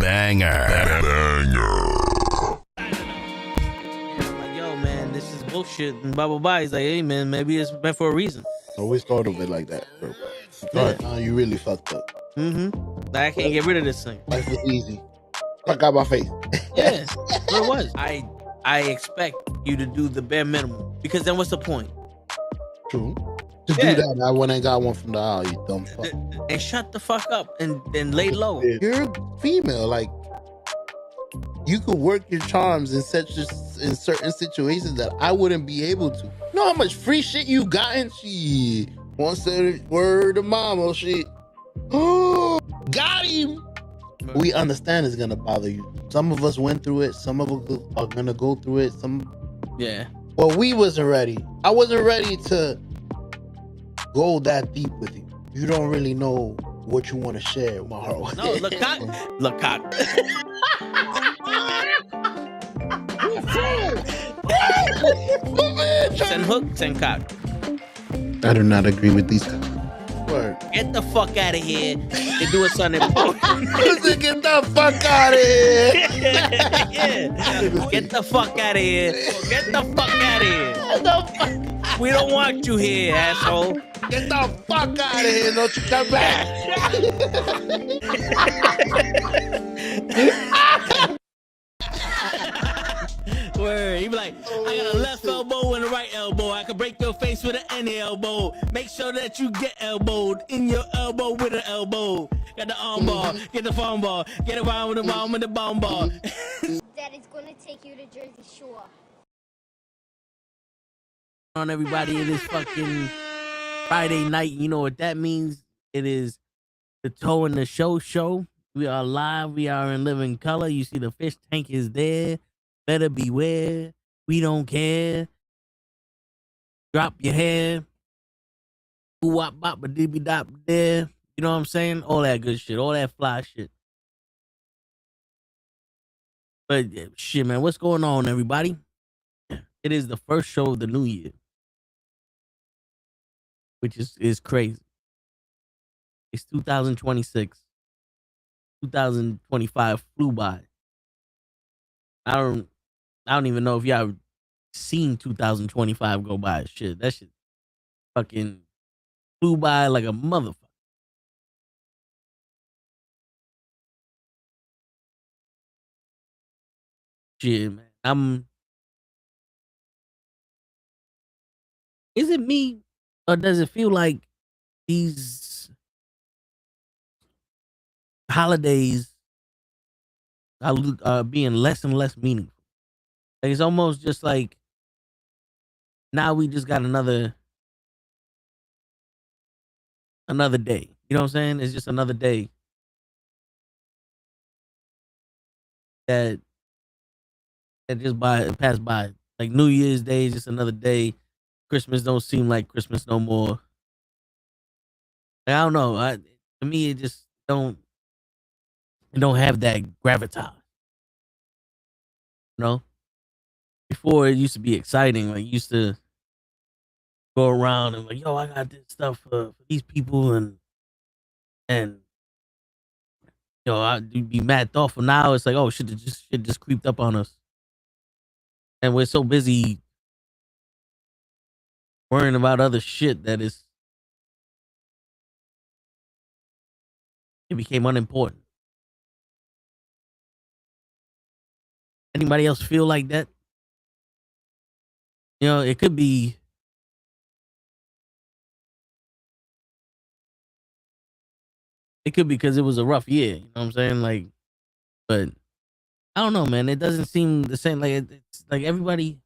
banger. I'm like, yo, man, this is bullshit. And blah, blah, blah. He's like, hey, man, maybe it's meant for a reason. Always thought of it like that, bro. You really fucked up. Mm-hmm. Like, I can't get rid of this thing. Life was easy. Fuck out my face. Yeah, where it was. I expect you to do the bare minimum. Because then what's the point? True. To do that, I went and got one from the aisle, you dumb fuck. And shut the fuck up and lay low. You're female, like you could work your charms in certain situations that I wouldn't be able to. You know how much free shit you gotten? She once said word to mama, shit. Oh, got him. We understand it's gonna bother you. Some of us went through it. Some of us are gonna go through it. Well, we wasn't ready. I wasn't ready to go that deep with you. You don't really know what you want to share with my heart. No, look cock. Send hook, send cock. I do not agree with these. Word. Get the fuck out of here and do a Sunday post. Get the fuck out of here. Yeah. Get the fuck out of here. Get the fuck out of here. We don't want you here, asshole. Get the fuck out of here. Don't you come back. Word. He be like, I got a left elbow and a right elbow. I can break your face with any elbow. Make sure that you get elbowed in your elbow with an elbow. Got the arm ball, get the phone ball, get around with the bomb with the bomb ball. Daddy's gonna take you to Jersey Shore. On everybody, it is fucking Friday night. You know what that means? It is the Toe and the Show. We are live. We are in living color. You see the fish tank is there. Better beware. We don't care. Drop your hair. Ooh wop bop ba dibby dop there. You know what I'm saying? All that good shit. All that fly shit. But shit, man, what's going on, everybody? It is the first show of the new year, which is crazy. It's 2026. 2025 flew by. I don't even know if y'all seen 2025 go by. Shit, that shit fucking flew by like a motherfucker. Shit, man. Is it me, or does it feel like these holidays are being less and less meaningful? Like, it's almost just like now we just got another day. You know what I'm saying? It's just another day that just passed by. Like New Year's Day is just another day. Christmas don't seem like Christmas no more. Like, I don't know. To me, it just don't have that gravitas. You know? Before, it used to be exciting. Like, you used to go around and like, yo, I got this stuff for these people, and you know, I'd be mad thoughtful. Now it's like, oh, shit just creeped up on us, and we're so busy worrying about other shit that it became unimportant. Anybody else feel like that? You know, it could be because it was a rough year. You know what I'm saying? Like, but I don't know, man. It doesn't seem the same. Like, it's like everything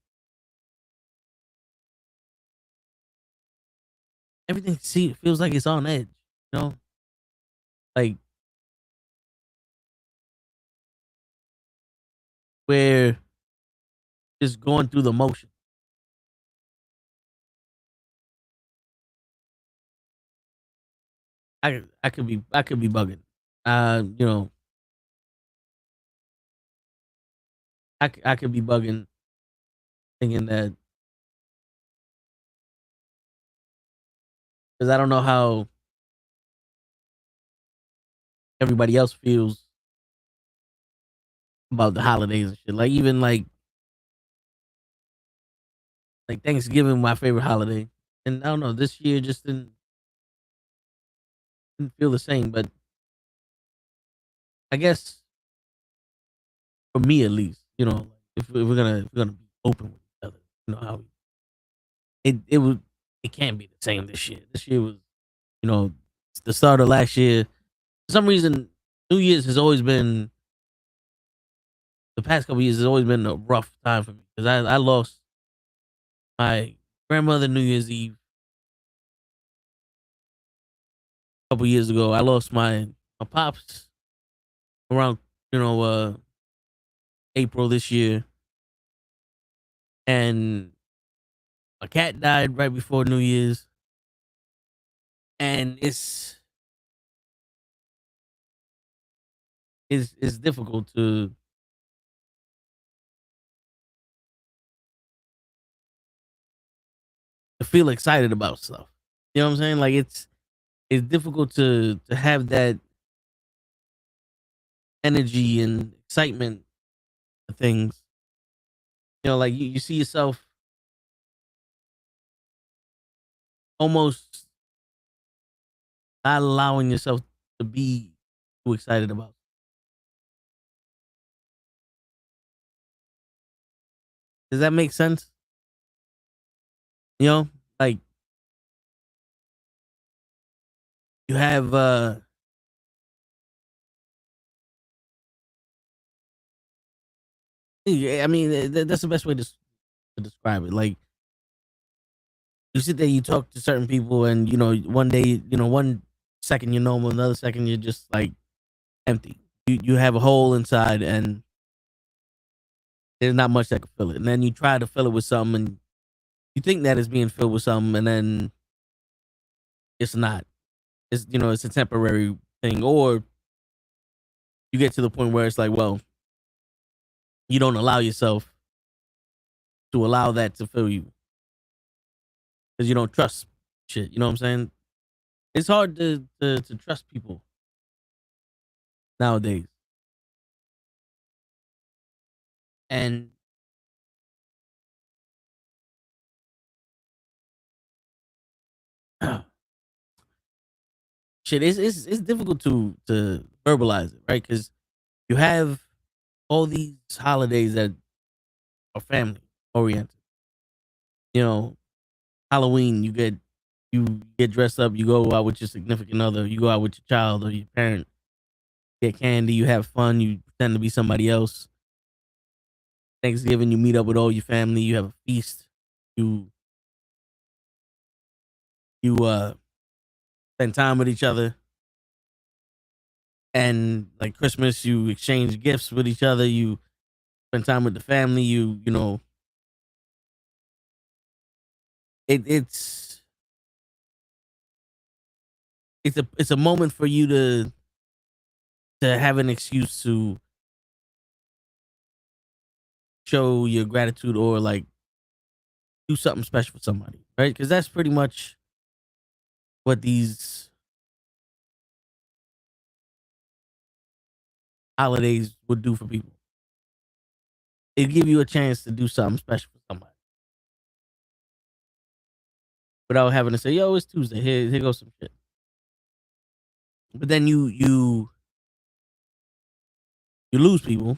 feels like it's on edge. You know, like we're just going through the motion. I could be bugging. You know, I could be bugging, thinking that, because I don't know how everybody else feels about the holidays and shit. Like even like Thanksgiving, my favorite holiday, and I don't know, this year just didn't feel the same. But I guess for me at least, if we're gonna be open with each other, how it can't be the same this year. This year was, you know, the start of last year. For some reason, New Year's has always been the past couple years has always been a rough time for me because I lost my grandmother New Year's Eve a couple years ago. I lost my pops around you know uh April this year, and my cat died right before New Year's, and it's difficult to feel excited about stuff. You know what I'm saying? Like it's difficult to have that energy and excitement for things. Like you see yourself almost not allowing yourself to be too excited about. Does that make sense? You know, like you have yeah, I mean that's the best way to describe it. Like you sit there, you talk to certain people, and one day, one second you're normal, another second you're just like empty. You have a hole inside, and there's not much that can fill it. And then you try to fill it with something, and you think that it's being filled with something, and then it's not. It's a temporary thing, or you get to the point where it's like, well, you don't allow yourself to allow that to fill you because you don't trust shit. You know what I'm saying? It's hard to trust people nowadays, and shit, it's difficult to verbalize it, right? Because you have all these holidays that are family oriented. You know, Halloween, you get dressed up, you go out with your significant other, you go out with your child or your parent, get candy, you have fun, you pretend to be somebody else. Thanksgiving, you meet up with all your family, you have a feast, you you spend time with each other, and like Christmas, you exchange gifts with each other, you spend time with the family, it's it's a moment for you to have an excuse to show your gratitude or like do something special for somebody, right? Because that's pretty much what these holidays would do for people. It give you a chance to do something special for somebody without having to say, "Yo, it's Tuesday. Here goes some shit." But then you lose people.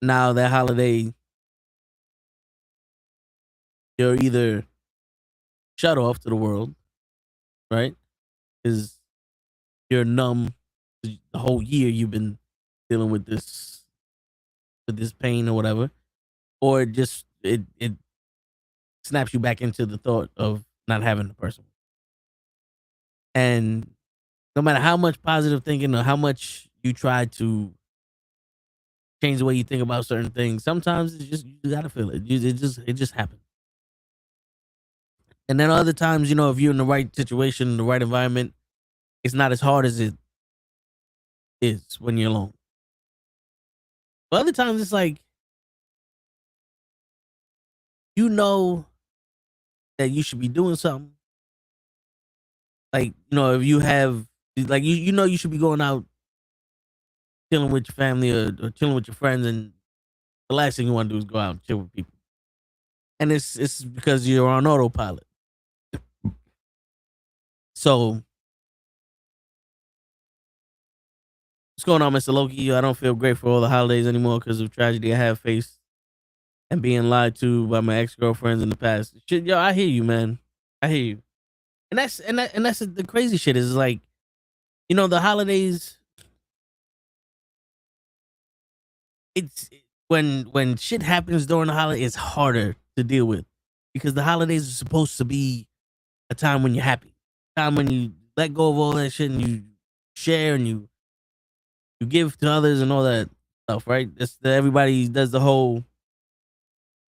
Now that holiday, you're either shut off to the world, right? Because you're numb. The whole year you've been dealing with this pain or whatever, or it snaps you back into the thought of not having the person. And no matter how much positive thinking or how much you try to change the way you think about certain things, sometimes it's just you gotta feel it. It just happens. And then other times, if you're in the right situation, the right environment, it's not as hard as it is when you're alone. But other times, it's like you know that you should be doing something. Like if you have like you know you should be going out chilling with your family or chilling with your friends, and the last thing you want to do is go out and chill with people. And it's because you're on autopilot. So what's going on, Mr. Loki? I don't feel great for all the holidays anymore because of tragedy I have faced and being lied to by my ex-girlfriends in the past. Shit, yo, I hear you, man. I hear you. And that's the crazy shit is like, the holidays. It's when shit happens during the holiday, it's harder to deal with because the holidays are supposed to be a time when you're happy, time when you let go of all that shit and you share and you give to others and all that stuff, right? Everybody does the whole,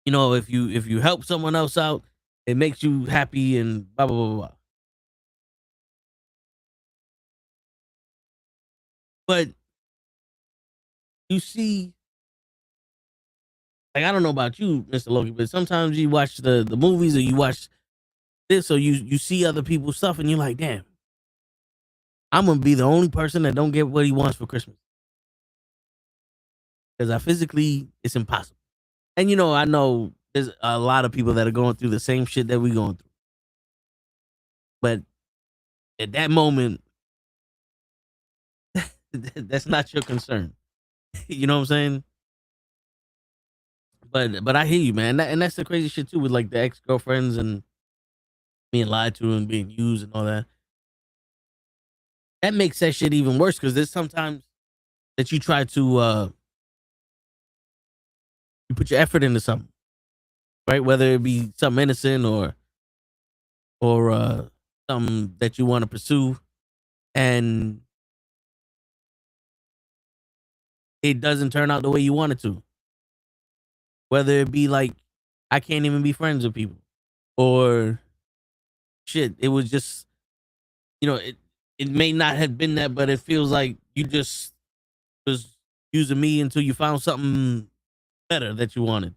if you help someone else out, it makes you happy and blah blah blah blah. But you see, like I don't know about you, Mr. Loki, but sometimes you watch the movies or you watch this or you see other people's stuff and you're like, damn, I'm gonna be the only person that don't get what he wants for Christmas because it's impossible. And I know there's a lot of people that are going through the same shit that we going through, but at that moment, that's not your concern. You know what I'm saying? But I hear you, man, and that's the crazy shit too with like the ex girlfriends and being lied to and being used and all that. That makes that shit even worse because there's sometimes that you try to you put your effort into something, right? Whether it be something innocent or something that you want to pursue, and it doesn't turn out the way you want it to. Whether it be like I can't even be friends with people, or shit, it was just it may not have been that, but it feels like you just was using me until you found something better that you wanted,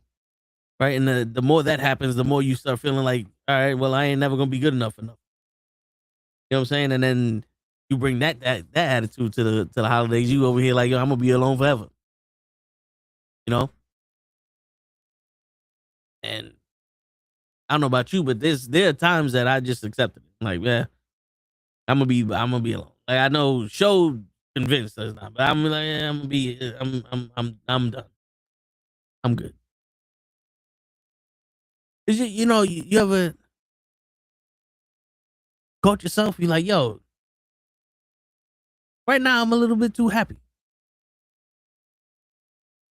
right? And the more that happens, the more you start feeling like, all right, well, I ain't never gonna be good enough. You know what I'm saying? And then you bring that attitude to the holidays. You over here like, yo, I'm gonna be alone forever. And I don't know about you, but there are times that I just accept it. Like, yeah, I'm gonna be alone. Like I know show convinced us not, but I'm like, yeah, I'm done. I'm good. Is you ever caught yourself? You're like, yo, right now I'm a little bit too happy.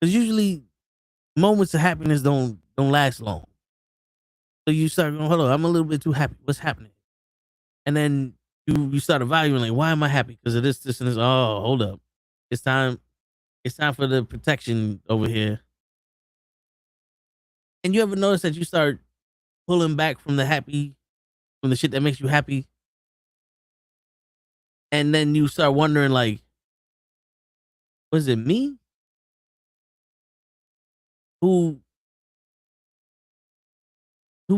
Because usually moments of happiness don't last long. So you start going, hold on, I'm a little bit too happy. What's happening? And then you start evaluating like, why am I happy? Because of this, and this. Oh, hold up. It's time for the protection over here. And you ever notice that you start pulling back from the shit that makes you happy? And then you start wondering like, was it me? Who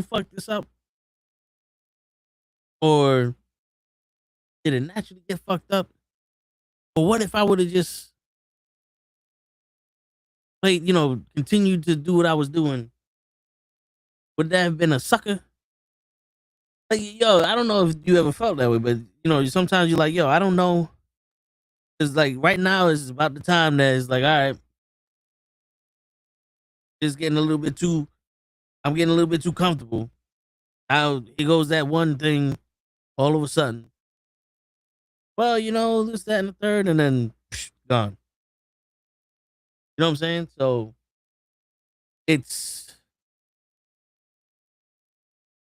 fucked this up? Or did it naturally get fucked up? Or what if I would have just played, continued to do what I was doing? Would that have been a sucker? Like, yo, I don't know if you ever felt that way, but sometimes you're like, yo, I don't know. It's like right now is about the time that it's like, all right, just getting a little bit too, I'm getting a little bit too comfortable. How it goes that one thing all of a sudden. Well, this, that, and the third, and then gone. You know what I'm saying? So it's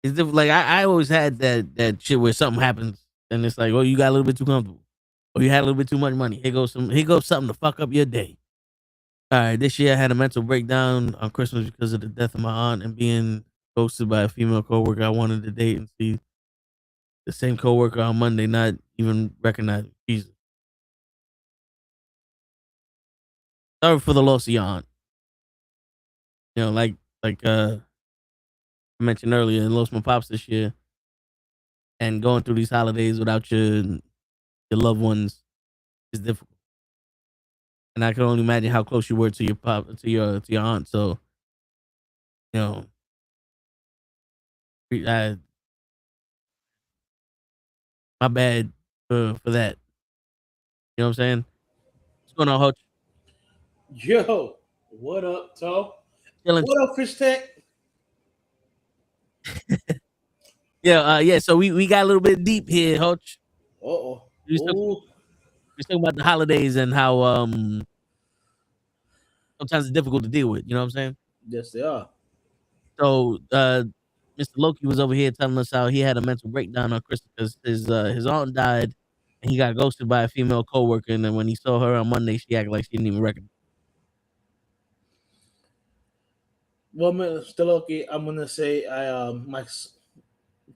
like I always had that shit where something happens and it's like, oh, you got a little bit too comfortable, or you had a little bit too much money. Here goes something to fuck up your day. All right, this year I had a mental breakdown on Christmas because of the death of my aunt and being ghosted by a female coworker I wanted to date, and see the same coworker on Monday not even recognize me. Jesus. Sorry for the loss of your aunt. Like I mentioned earlier, I lost my pops this year, and going through these holidays without your loved ones is difficult. and I can only imagine how close you were to your to your aunt. So, you know, my bad for that. You know what I'm saying? What's going on, Hutch? Yo, what up, Toe? Chilling. What up, Fish Tech? Yeah. So we got a little bit deep here, Hutch. Uh-oh. We was talking about the holidays and how sometimes it's difficult to deal with. You know what I'm saying? Yes, they are. So Mr. Loki was over here telling us how he had a mental breakdown on Christmas because his aunt died and he got ghosted by a female coworker, and then when he saw her on Monday, she acted like she didn't even recognize. Well, Mr. Loki, I'm gonna say my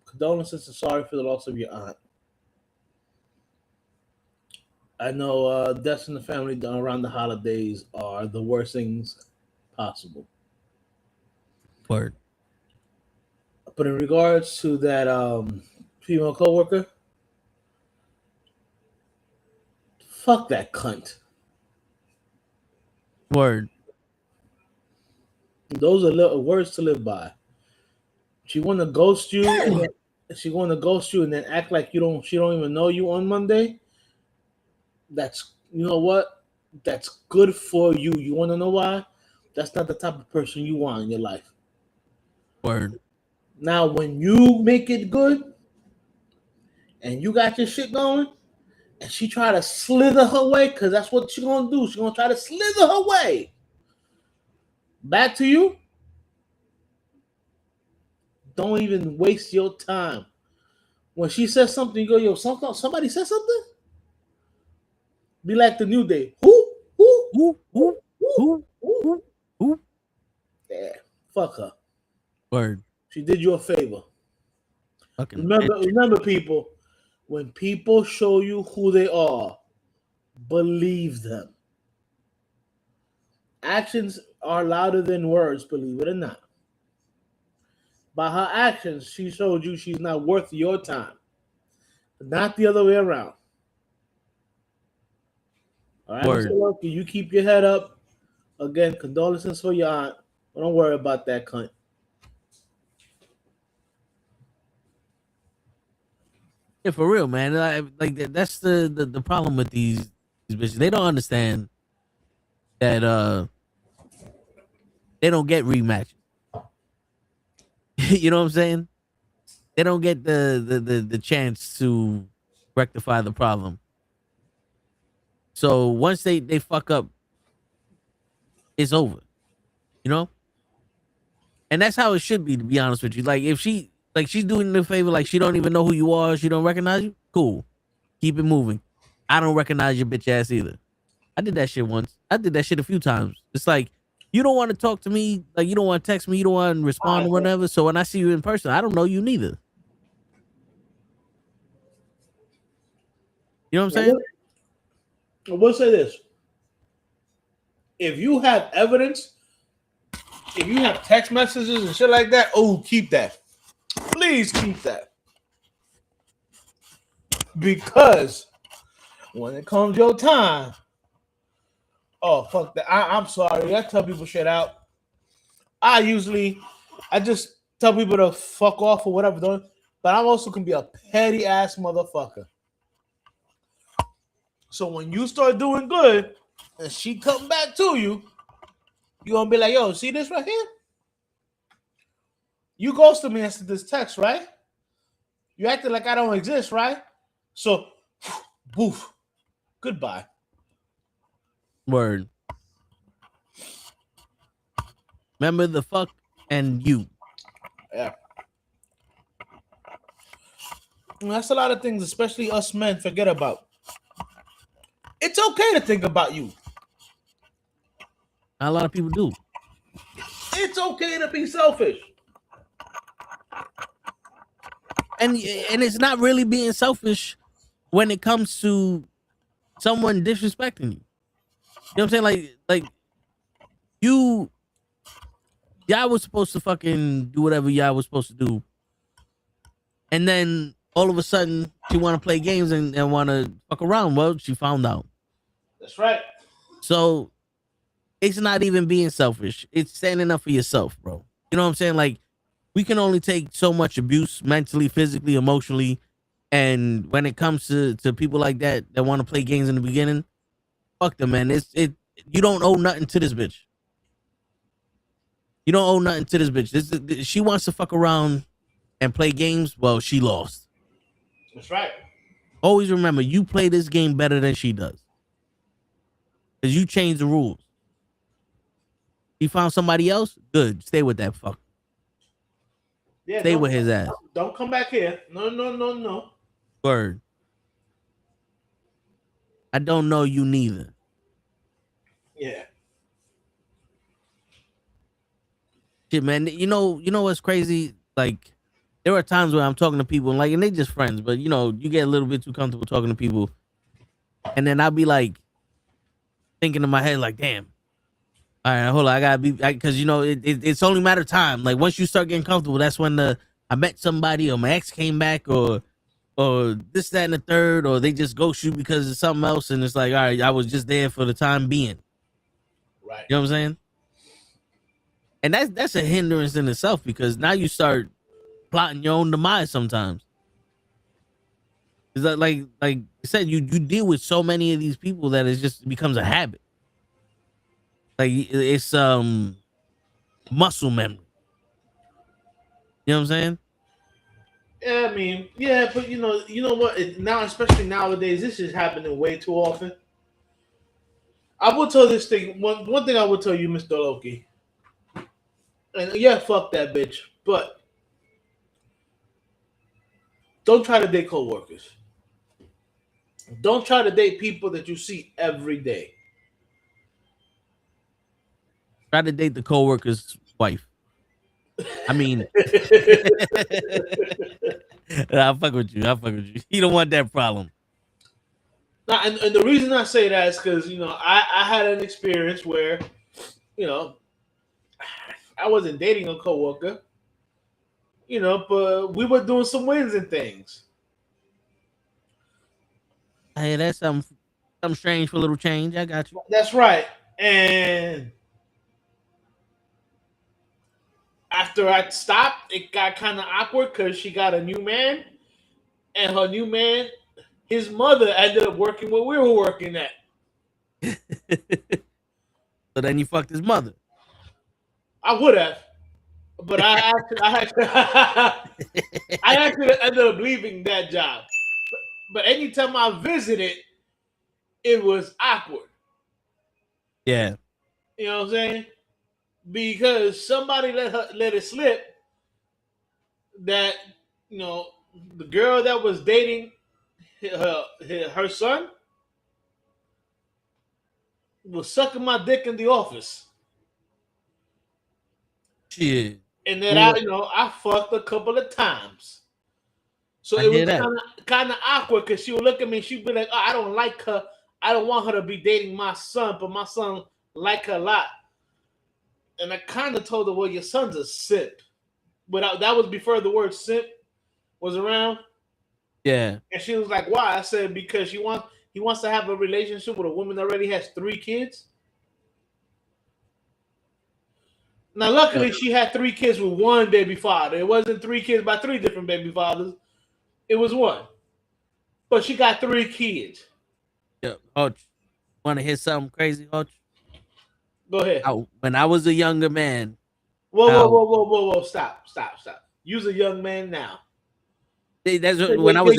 condolences and sorry for the loss of your aunt. I know deaths in the family around the holidays are the worst things possible. Word. But in regards to that female coworker, fuck that cunt. Word. Those are little words to live by. She want to ghost you, and then she want to ghost you, and then act like she don't even know you on Monday. That's, you know what? That's good for you. You want to know why? That's not the type of person you want in your life. Word. Now, when you make it good, and you got your shit going, and she try to slither her way, because that's what she's gonna do. She's gonna try to slither her way back to you. Don't even waste your time. When she says something, you go, yo, somebody said something? Be like the New Day. Who? Yeah, fuck her. Word. She did you a favor. Fucking Remember, people, when people show you who they are, believe them. Actions are louder than words, believe it or not. By her actions, she showed you she's not worth your time. Not the other way around. All right, Word. Mr. Loki, you keep your head up. Again, condolences for your aunt. Don't worry about that cunt. Yeah, for real, man. Like that's the problem with these bitches. They don't understand that they don't get rematches. You know what I'm saying? They don't get the chance to rectify the problem. So once they fuck up, it's over. You know? And that's how it should be, to be honest with you. Like if she's doing you a favor, like she don't even know who you are, she don't recognize you, cool. Keep it moving. I don't recognize your bitch ass either. I did that shit once. I did that shit a few times. It's like you don't want to talk to me, like you don't want to text me, you don't want to respond or whatever. So when I see you in person, I don't know you neither. You know what I'm saying? I will say this. If you have evidence, if you have text messages and shit like that, oh, keep that. Please keep that. Because when it comes your time, oh, fuck that. I'm sorry. I tell people shit out. I just tell people to fuck off or whatever. But I also can be a petty ass motherfucker. So when you start doing good and she come back to you, you're going to be like, yo, see this right here? You ghosted me after this text, right? You acted like I don't exist, right? So, boof. Goodbye. Word. Remember the fuck and you. Yeah. And that's a lot of things, especially us men, forget about. It's okay to think about you. A lot of people do. It's okay to be selfish. And it's not really being selfish when it comes to someone disrespecting you. You know what I'm saying? Like y'all was supposed to fucking do whatever y'all was supposed to do. And then all of a sudden she want to play games and want to fuck around. Well, she found out. That's right. So it's not even being selfish. It's standing up for yourself, bro. You know what I'm saying? Like, we can only take so much abuse mentally, physically, emotionally. And when it comes to people like that want to play games in the beginning, fuck them, man. You don't owe nothing to this bitch. You don't owe nothing to this bitch. She wants to fuck around and play games. Well, she lost. That's right. Always remember, you play this game better than she does. Because you changed the rules. You found somebody else? Good. Stay with that fuck. Yeah, Stay with his ass. Don't come back here. No. Word. I don't know you neither. Yeah. Shit, man. You know what's crazy? Like, there are times where I'm talking to people and they just friends, but you get a little bit too comfortable talking to people. And then I'll be like thinking in my head, like, damn. All right, hold on. I gotta be, because it's only a matter of time. Like, once you start getting comfortable, that's when I met somebody, or my ex came back, or this, that, and the third, or they just ghost you because of something else, and it's like, all right, I was just there for the time being. Right. You know what I'm saying? And that's a hindrance in itself, because now you start plotting your own demise sometimes. Is that like I said, you deal with so many of these people that it becomes a habit. Like, it's muscle memory. You know what I'm saying? Yeah, I mean, yeah, but you know what? Now, especially nowadays, this is happening way too often. I will tell this thing. One thing I will tell you, Mr. Loki. And yeah, fuck that bitch. But don't try to date coworkers. Don't try to date people that you see every day. Try to date the coworker's wife. I mean, I'll fuck with you. You don't want that problem. Now, and the reason I say that is because I had an experience where I wasn't dating a coworker, but we were doing some wins and things. Hey, that's something strange for a little change. I got you. That's right. And after I stopped, it got kind of awkward because she got a new man, and her new man, his mother ended up working where we were working at. So then you fucked his mother. I would have, but I actually ended up leaving that job. But anytime I visited, it was awkward. Yeah. You know what I'm saying? Because somebody let it slip that the girl that was dating her son was sucking my dick in the office. Shit. And then I fucked a couple of times. So it was kind of awkward because she would look at me and she'd be like, oh, I don't like her. I don't want her to be dating my son, but my son like her a lot. And I kind of told her, well, your son's a simp. But that was before the word simp was around. Yeah. And she was like, why? I said, because he wants to have a relationship with a woman that already has 3 kids. Now, luckily, she had 3 kids with one baby father. It wasn't 3 kids by 3 different baby fathers. It was one. But she got 3 kids. Yeah. Hutch, want to hear something crazy, Hutch? Go ahead. When I was a younger man. Whoa. Stop. You're a young man now. That's when I was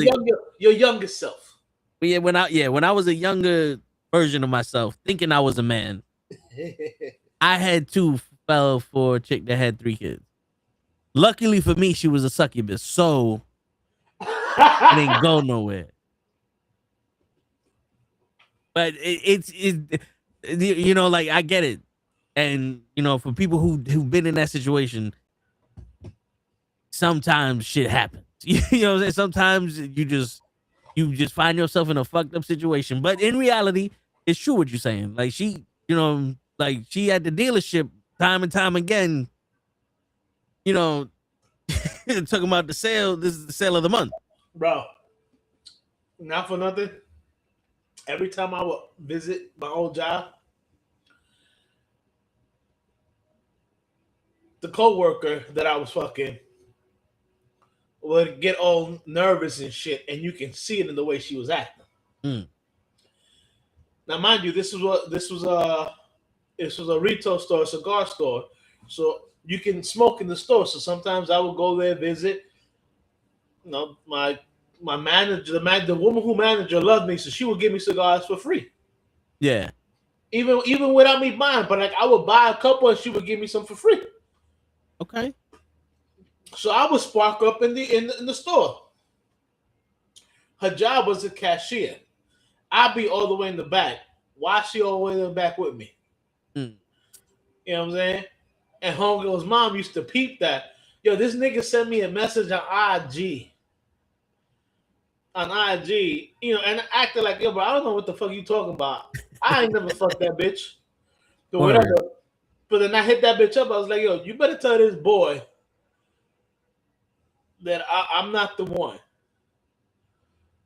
your younger self. Yeah, when I was a younger version of myself, thinking I was a man, I had 2 fell for a chick that had 3 kids. Luckily for me, she was a succubus, so I didn't go nowhere. But it's like, I get it, and for people who've been in that situation, sometimes shit happens. You know what I'm saying? Sometimes you just find yourself in a fucked up situation. But in reality, it's true what you're saying. Like, she, like, she at the dealership time and time again, talking about the sale. This is the sale of the month. Bro, not for nothing. Every time I would visit my old job, the coworker that I was fucking would get all nervous and shit, and you can see it in the way she was acting. Mm. Now, mind you, this was a retail store, a cigar store, so you can smoke in the store. So sometimes I would go there, visit. You know, my manager, the woman who managed her loved me, so she would give me cigars for free. Yeah. Even without me buying, but like I would buy a couple and she would give me some for free. Okay. So I would spark up in the store. Her job was a cashier. I'd be all the way in the back. Why she all the way in the back with me? Mm. You know what I'm saying? And homegirl's mom used to peep that. Yo, this nigga sent me a message on IG. On IG, you know, and acted like, yo, bro, I don't know what the fuck you talking about. I ain't never fucked that bitch. So whatever. But then I hit that bitch up. I was like, yo, you better tell this boy that I'm not the one.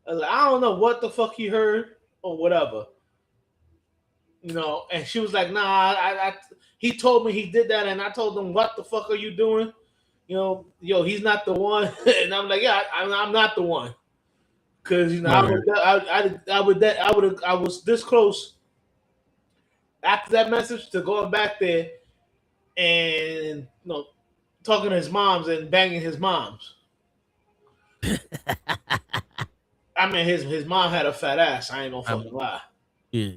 I was like, I don't know what the fuck he heard or whatever. You know, and she was like, nah, he told me he did that, and I told him, what the fuck are you doing? You know, yo, he's not the one. And I'm like, yeah, I'm not the one. Because, you know, I was this close after that message to going back there and, you know, talking to his moms and banging his moms. I mean, his mom had a fat ass. I ain't gonna fucking lie. Yeah.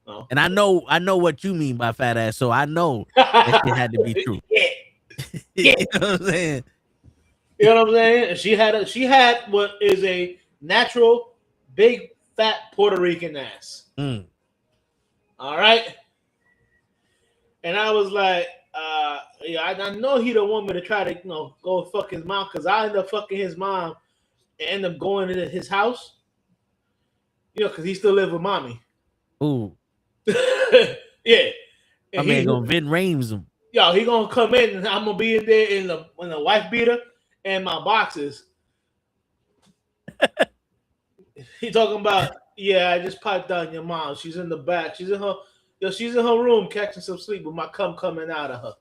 No. And I know what you mean by fat ass, so I know that shit had to be true. Yeah. You know what I'm saying? You know what I'm saying? And she had what is a natural big fat Puerto Rican ass. Mm. All right. And I was like, yeah, I know he don't want me to try to, you know, go fuck his mom, because I ended up fucking his mom and end up going into his house. You know, because he still live with mommy. Ooh. Yeah. My man gonna Vin Rames him. Yo, he gonna come in and I'm gonna be in there in the wife beater and my boxes. He talking about, yeah, I just piped down your mom. She's in the back. She's in her room catching some sleep with my cum coming out of her.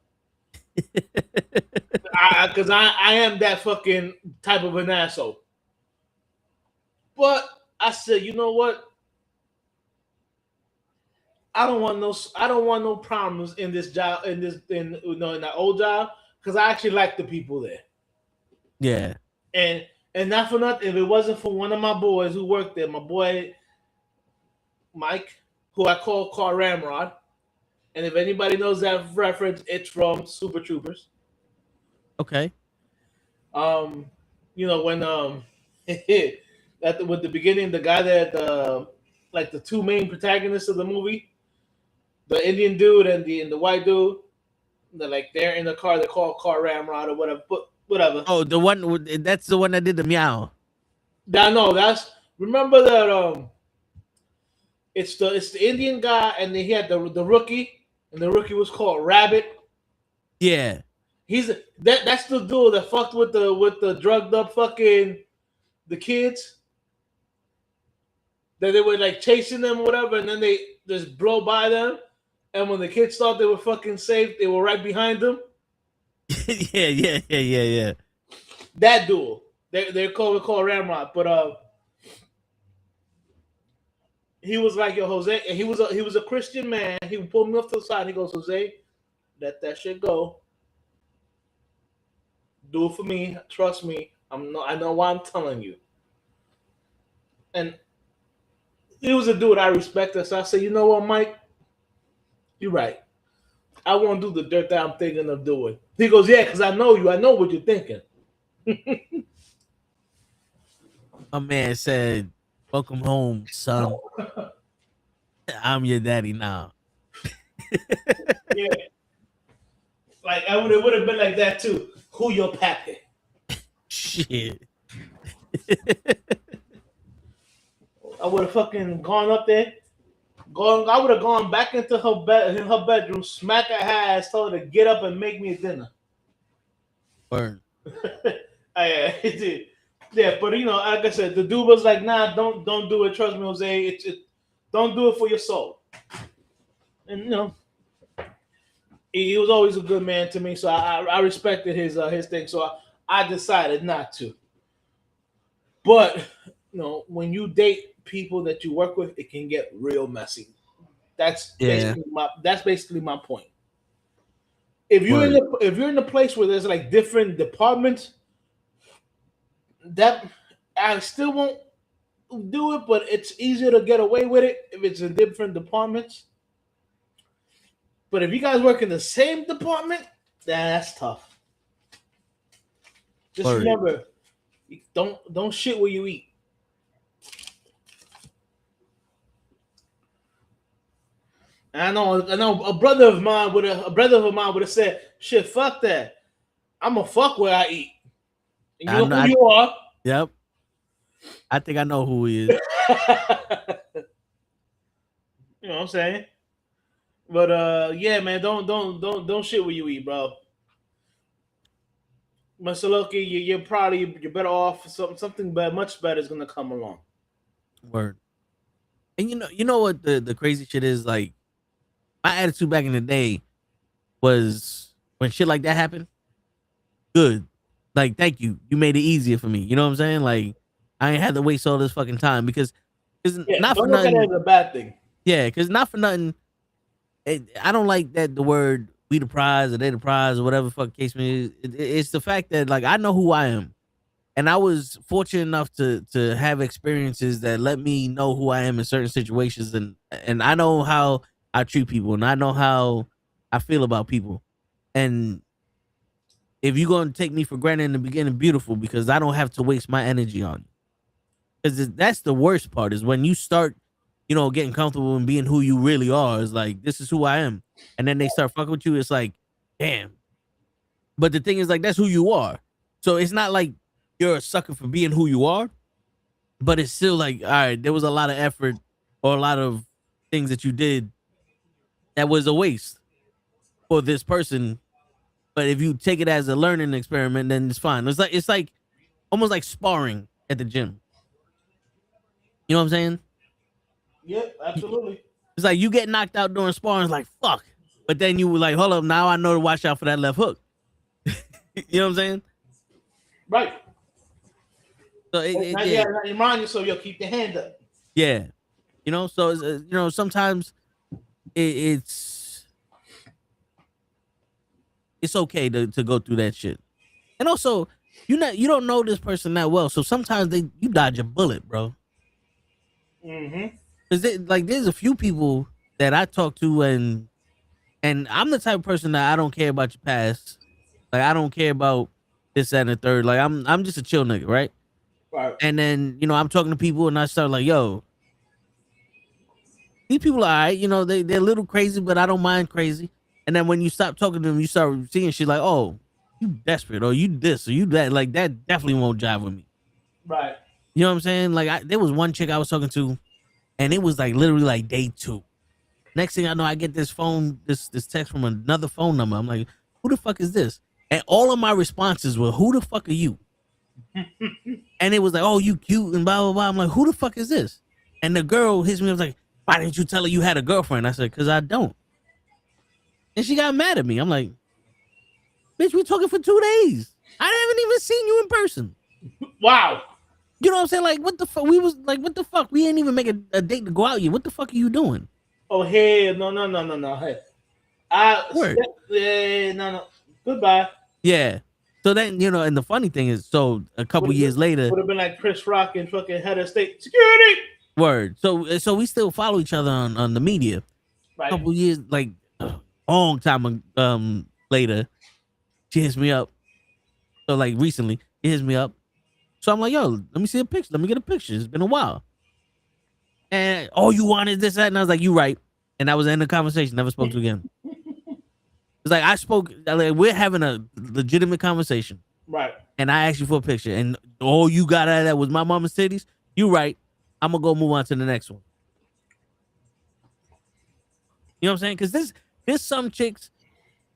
Because I am that fucking type of an asshole. But I said, you know what? I don't want no problems in this job, in that old job, because I actually like the people there. Yeah. And not for nothing, if it wasn't for one of my boys who worked there, my boy Mike, who I call Car Ramrod, and if anybody knows that reference, it's from Super Troopers. Okay. You know, when with the beginning, the guy that like the two main protagonists of the movie, the Indian dude and the white dude, they're in the car, they call Car Ramrod or whatever. But whatever. Oh, that's the one that did the meow. Remember that it's the Indian guy, and then he had the rookie, and the rookie was called Rabbit. Yeah. That's the dude that fucked with the drugged up fucking the kids. That they were like chasing them or whatever, and then they just blow by them. And when the kids thought they were fucking safe, they were right behind them. Yeah. That dude. They're called Ramrod, but he was like, yo, Jose, and he was a Christian man. He pulled me off to the side. And he goes, Jose, let that shit go. Do it for me. Trust me. I know why I'm telling you. And he was a dude I respected. So I said, you know what, Mike? You're right. I won't do the dirt that I'm thinking of doing. He goes, yeah, because I know you. I know what you're thinking. My man said, welcome home, son. I'm your daddy now. Yeah. Like, it would have been like that, too. Who your pappy? Shit. I would have fucking gone up there. I would have gone back into her bedroom, smack her ass, told her to get up and make me a dinner. Burn. Yeah, but you know, like I said, the dude was like, "Nah, don't do it. Trust me, Jose. Don't do it for your soul." And you know, He was always a good man to me, so I respected his thing. So I decided not to. But when you date people that you work with, it can get real messy. That's basically my point. If you're in the place where there's like different departments, that I still won't do it, but it's easier to get away with it if it's in different departments. But if you guys work in the same department, that's tough. Just remember, don't shit where you eat. And I know a brother of mine would have said, "Shit, fuck that. I'm a fuck where I eat." And you know who you are. Yep. I think I know who he is. You know what I'm saying? But yeah, man, don't shit where you eat, bro. Mr. Loki, you're probably better off. Something better, much better is gonna come along. Word. And you know what the crazy shit is? Like, my attitude back in the day was when shit like that happened, good. Like, thank you. You made it easier for me. You know what I'm saying? Like, I ain't had to waste all this fucking time because not for nothing. Don't look at it as a bad thing. Yeah, because not for nothing. I don't like that the word "we the prize" or "they the prize" or whatever the fuck case may is. It's the fact that like I know who I am, and I was fortunate enough to have experiences that let me know who I am in certain situations, and I know how I treat people, and I know how I feel about people. And if you're gonna take me for granted in the beginning, beautiful, because I don't have to waste my energy on you. Because that's the worst part is when you start, getting comfortable and being who you really are. It's like, this is who I am, and then they start fucking with you. It's like, damn. But the thing is, like, that's who you are. So it's not like you're a sucker for being who you are, but it's still like, all right, there was a lot of effort or a lot of things that you did that was a waste for this person. But if you take it as a learning experiment, then it's fine. It's like almost like sparring at the gym. You know what I'm saying? Yep, absolutely. It's like you get knocked out during sparring, it's like fuck. But then you were like, hold up, now I know to watch out for that left hook. You know what I'm saying? Right. So remind yourself, keep your hand up. Yeah. So sometimes it's okay to go through that shit. And also, you don't know this person that well, so sometimes you dodge a bullet, bro. Mm-hmm. Because there's a few people that I talk to, and I'm the type of person that I don't care about your past. Like, I don't care about this, that, and the third. Like, I'm just a chill nigga, right? Right. And then, I'm talking to people, and I start like, yo, these people are all right. They're a little crazy, but I don't mind crazy. And then when you stop talking to them, you start seeing shit like, oh, you desperate, or you this, or you that. Like, that definitely won't jive with me. Right. You know what I'm saying? Like, there was one chick I was talking to, and it was like literally like day 2. Next thing I know, I get this text from another phone number. I'm like, who the fuck is this? And all of my responses were, who the fuck are you? And it was like, oh, you cute and blah, blah, blah. I'm like, who the fuck is this? And the girl hits me. I was like, why didn't you tell her you had a girlfriend? I said, because I don't. And she got mad at me. I'm like, bitch, we talking for 2 days. I haven't even seen you in person. Wow. You know what I'm saying? Like, what the fuck? We was like, what the fuck? We ain't even make a date to go out yet. What the fuck are you doing? Oh, hey, no. Hey. No. Goodbye. Yeah. So then, and the funny thing is, so a couple years later, would have been like Chris Rock and fucking head of state security. Word. So we still follow each other on the media. Right. A couple years, like a long time later, she hits me up. So like recently, she hits me up. So I'm like, yo, let me see a picture. Let me get a picture. It's been a while. And all you want is this, that. And I was like, you right. And that was the end of the conversation. Never spoke to again. It's like we're having a legitimate conversation. Right. And I asked you for a picture. And all you got out of that was my mama's titties. You right. I'm going to go move on to the next one. You know what I'm saying? Because there's some chicks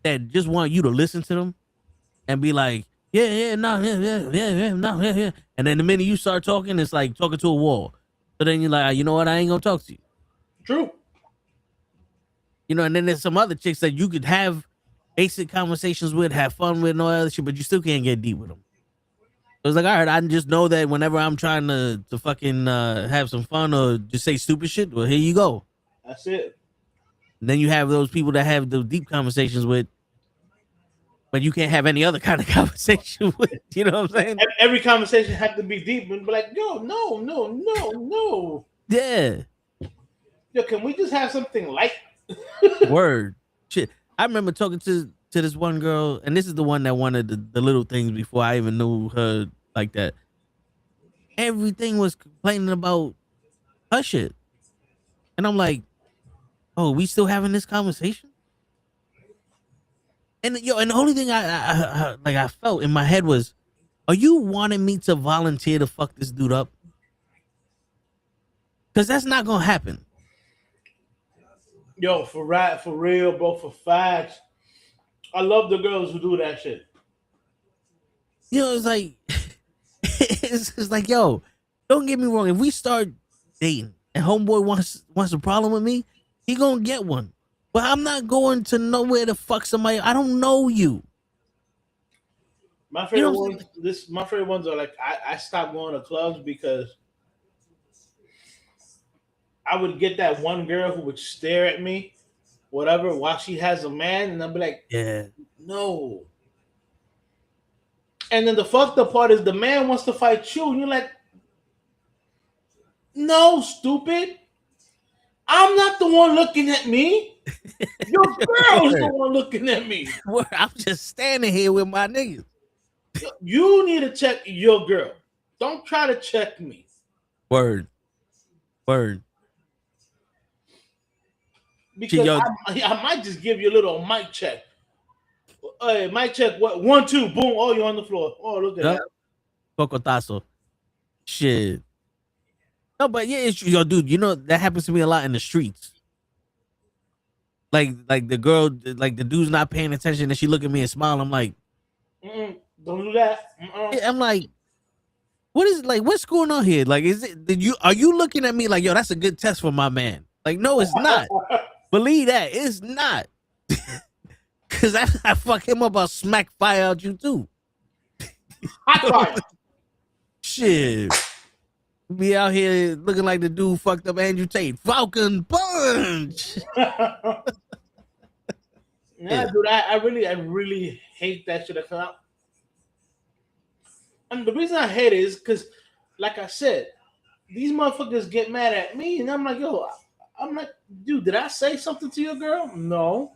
that just want you to listen to them and be like, yeah. And then the minute you start talking, it's like talking to a wall. So then you're like, you know what? I ain't gonna talk to you. True. And then there's some other chicks that you could have basic conversations with, have fun with, and all that other shit, but you still can't get deep with them. So it's like, all right, I just know that whenever I'm trying to fucking have some fun or just say stupid shit, well, here you go. That's it. And then you have those people that have the deep conversations with, but you can't have any other kind of conversation with. You know what I'm saying? Every conversation had to be deep and be like, yo, no. Yeah. Yo, can we just have something light? Word. Shit. I remember talking to this one girl, and this is the one that wanted the little things before I even knew her like that. Everything was complaining about her shit. And I'm like, oh, we still having this conversation? And and the only thing I felt in my head was, are you wanting me to volunteer to fuck this dude up? Because that's not gonna happen. Yo, for real, bro, for facts. I love the girls who do that shit. You know, it's like it's like, yo, don't get me wrong. If we start dating and homeboy wants a problem with me, he gonna get one. But I'm not going to nowhere to fuck somebody. I don't know you. My favorite ones are like I stopped going to clubs because I would get that one girl who would stare at me, whatever, while she has a man, and I'd be like, yeah, no. And then the fucked up part is the man wants to fight you, and you're like, no, stupid. I'm not the one looking at me. Your girl's the one looking at me. I'm just standing here with my niggas. You need to check your girl. Don't try to check me. Word. Because I might just give you a little mic check. Hey, mic check. What? 1, 2, boom. Oh, you're on the floor. Oh, look at that. Cocotazo. Shit. No, but yeah, yo, dude, you know, that happens to me a lot in the streets. Like the girl, like the dude's not paying attention and she look at me and smile. I'm like, don't do that. I'm like, what is, like, what's going on here? Like, are you looking at me like, yo, that's a good test for my man? Like, no, it's not. Believe that. It's not. Cause I fuck him up, I'll smack fire out you too. Hot fire. Shit. Be out here looking like the dude fucked up Andrew Tate. Falcon Punch. Yeah, dude, I really hate that shit. And the reason I hate it is because, like I said, these motherfuckers get mad at me, and I'm like, yo, I'm like, dude, did I say something to your girl? No.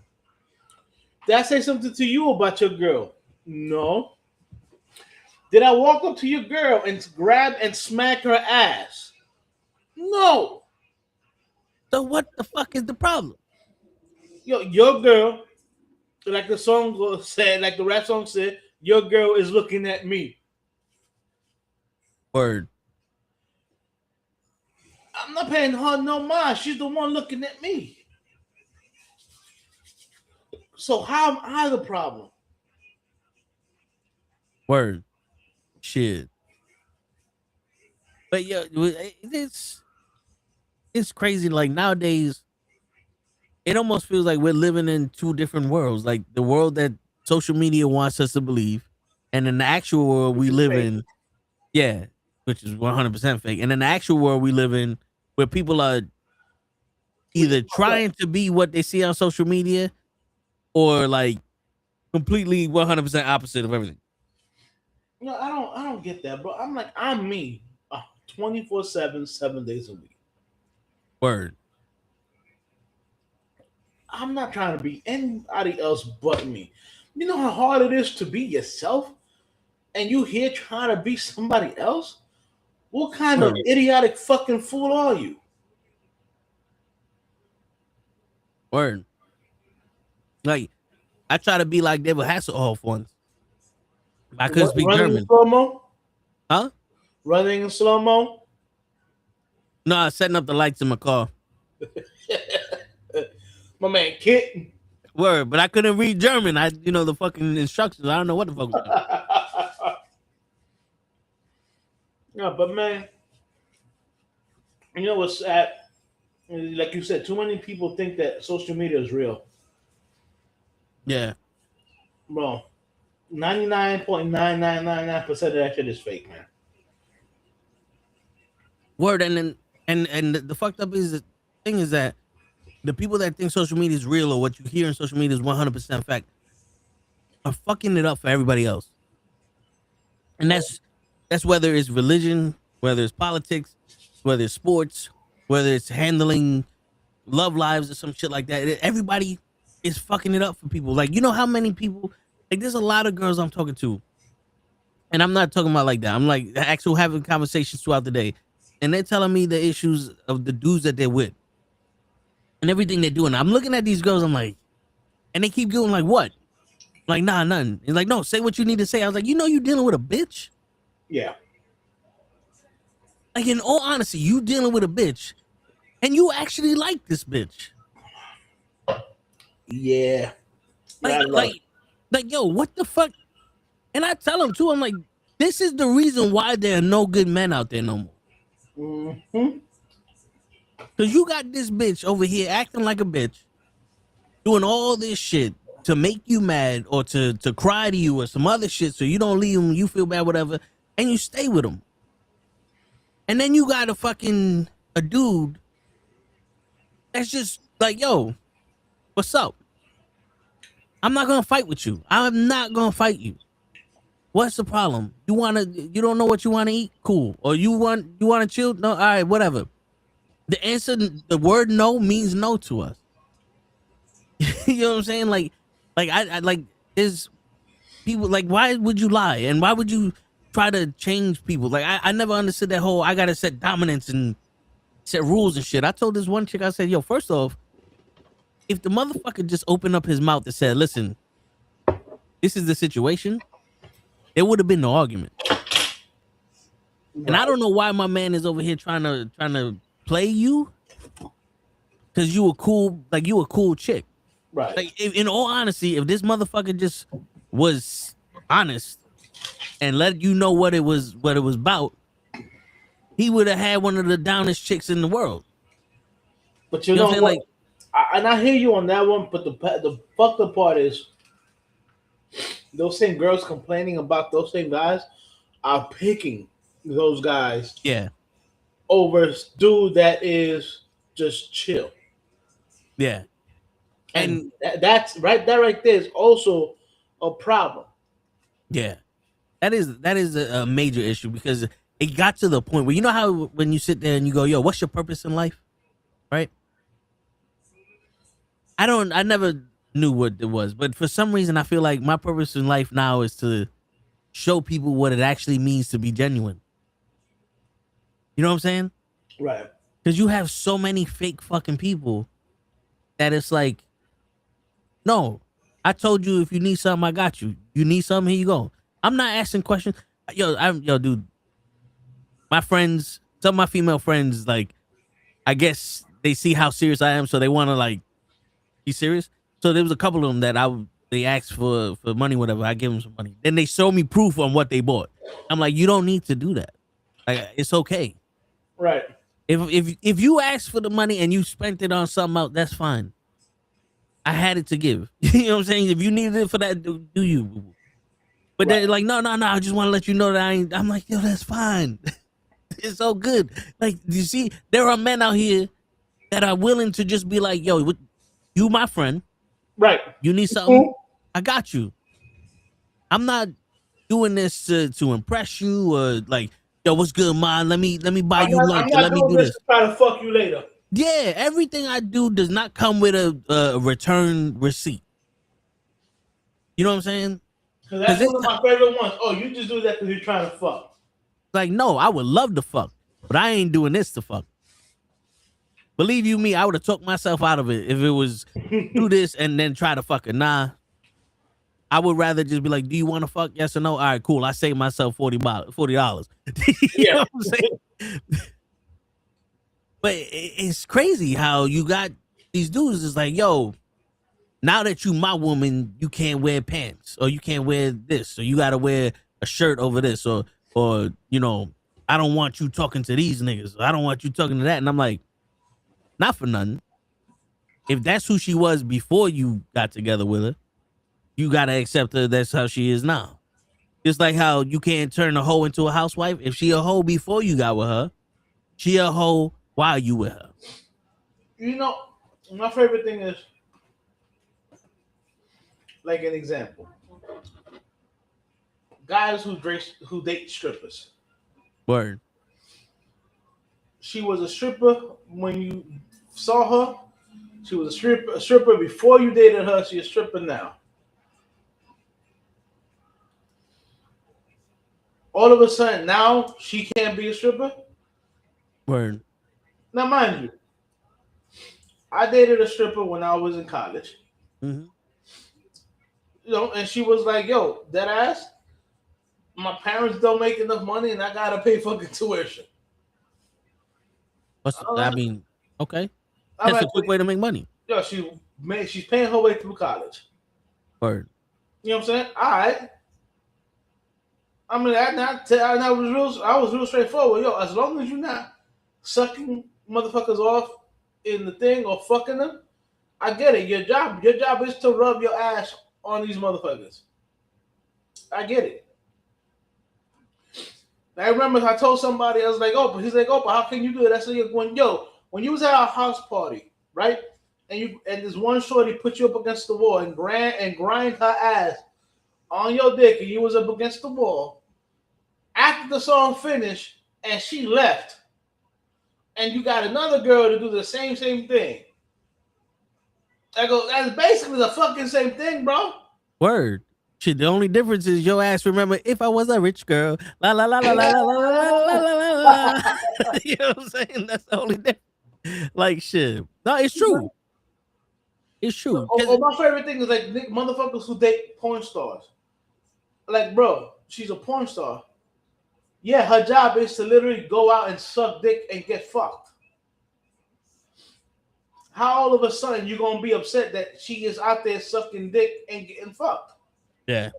Did I say something to you about your girl? No. Did I walk up to your girl and grab and smack her ass? No. So what the fuck is the problem? Yo, your girl, like the song said, like the rap song said, your girl is looking at me. Word. I'm not paying her no mind. She's the one looking at me. So how am I the problem? Word. Shit. But yeah, it's crazy. Like nowadays, it almost feels like we're living in two different worlds. Like the world that social media wants us to believe, and in the actual world we live in, yeah, which is 100% fake. And in the actual world we live in, where people are either trying to be what they see on social media, or like completely 100% opposite of everything. No, I don't get that, bro. I'm like, I'm me, 24/7, 7 days a week. Word. I'm not trying to be anybody else but me. You know how hard it is to be yourself, and you here trying to be somebody else? What kind of idiotic fucking fool are you? Word. Like, I try to be like David Hasselhoff once. I couldn't speak German. In slow-mo? Huh? Running in slow-mo? No, setting up the lights in my car. My man Kit. Word, but I couldn't read German. The fucking instructions. I don't know what the fuck was going. Yeah, but man, you know what's sad? Like you said, too many people think that social media is real. Yeah. Bro, 99.9999% of that shit is fake, man. Word, and the fucked up is the thing is that the people that think social media is real or what you hear in social media is 100% fact are fucking it up for everybody else. And that's whether it's religion, whether it's politics, whether it's sports, whether it's handling love lives or some shit like that. Everybody is fucking it up for people. Like, you know how many people, like, there's a lot of girls I'm talking to, and I'm not talking about like that. I'm like actual having conversations throughout the day, and they're telling me the issues of the dudes that they're with and everything they're doing. I'm looking at these girls, I'm like, and they keep going like, what? Like, nah, nothing. It's like, no, say what you need to say. I was like, you know, you dealing with a bitch. Yeah. Like, in all honesty, you dealing with a bitch, and you actually like this bitch. Yeah. Like, yo, what the fuck? And I tell them too, I'm like, this is the reason why there are no good men out there no more. Mm-hmm. Cause you got this bitch over here acting like a bitch, doing all this shit to make you mad or to cry to you or some other shit so you don't leave him, you feel bad, whatever, and you stay with him. And then you got a dude that's just like, yo, what's up? I'm not gonna fight with you. I'm not gonna fight you. What's the problem? You don't know what you wanna eat? Cool. Or you wanna chill? No, all right, whatever. The answer, the word no means no to us. You know what I'm saying? Like I like is people like, why would you lie? And why would you try to change people? Like I never understood that whole I gotta set dominance and set rules and shit. I told this one chick, I said, yo, first off, if the motherfucker just opened up his mouth and said, listen, this is the situation, there would have been no argument. Right. And I don't know why my man is over here trying to play you, because you a cool chick. Right. Like, in all honesty, if this motherfucker just was honest and let you know what it was about, he would have had one of the downest chicks in the world. But you know what? Like, I hear you on that one, but the fucked up part is those same girls complaining about those same guys are picking those guys. Yeah. Over dude that is just chill. Yeah. And that's right there is also a problem. Yeah. That is a major issue, because it got to the point where, you know how when you sit there and you go, yo, what's your purpose in life? Right? I never knew what it was, but for some reason I feel like my purpose in life now is to show people what it actually means to be genuine. You know what I'm saying? Right. Because you have so many fake fucking people that it's like, no, I told you if you need something, I got you. You need something, here you go. I'm not asking questions. Yo, dude, my friends, some of my female friends, like, I guess they see how serious I am, so they want to, like, be serious. So there was a couple of them that they asked for money, whatever. I give them some money. Then they show me proof on what they bought. I'm like, you don't need to do that. Like, it's okay. Right. If you ask for the money and you spent it on something else, that's fine. I had it to give. You know what I'm saying? If you needed it for that, do you? But right. They're like, no, I just want to let you know that I'm like, yo, that's fine. It's so good. Like, you see, there are men out here that are willing to just be like, yo, you my friend. Right. You need something? I got you. I'm not doing this to impress you or like, yo, what's good, man? Let me buy you lunch. Let me do this. Try to fuck you later. Yeah, everything I do does not come with a return receipt. You know what I'm saying? Because that's one of my favorite ones. Oh, you just do that because you're trying to fuck. Like, no, I would love to fuck, but I ain't doing this to fuck. Believe you me, I would have talked myself out of it if it was do this and then try to fuck her. Nah. I would rather just be like, do you want to fuck? Yes or no? All right, cool. I saved myself $40. You know what I'm saying? But it's crazy how you got these dudes. It's like, yo, now that you my woman, you can't wear pants, or you can't wear this, or you got to wear a shirt over this, or you know, I don't want you talking to these niggas. Or I don't want you talking to that. And I'm like, not for nothing. If that's who she was before you got together with her, you gotta accept her. That's how she is now. Just like how you can't turn a hoe into a housewife. If she a hoe before you got with her, she a hoe while you with her. You know, my favorite thing is, like an example, guys who date strippers. Word. She was a stripper when you saw her. She was a stripper before you dated her. She's a stripper now. All of a sudden, now she can't be a stripper. Word. Now, mind you, I dated a stripper when I was in college. Mm-hmm. You know, and she was like, "Yo, that ass. My parents don't make enough money, and I gotta pay fucking tuition." I mean, okay. I'm That's like, a quick way to make money. yo, she's paying her way through college. Word. You know what I'm saying? All right. I mean, I was real straightforward. Yo, as long as you're not sucking motherfuckers off in the thing or fucking them, I get it. Your job is to rub your ass on these motherfuckers. I get it. I remember I told somebody, I was like, "Oh, but he's like, oh, but how can you do it?" I said, when you was at our house party, right? And this one shorty put you up against the wall and grind her ass on your dick, and you was up against the wall. After the song finished and she left, and you got another girl to do the same thing. I go, that's basically the fucking same thing, bro. Word. Shit, the only difference is your ass remember if I was a rich girl. La la la la la la la la la la la. You know what I'm saying? That's the only difference. Like shit. No, it's true. It's true. My favorite thing is like motherfuckers who date porn stars. Like, bro, she's a porn star. Yeah, her job is to literally go out and suck dick and get fucked. How all of a sudden you gonna be upset that she is out there sucking dick and getting fucked? Yeah.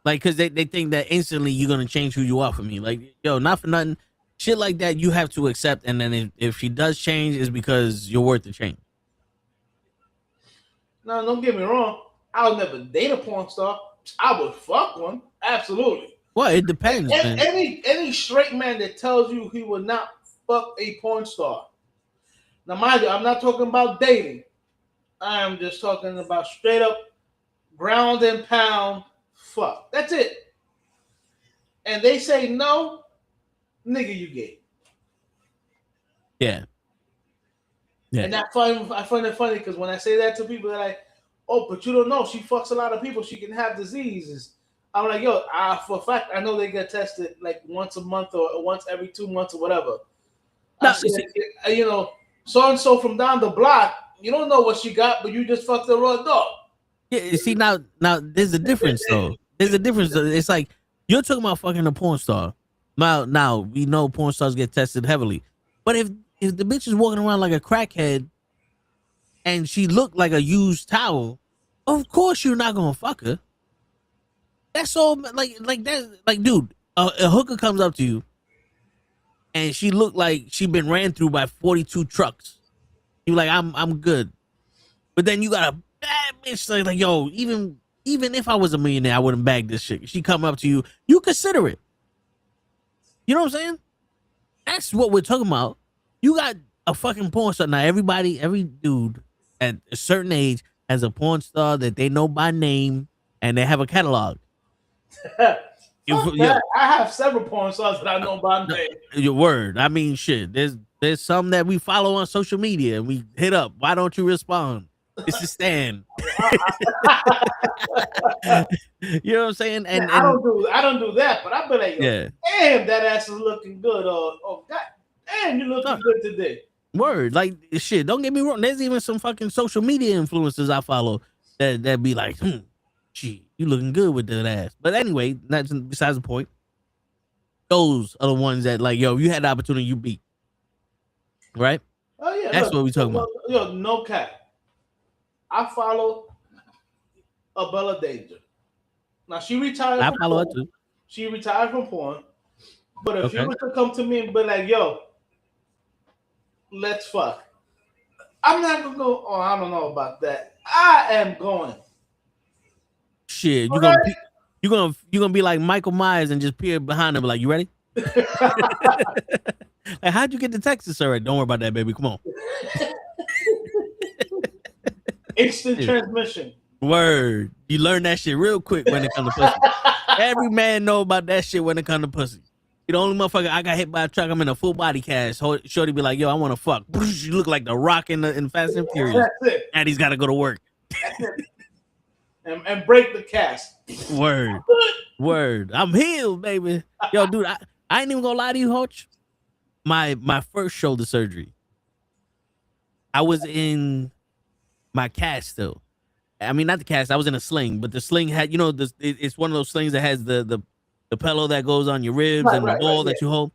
Like, cause they think that instantly you're gonna change who you are for me. Like, yo, not for nothing. Shit like that you have to accept, and then if she does change, it's because you're worth the change. Now, don't get me wrong. I'll never date a porn star. I would fuck one. Absolutely. Well, it depends. Any straight man that tells you he will not fuck a porn star. Now, mind you, I'm not talking about dating. I'm just talking about straight up ground and pound fuck. That's it. And they say no, nigga, you gay. Yeah. Yeah. And I find it funny because when I say that to people, they're like, "Oh, but you don't know. She fucks a lot of people. She can have diseases." I'm like, "Yo, for a fact, I know they get tested like once a month or once every 2 months or whatever." No, you know, so and so from down the block, you don't know what she got, but you just fucked the raw dog. Yeah. See, now there's a difference though. There's a difference. It's like you're talking about fucking a porn star. Now we know porn stars get tested heavily, but if the bitch is walking around like a crackhead and she looked like a used towel, of course you're not gonna fuck her. That's all. Like that. Like, dude, a hooker comes up to you and she looked like she been ran through by 42 trucks. You like, I'm good, but then you got a bad bitch like yo, even if I was a millionaire, I wouldn't bag this shit. She come up to you, you consider it. You know what I'm saying? That's what we're talking about. You got a fucking porn star. Now, every dude at a certain age has a porn star that they know by name and they have a catalog. I have several porn stars that I know by name. Your word. I mean, shit. There's some that we follow on social media and we hit up. Why don't you respond? It's a stand. You know what I'm saying? And I don't do that, but I be like, yeah. Damn, that ass is looking good. Oh God, damn, you looking good today. Word, like shit. Don't get me wrong. There's even some fucking social media influencers I follow that be like, gee, you looking good with that ass. But anyway, that's besides the point. Those are the ones that like, yo, you had the opportunity, you beat. Right? Oh yeah, that's what we talking about. Yo, no cap. I follow Abella Danger. Now she retired. I follow her too. She retired from porn. But if you were to come to me and be like, yo, let's fuck. I'm not gonna go, oh, I don't know about that. I am going. shit, you Okay. gonna be like Michael Myers and just peer behind him, like, you ready? Like, how'd you get to Texas? All right, don't worry about that, baby. Come on. Instant Shit. transmission. Word. You learn that shit real quick when it comes to pussy. Every man know about that shit when it comes to pussy. You the only motherfucker, I got hit by a truck, I'm in a full body cast. Shorty be like, yo, I want to fuck. You look like the Rock in Fast and Furious. That's it. And he's got to go to work. That's it. And break the cast. Word. Word. I'm healed, baby. Yo, dude, I ain't even gonna lie to you, Hoch. My first shoulder surgery, I was in my cast still. I mean, not the cast. I was in a sling, but the sling had, it's one of those slings that has the pillow that goes on your ribs and the ball that you hold.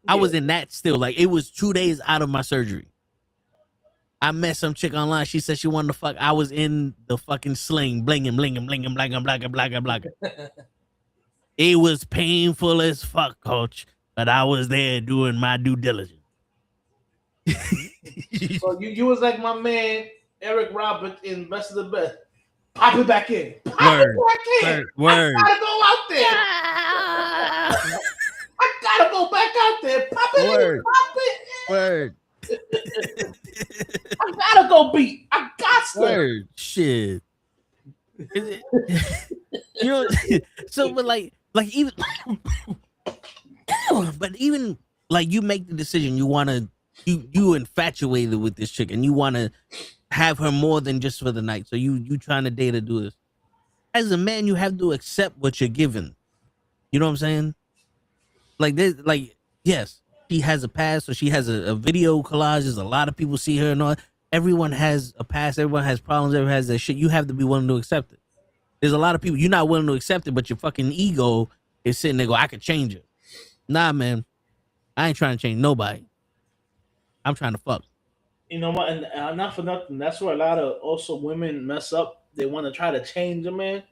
I was in that still. Like, it was 2 days out of my surgery. I met some chick online. She said she wanted to fuck. I was in the fucking sling, blinging, blinging, blinging, blinging, blinging, blinging, blinging. It was painful as fuck, Coach, but I was there doing my due diligence. So you was like my man Eric Roberts in Best of the Best. Pop it back in. Pop Word. it back in. Word. I gotta go out there. I gotta go back out there. Pop it Word. in. Pop it in. Word. I gotta go beat. I got to. Word. Shit. You know, so but like even but even like you make the decision, you wanna you infatuated with this chick and you wanna have her more than just for the night. So you trying to date her, do this. As a man, you have to accept what you're given. You know what I'm saying? Like this, like, yes, she has a past, so she has a video collages. A lot of people see her and all. Everyone has a past, everyone has problems, everyone has that shit. You have to be willing to accept it. There's a lot of people you're not willing to accept it, but your fucking ego is sitting there go, I could change it. Nah, man. I ain't trying to change nobody. I'm trying to fuck. You know what? And not for nothing. That's where a lot of also women mess up. They want to try to change a man.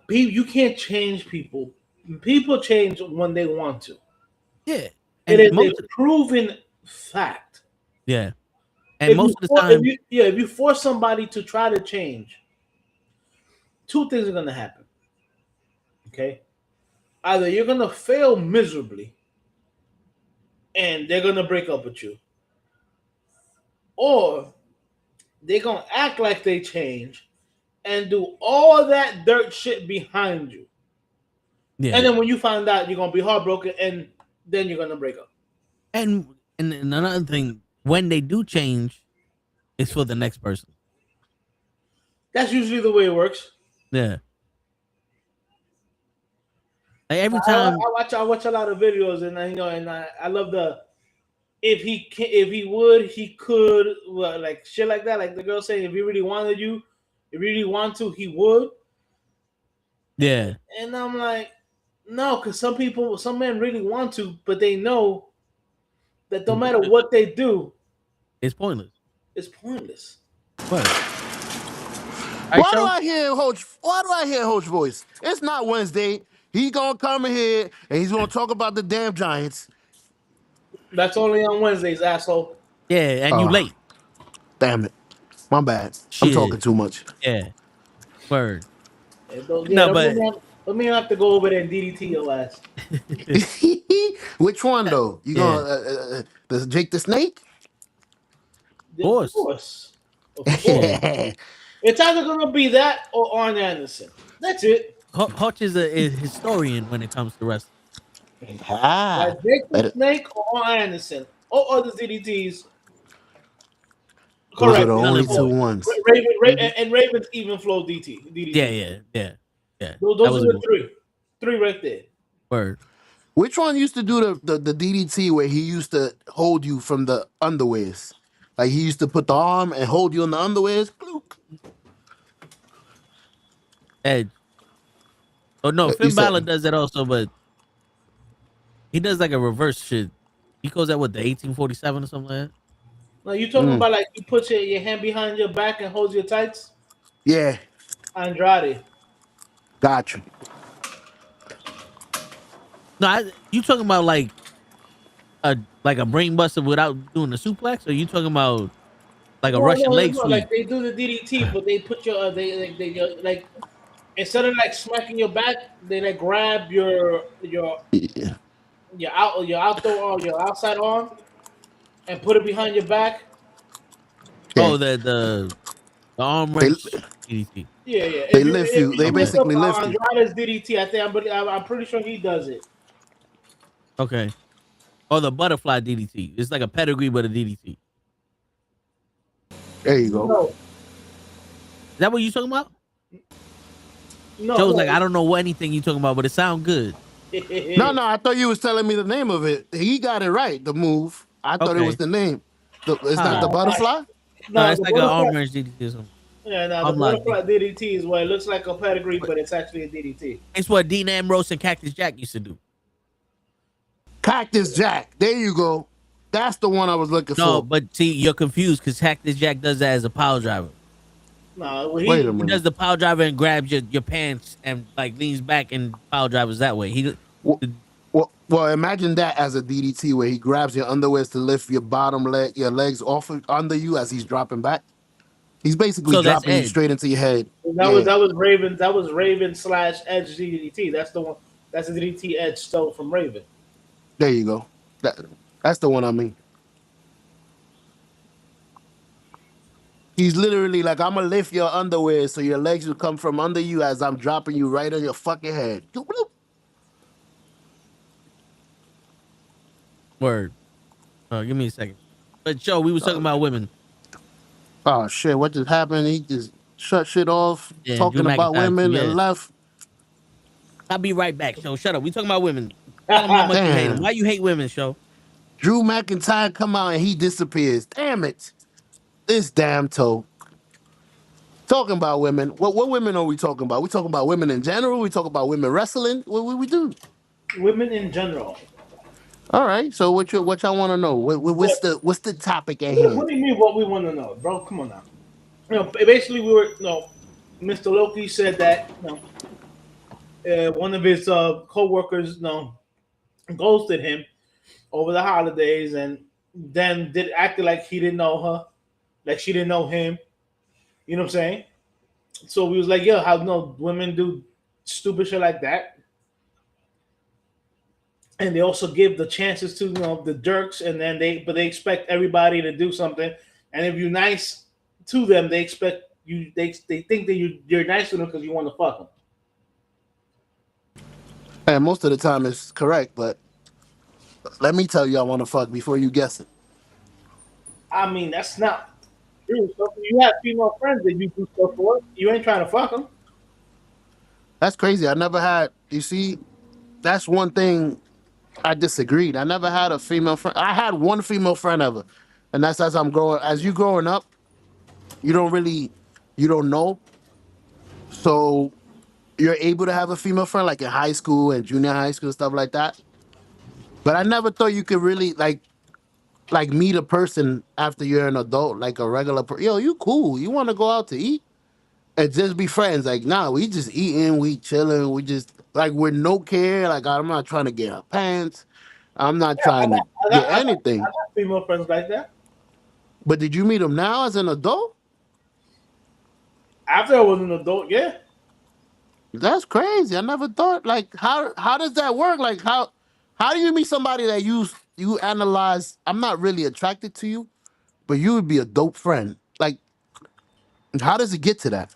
You can't change people. People change when they want to. Yeah. It is a proven fact. Yeah. And most of the time, if you force somebody to try to change, two things are going to happen. Okay? Either you're going to fail miserably and they're going to break up with you, or they're going to act like they change and do all that dirt shit behind you. Yeah. And then when you find out, you're going to be heartbroken and then you're going to break up. And another thing, when they do change, it's for the next person. That's usually the way it works. Yeah. Like every time I watch a lot of videos, and I love the if he would, he could, like shit like that. Like the girl saying, if he really wanted you, if he really want to, he would. Yeah. And I'm like, no, because some men really want to, but they know that no matter what they do, it's pointless. It's pointless. What? Why do I hear Hoach voice? It's not Wednesday. He gonna come in here and he's gonna talk about the damn Giants. That's only on Wednesdays, asshole. Yeah, and you late. Damn it. My bad. Shit. I'm talking too much. Yeah. Word. Let me have to go over there and DDT your ass. Which one though? You gonna Jake the Snake? Of course. It's either gonna be that or Arn Anderson. That's it. Hutch is a historian when it comes to wrestling. Like Jake the Snake or Arn Anderson or other DDTs. Those are the only two ones. Raven's even flow DDT. Yeah. Those are the three right there. Word. Which one used to do the DDT where he used to hold you from the underwears? Like he used to put the arm and hold you in the underwears? Edge. Oh no, Finn Balor does that also, but he does like a reverse shit. He goes out with the 1847 or something like that. No, you talking about like you put your hand behind your back and holds your tights? Yeah. Andrade. Gotcha. No, you talking about like a brain buster without doing the suplex, or you talking about like a Russian leg sweep? Like they do the DDT, but they put your like instead of like smacking your back, they like grab Yeah. your outdoor or your outside arm and put it behind your back. Yeah. Oh, the arm They wrench DDT. Yeah, yeah. they If you lift you. They look up basically lift you. Andrade's DDT, I think I'm pretty sure he does it. Okay. Or the butterfly DDT. It's like a pedigree, but a DDT. There you go. No, Is that what you talking about? no, Joe's like, no. I don't know what anything you talking about, but it sound good. No, I thought you was telling me the name of it. He got it right. The move. I thought it was Okay. the name. It's not Ah. the butterfly. No, No, it's the like an butterfly. arm wrench DDT or something. Yeah, no, the I'm like, butterfly DDT is what it looks like a pedigree, but it's actually a DDT. it's what Dean Ambrose and Cactus Jack used to do. Cactus Jack. There you go. That's the one I was looking No, for. but see, you're confused because Cactus Jack does that as a power driver. No, well, Wait a He minute. does the power driver and grabs your pants and like leans back and power drivers that way. He Well, imagine that as a DDT where he grabs your underwears to lift your bottom leg, your legs off of, under you as he's dropping back. He's basically So that's dropping you Edge. straight into your head. that was Raven. That was Raven / Edge DDT. That's the one. That's the DDT Edge stole from Raven. There you go. That's the one I mean. He's literally like, I'm gonna lift your underwear so your legs will come from under you as I'm dropping you right on your fucking head. Word. Give me a second. But Joe, we was talking about women. Oh shit, what just happened? He just shut shit off, Yeah, talking Drew about McIntyre women too, yeah. and left. I'll be right back, Show. Shut up. We talking about women. Tell them how much you hate them. Damn. Why you hate women, Show? Drew McIntyre come out and he disappears. Damn it. This damn toe. Talking about women. What women are we talking about? We talking about women in general? We talking about women wrestling? What we do? Women in general. All right. So what y'all want to know? What's the topic at hand? What do you mean? What we want to know, bro? Come on now. Basically, we were. Mr. Loki said that one of his co-workers, ghosted him over the holidays, and then did acted like he didn't know her, like she didn't know him. You know what I'm saying? So we was like, "Yo, how women do stupid shit like that?" And they also give the chances to the jerks, and then they expect everybody to do something. And if you're nice to them, they expect you. They think that you're nice to them because you want to fuck them. And most of the time it's correct, but let me tell you, I want to fuck before you guess it. I mean, that's not true. So if you have female friends that you do stuff for, you ain't trying to fuck them. That's crazy. I never had. You see, that's one thing I disagreed. I never had a female friend. I had one female friend ever, and that's as I'm growing. As you growing up, you don't know. So you're able to have a female friend like in high school and junior high school stuff like that. But I never thought you could really like meet a person after you're an adult, like a regular person. Yo, you cool. You want to go out to eat and just be friends. Like, nah, we just eating, we chilling, we just like with no care. Like, I'm not trying to get her pants. I'm not trying to get I anything. got female friends like that. But did you meet him now as an adult? After I was an adult, yeah. That's crazy. I never thought like how does that work? Like how do you meet somebody that you analyze? I'm not really attracted to you, but you would be a dope friend. Like, how does it get to that?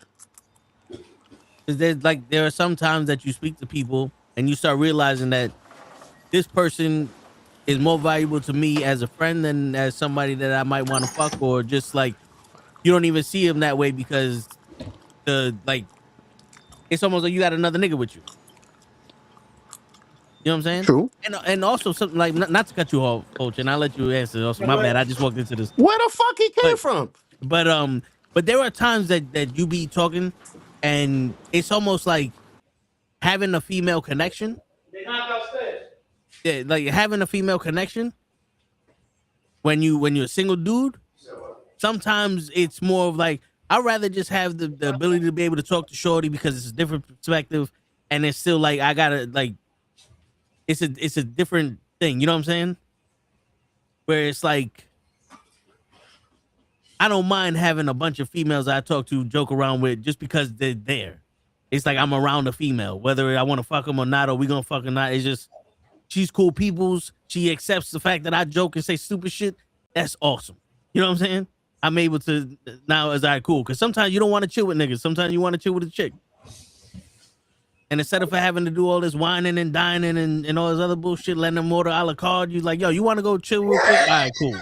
Because there are some times that you speak to people and you start realizing that this person is more valuable to me as a friend than as somebody that I might want to fuck, or just like you don't even see him that way because it's almost like you got another nigga with you. You know what I'm saying? True. And also something like not to cut you off, Coach, and I'll let you answer. Also, my bad. I just walked into this. Where the fuck he came from? But there are times that you be talking, and it's almost like having a female connection. They knocked upstairs. Yeah, like having a female connection when you're a single dude. Sometimes it's more of like I'd rather just have the ability to be able to talk to Shorty because it's a different perspective, and it's still like I gotta like it's a different thing. You know what I'm saying? Where it's like I don't mind having a bunch of females I talk to, joke around with, just because they're there. it's like I'm around a female, whether I want to fuck them or not, or we gonna fuck or not. It's just she's cool people's. She accepts the fact that I joke and say stupid shit. That's awesome. You know what I'm saying? I'm able to now as I cool because sometimes you don't want to chill with niggas. Sometimes you want to chill with a chick. And instead of having to do all this whining and dining and all this other bullshit, letting them order a la carte, you like, yo, you want to go chill real quick? All right, cool.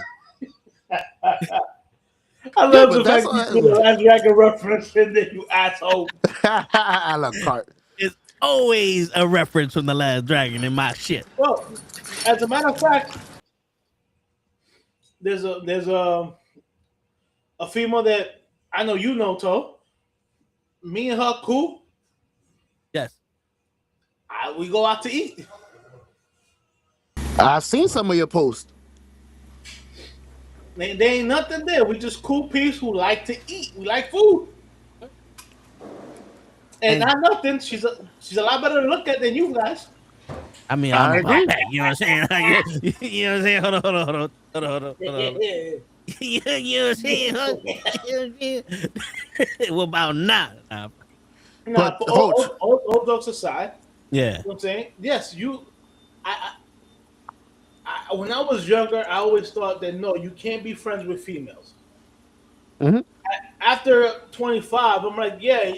I love the fact you put a Last Dragon reference in there, you asshole. A la carte. It's always a reference from The Last Dragon in my shit. Well, as a matter of fact, there's a female that I know you know, To. Me and her cool. Yes. We go out to eat. I've seen some of your posts. There ain't nothing there. We just cool peeps who like to eat. We like food. And not nothing. She's a lot better to look at than you guys. I mean, I'm about that. You know what I'm saying? You know what I'm saying? Hold on. You know what I'm saying? What about now? No, all jokes aside. Yeah. You know what I'm saying? Yes, when I was younger, I always thought that no, you can't be friends with females. Mm-hmm. After 25, I'm like, yeah.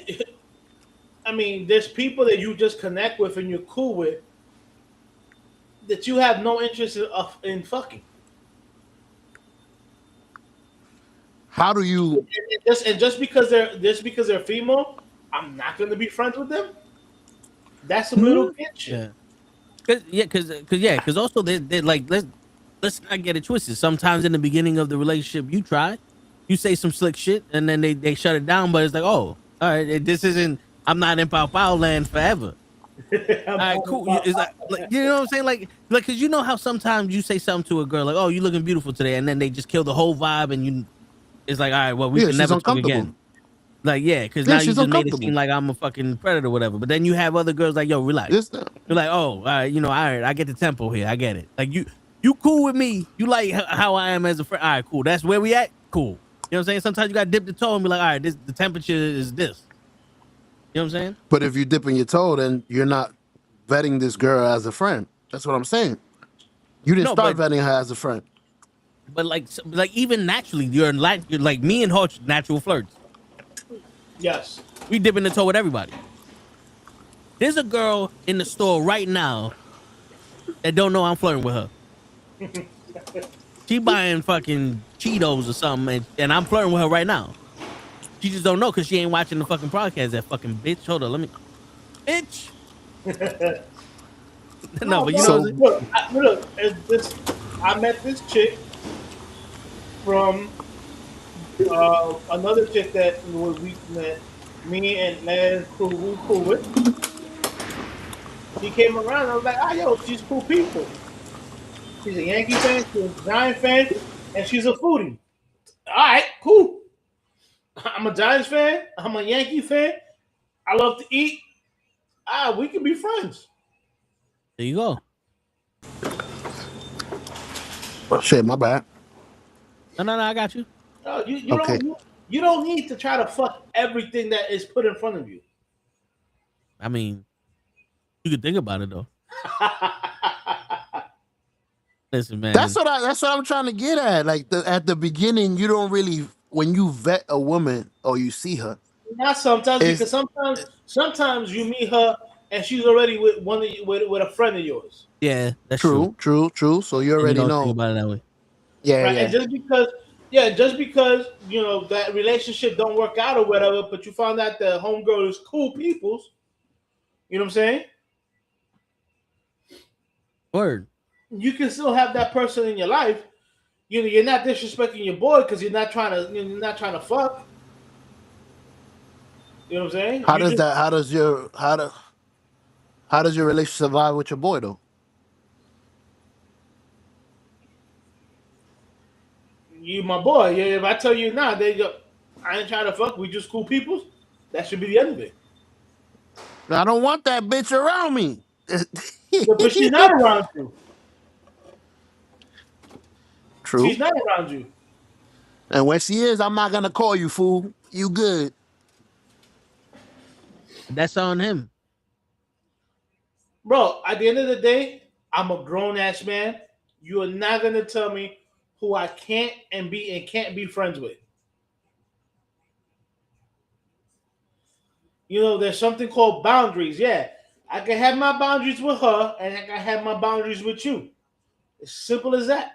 I mean, there's people that you just connect with and you're cool with that you have no interest in fucking. How do you? And just because they're female, I'm not going to be friends with them. That's a little kid shit. Because also they're like let's not get it twisted. Sometimes in the beginning of the relationship, you say some slick shit, and then they shut it down. But it's like, oh, all right, this isn't. I'm not in Pow Pow land forever. All right, cool. It's like you know what I'm saying, like because you know how sometimes you say something to a girl like, oh, you looking beautiful today, and then they just kill the whole vibe, and it's like, all right, well, we can never talk again. Like, because now you just made it seem like I'm a fucking predator or whatever. But then you have other girls like, yo, relax. You're like, oh, all right, all right, I get the tempo here. I get it. Like, you cool with me. You like how I am as a friend. All right, cool. That's where we at. Cool. You know what I'm saying? Sometimes you got to dip the toe and be like, all right, the temperature is this. You know what I'm saying? But if you're dipping your toe, then you're not vetting this girl as a friend. That's what I'm saying. You didn't start vetting her as a friend. But like even naturally, you're like me and her natural flirts. Yes. We dip in the toe with everybody. There's a girl in the store right now that don't know I'm flirting with her. She buying fucking Cheetos or something, and I'm flirting with her right now. She just don't know because she ain't watching the fucking podcast. That fucking bitch. Hold on, let me. Bitch. No, but you know. Look, I met this chick from another chick that me and Lance cool with. She came around. I was like, yo, she's cool people. She's a Yankee fan, she's a Giant fan, and she's a foodie. All right, cool. I'm a Giants fan. I'm a Yankee fan. I love to eat. We can be friends. There you go. Oh, shit, my bad. No, I got you. You don't need to try to fuck everything that is put in front of you. I mean, you could think about it though. Listen, man. That's what I'm trying to get at. Like at the beginning, you don't really, when you vet a woman or you see her. Not sometimes, because sometimes you meet her and she's already with with a friend of yours. Yeah, that's true. So you already know think about it that way. Yeah, right? Yeah. And just because you know that relationship don't work out or whatever, but you found out the homegirl is cool peoples. You know what I'm saying? Word. You can still have that person in your life. You know, you're not disrespecting your boy because you're not trying to fuck. You know what I'm saying? How does your relationship survive with your boy though? You my boy. Yeah, if I tell you now, I ain't trying to fuck. We just cool people. That should be the end of it. I don't want that bitch around me. But she's not around you. True. She's not around you. And when she is, I'm not gonna call you, fool. You good. That's on him. Bro, at the end of the day, I'm a grown ass man. You are not gonna tell me who I can't be friends with. You know, there's something called boundaries. Yeah, I can have my boundaries with her, and I can have my boundaries with you. It's simple as that.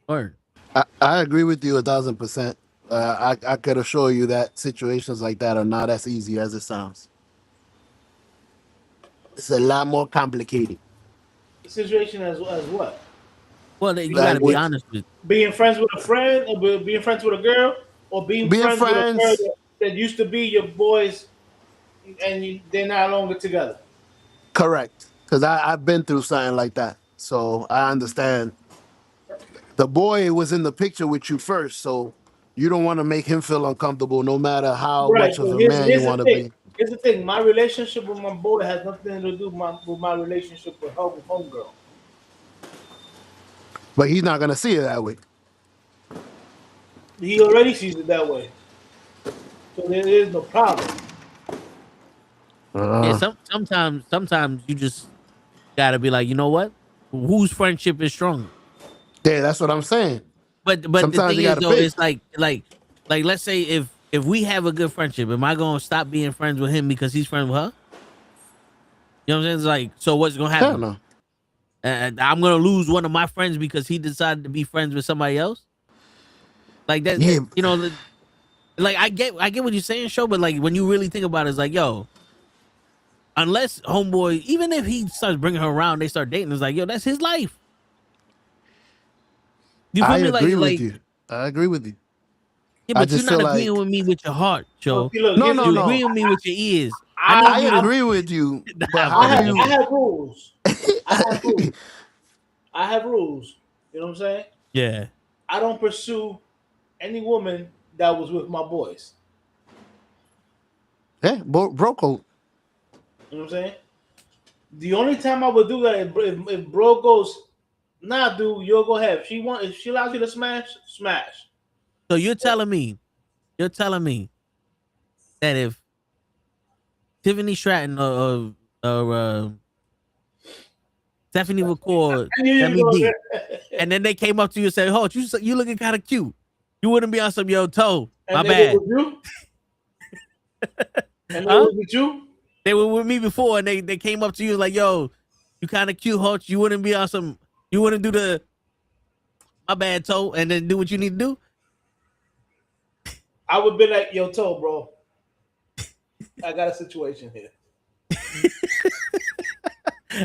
Word. I agree with you 1,000%. I could assure you that situations like that are not as easy as it sounds. It's a lot more complicated. The situation as what? Well, you got Like to be with honest with. Being friends with a friend, or being friends with a girl, or being being friends with a girl friends, that used to be your boys, and they're not longer together. correct. Because I've been through something like that. So I understand. The boy was in the picture with you first, so you don't want to make him feel uncomfortable no matter how Right. much of So a man you here's the want to thing. be. Here's the thing. My relationship with my boy has nothing to do with my relationship with her with homegirl. But he's not going to see it that way. He already sees it that way. So there is no problem. Yeah, sometimes you just gotta be like, you know what? Whose friendship is stronger? Yeah, that's what I'm saying. But the Sometimes thing you is got to though, pick. it's like let's say if we have a good friendship, am I gonna stop being friends with him because he's friends with her? You know what I'm saying? It's like, so what's gonna Hell happen? no. I'm gonna lose one of my friends because he decided to be friends with somebody else. Like that, Yeah, you know, like I get what you're saying, show, but like when you really think about it, it's like, yo, unless homeboy, even if he starts bringing her around, they start dating, it's like, yo, that's his life. You feel I me? agree with Like, you. I agree with you. yeah, I but you're just not feel agreeing like with me with your heart, Well, Joe. see, look, no, here's the no, You thing. agree no. with me with your ears. I know I you. agree with you, but Nah, how do man. you? I have rules. I have rules. I have rules. You know what I'm saying? Yeah. I don't pursue any woman that was with my boys. Yeah, bro code. You know what I'm saying? The only time I would do that if bro goes, nah, dude, you'll go ahead. If she allows you to smash, smash. So you're telling me that if Tiffany Stratton or Stephanie McCord I knew you sent were me going deep, there. and then they came up to you and said, "Oh, you looking kind of cute," you wouldn't be on some yo toe. My And they were bad, with you? And they huh? were with you? They were with me before, and they came up to you like, "Yo, you kind of cute, Hutch. You wouldn't be on some. You wouldn't do the my bad toe, and then do what you need to do." I would be like, yo, toe, bro. I got a situation here.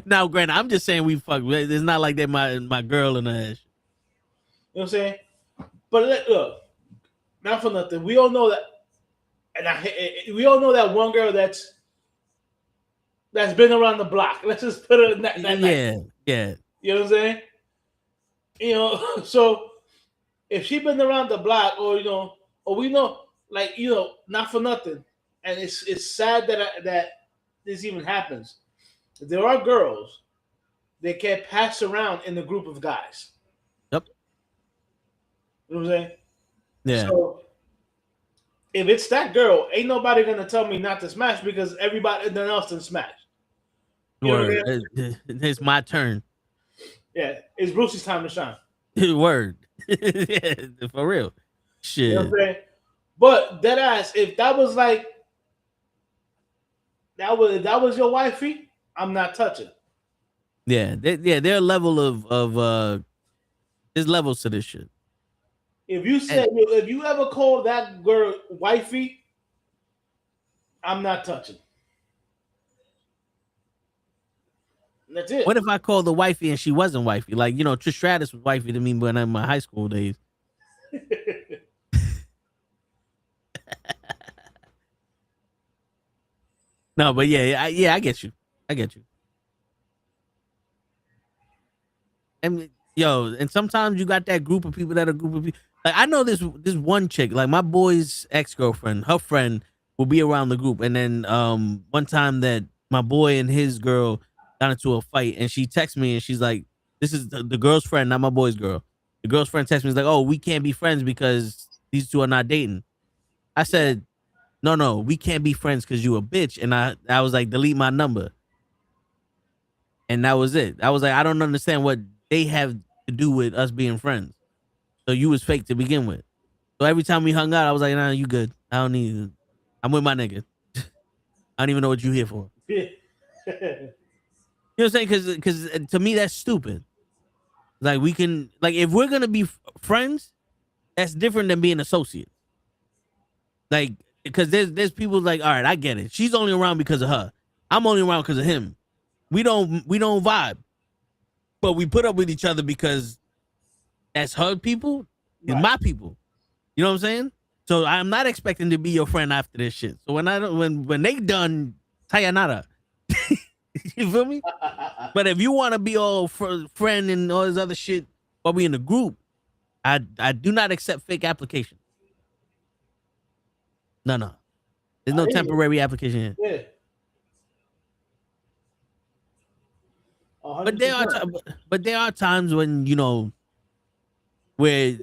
Now, granted, I'm just saying we fuck. It's not like that. My girl and ass. You know what I'm saying? But look, not for nothing. We all know that, we all know that one girl that's been around the block. Let's just put it in that night. Yeah. You know what I'm saying? You know, so if she been around the block, or or we know, like not for nothing, and it's sad that this even happens. There are girls that get passed around in a group of guys. Yep. You know what I'm saying? Yeah. So if it's that girl, ain't nobody gonna tell me not to smash because everybody else can smash. You know what I Word. mean? It's my turn. Yeah, it's Brucey's time to shine. Word. Yeah, for real. Shit. You know what I'm saying? But dead ass, if that was like if that was your wifey, I'm not touching. Yeah. There are level of there's levels to this shit. If you ever call that girl wifey, I'm not touching. That's it. What if I called the wifey and she wasn't wifey? Like, Trish Stratus was wifey to me when in my high school days. No, but I get you. I get you. And sometimes you got that group of people that are group of people. Like, I know this one chick, like my boy's ex-girlfriend, her friend will be around the group. And then one time that my boy and his girl got into a fight, and she texts me and she's like, this is the girl's friend, not my boy's girl. The girl's friend texted me, was like, "Oh, we can't be friends because these two are not dating." I said, "No, we can't be friends because you a bitch." And I was like, "Delete my number." And that was it. I was like, I don't understand what they have to do with us being friends. So you was fake to begin with. So every time we hung out, I was like, "Nah, you good. I don't need you. I'm with my nigga. I don't even know what you here for." You know what I'm saying? Because to me, that's stupid. Like we can, like if we're gonna be friends, that's different than being associates. Like because there's people like, all right, I get it. She's only around because of her. I'm only around because of him. We don't vibe, but we put up with each other because that's her people, it's my people. You know what I'm saying? So I'm not expecting to be your friend after this shit. So when they done, sayonara. You feel me? But if you want to be all friend and all this other shit while we in the group, I do not accept fake application. No. There's no temporary application here. Yeah. 100%. But there are times when, you know, where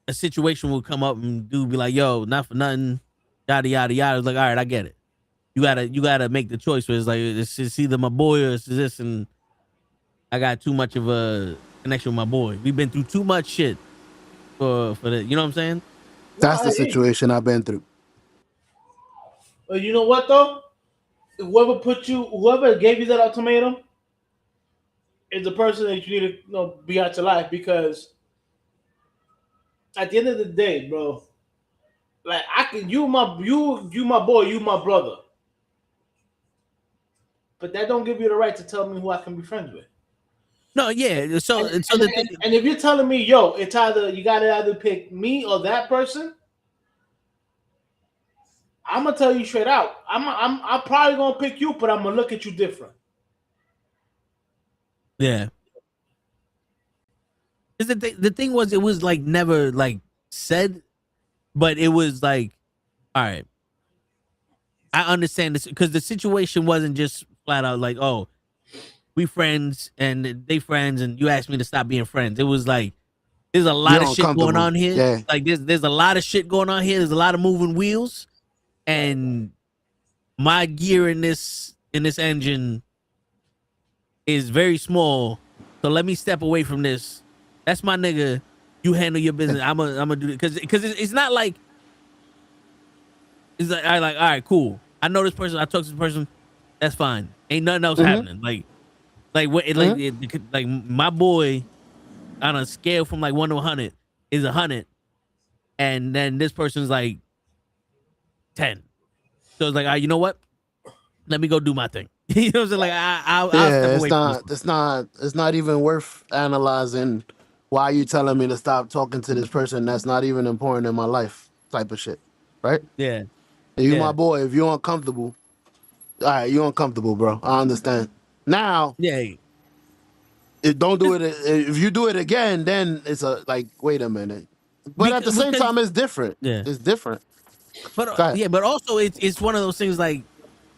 a situation will come up and dude be like, "Yo, not for nothing, yada yada yada." It's like, all right, I get it. You gotta make the choice where it's like it's either my boy or it's this, and I got too much of a connection with my boy. We've been through too much shit for the, you know what I'm saying? That's the situation I've been through. But you know what though? Whoever gave you that ultimatum is the person that you need to be out your life, because at the end of the day, bro, like you my boy, you my brother. But that don't give you the right to tell me who I can be friends with. No, yeah. So and if you're telling me, yo, it's you gotta either pick me or that person, I'm gonna tell you straight out. I'm probably gonna pick you, but I'm gonna look at you different. Yeah. The thing was, it was like never like said, but it was like, all right, I understand this, because the situation wasn't just flat out like, oh, we friends and they friends and you asked me to stop being friends. It was like, there's a lot of shit going on here. Yeah. Like there's a lot of shit going on here. There's a lot of moving wheels, and my gear in this engine is very small. So let me step away from this. That's my nigga. You handle your business. I'm gonna do it, because it's not like it's like, all right, cool. I know this person. I talk to this person. That's fine. Ain't nothing else happening. Like my boy, on a scale from like 1 to 100 is 100, and then this person's like 10. So it's like, you know what? Let me go do my thing. You know what I'm saying? Like I'll step away from this. It's not even worth analyzing why you telling me to stop talking to this person that's not even important in my life, type of shit, right? Yeah. You my boy. If you're uncomfortable, all right, you're uncomfortable, bro. I understand. Now, yeah. Don't do it. If you do it again, then it's like, wait a minute. But at the same time, it's different. Yeah, it's different. But yeah, but also it's one of those things, like,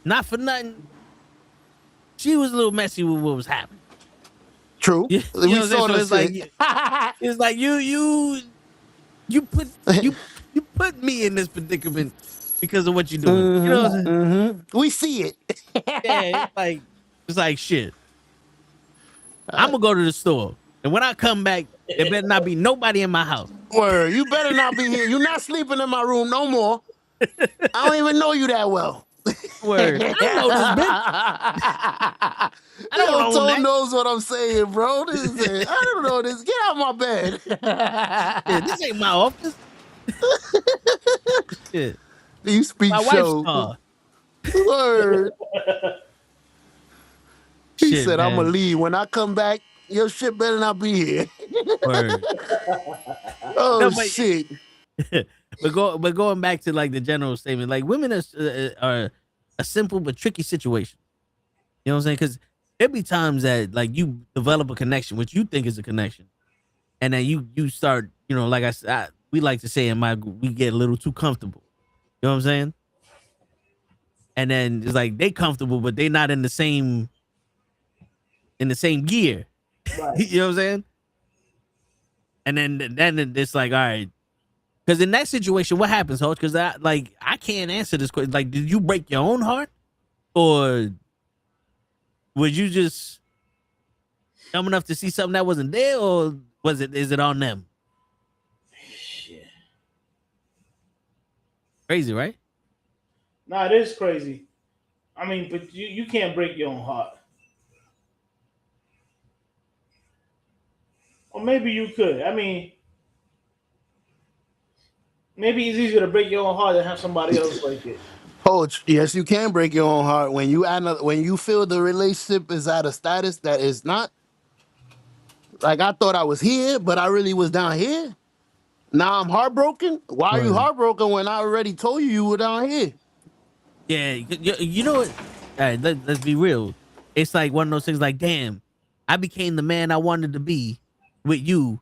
not for nothing, she was a little messy with what was happening. True. You we saw so this. It's like you put me in this predicament because of what you're doing. You know what I'm saying? We see it. Yeah, it's like shit. I'm gonna go to the store, and when I come back, there better not be nobody in my house. Word, you better not be here. You're not sleeping in my room no more. I don't even know you that well. Word. I don't know this bitch. I don't know Tom that. knows what I'm saying, bro. This is it. I don't know this. Get out my bed. Yeah, this ain't my office. Shit. You speak My show. wife's car. Word. He Shit, said, man. I'm going to leave. When I come back, your shit better not be here. Word. Oh, no, shit. But going back to like the general statement, like women are a simple but tricky situation. You know what I'm saying? Because there'll be times that like you develop a connection, which you think is a connection, and then you start, you know, like we like to say in my group, we get a little too comfortable. You know what I'm saying? And then it's like they comfortable, but they not in the same gear. Right. You know what I'm saying? And then it's like, all right. Because in that situation, what happens, Hoach? Because I can't answer this question. Like, did you break your own heart? Or was you just dumb enough to see something that wasn't there? Or is it on them? Shit. Crazy, right? Nah, it is crazy. I mean, but you can't break your own heart. Or maybe you could. I mean, maybe it's easier to break your own heart than have somebody else break it. Coach, yes, you can break your own heart when you feel the relationship is at a status that is not like I thought I was here, but I really was down here. Now I'm heartbroken. Why are you Right. heartbroken when I already told you were down here? Yeah, you know what? All right, let's be real. It's like one of those things like, damn, I became the man I wanted to be with you,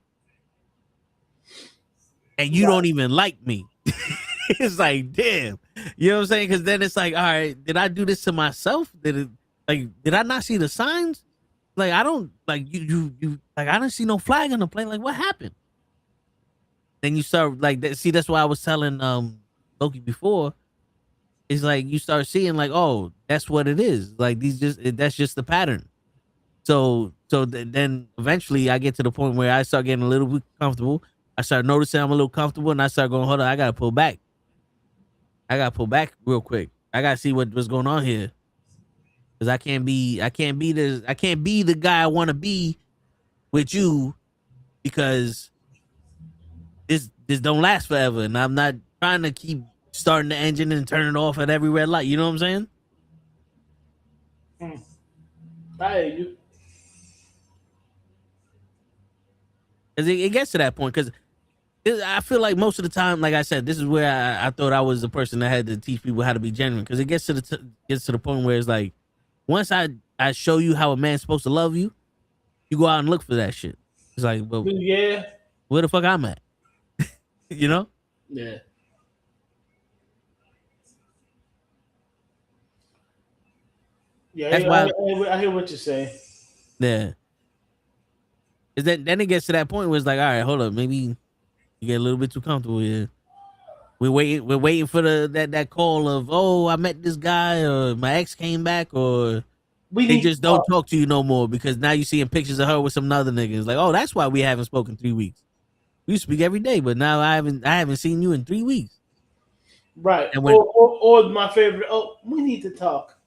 and you don't even like me. It's like, damn. You know what I'm saying? Because then it's like, all right, did I do this to myself? Did I not see the signs? Like, I don't, like, you like, I didn't see no flag on the plane. Like, what happened? Then you start, like, see, that's why I was telling Loki before. It's like you start seeing like, oh, that's what it is. Like that's just the pattern. So then eventually I get to the point where I start getting a little bit comfortable. I start noticing I'm a little comfortable, and I start going, hold on, I gotta pull back. I gotta pull back real quick. I gotta see what's going on here, because I can't be the guy I want to be with you, because this don't last forever, and I'm not trying to keep starting the engine and turning it off at every red light. You know what I'm saying? I hear you. Because it gets to that point. Because I feel like most of the time, like I said, this is where I thought I was the person that had to teach people how to be genuine. Because it gets to the point where it's like, once I show you how a man's supposed to love you, you go out and look for that shit. It's like, well, Yeah. where the fuck I'm at? You know? Yeah. Yeah, That's why. I hear what you're saying. Yeah. Is that then it gets to that point where it's like, all right, hold up, maybe you get a little bit too comfortable here. We're waiting for that call of, oh, I met this guy, or my ex came back, or they just don't talk to you no more because now you're seeing pictures of her with some other niggas. Like, oh, that's why we haven't spoken 3 weeks. We speak every day, but now I haven't seen you in 3 weeks. Right. And when, or my favorite, oh, we need to talk.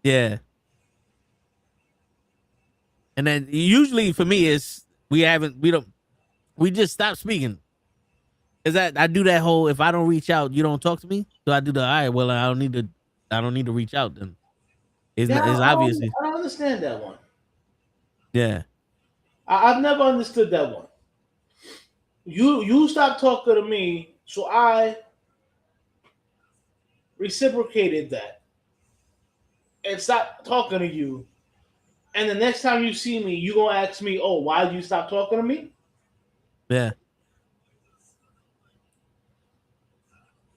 Yeah. And then usually for me is we just stop speaking. Is that I do that whole, if I don't reach out, you don't talk to me. So I do the, all right, well, I don't need to reach out then. It's obviously. I don't understand that one. Yeah. I've never understood that one. You stop talking to me, so I reciprocated that and stop talking to you. And the next time you see me, you gonna ask me, "Oh, why did you stop talking to me?" Yeah.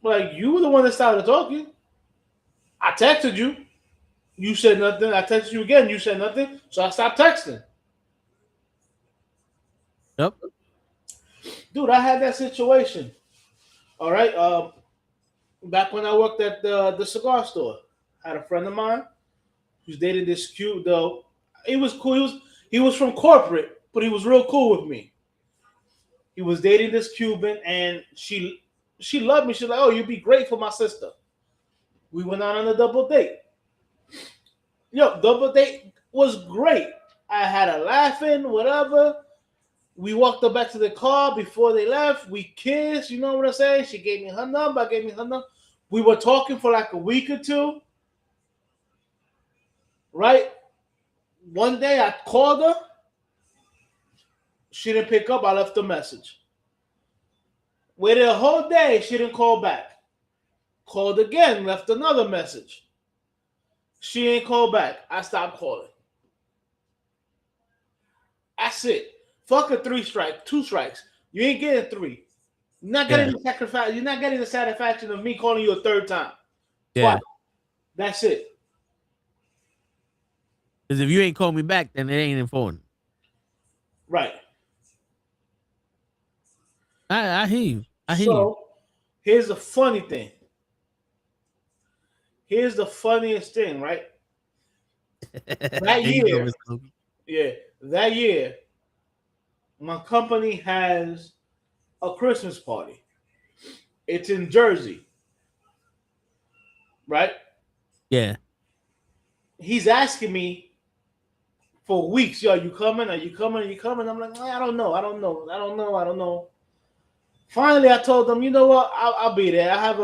Like, you were the one that started talking. I texted you. You said nothing. I texted you again. You said nothing. So I stopped texting. Yep. Dude, I had that situation. All right. Back when I worked at the cigar store, I had a friend of mine who's dated this cute though. He was cool. He was from corporate, but he was real cool with me. He was dating this Cuban, and she loved me. She's like, "Oh, you'd be great for my sister." We went out on a double date. Double date was great. I had her laughing, whatever. We walked her back to the car before they left. We kissed, you know what I'm saying? She gave me her number. I gave me her number. We were talking for like a week or two. Right? One day I called her. She didn't pick up. I left a message. Waited a whole day. She didn't call back. Called again. Left another message. She ain't called back. I stopped calling. That's it. Fuck a 3 strike, 2 strikes. You ain't getting 3. You're not getting the sacrifice. You're not getting the satisfaction of me calling you a 3rd time. Yeah. Twice. That's it. Because if you ain't called me back, then it ain't important. Right. I hear you. I hear So here's the funny thing. Here's the funniest thing, right? you. That You know, year, Miss Kobe. yeah, that year, my company has a Christmas party. It's in Jersey, right? Yeah. He's asking me for weeks, yo, are you coming? Are you coming? Are you coming? I'm like, I don't know. I don't know. Finally, I told him, you know what? I'll be there. I'm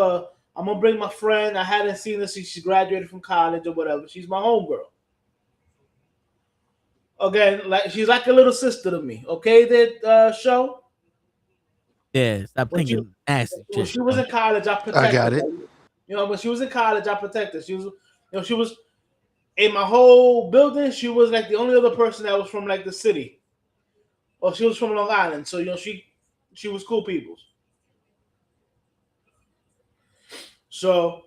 gonna bring my friend. I hadn't seen her since she graduated from college or whatever. She's my homegirl. Again, like she's like a little sister to me. Okay, that show. Yeah. Stop When she thinking nasty when shit. she was in college, I I protected got her. it. You know, when she was in college, I protected her. She was in my whole building. She was like the only other person that was from like the city, or she was from Long Island. So she was cool people. So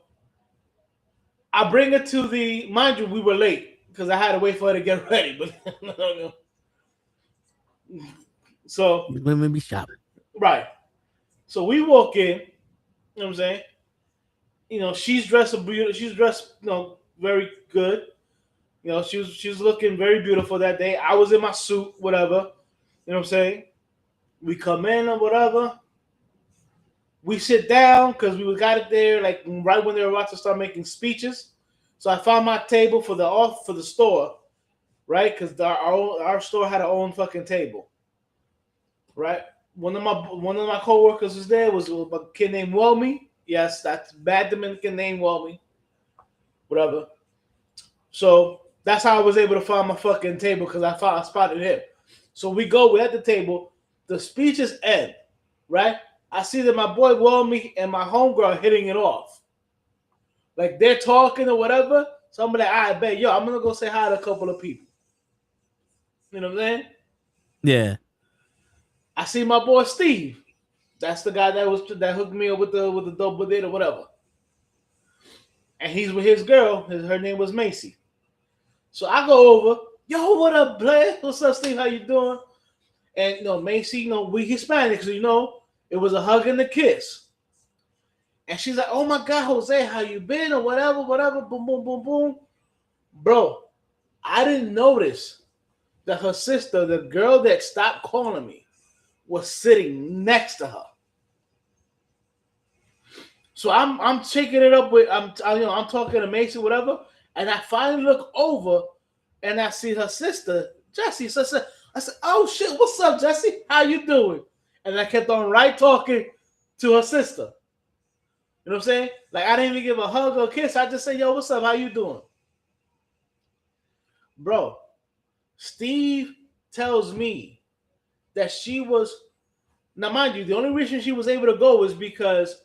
I bring her to the. Mind you, we were late because I had to wait for her to get ready. But so Women be shopping. right. So we walk in. You know what I'm saying? She's dressed She's dressed, very good. She was looking very beautiful that day. I was in my suit, whatever. You know what I'm saying? We come in or whatever. We sit down because we got it there like right when they were about to start making speeches. So I found my table for the store, right? Because our store had our own fucking table, right? One of my coworkers was there. Was a kid named Welmy. Yes, that's bad Dominican name, Welmy. Whatever. So that's how I was able to find my fucking table because I spotted him. So we're at the table. The speeches end, right? I see that my boy Welmy and my homegirl are hitting it off. Like they're talking or whatever. So I'm like, I bet, yo, I'm gonna go say hi to a couple of people. You know what I'm saying? Yeah. I see my boy Steve. That's the guy that hooked me up with the double date or whatever. And he's with his girl. Her name was Macy. So I go over, yo, what up, Blair? What's up, Steve? How you doing? And Macy, we Hispanics, so it was a hug and a kiss. And she's like, oh my God, Jose, how you been? Or whatever, boom, boom, boom, boom. Bro, I didn't notice that her sister, the girl that stopped calling me, was sitting next to her. So I'm shaking it up with I'm talking to Macy, whatever, and I finally look over and I see her sister, Jessie. So I said, oh shit, what's up, Jessie? How you doing? And I kept on talking to her sister. You know what I'm saying? Like I didn't even give a hug or a kiss. I just said, yo, what's up? How you doing? Bro, Steve tells me that she was, now mind you, the only reason she was able to go was because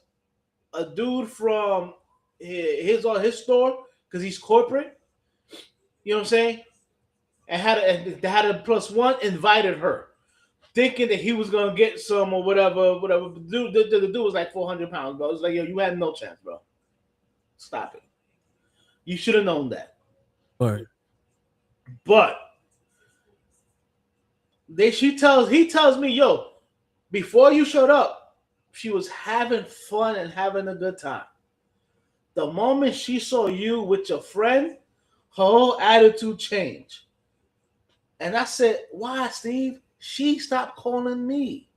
a dude from his store, because he's corporate, you know what I'm saying, and had a plus one, invited her, thinking that he was gonna get some or whatever. The dude was like 400 pounds, bro. It was like, yo, you had no chance, bro. Stop it. You should have known that. Word. But he tells me, yo, before you showed up, she was having fun and having a good time. The moment she saw you with your friend, her whole attitude changed. And I said, why, Steve? She stopped calling me.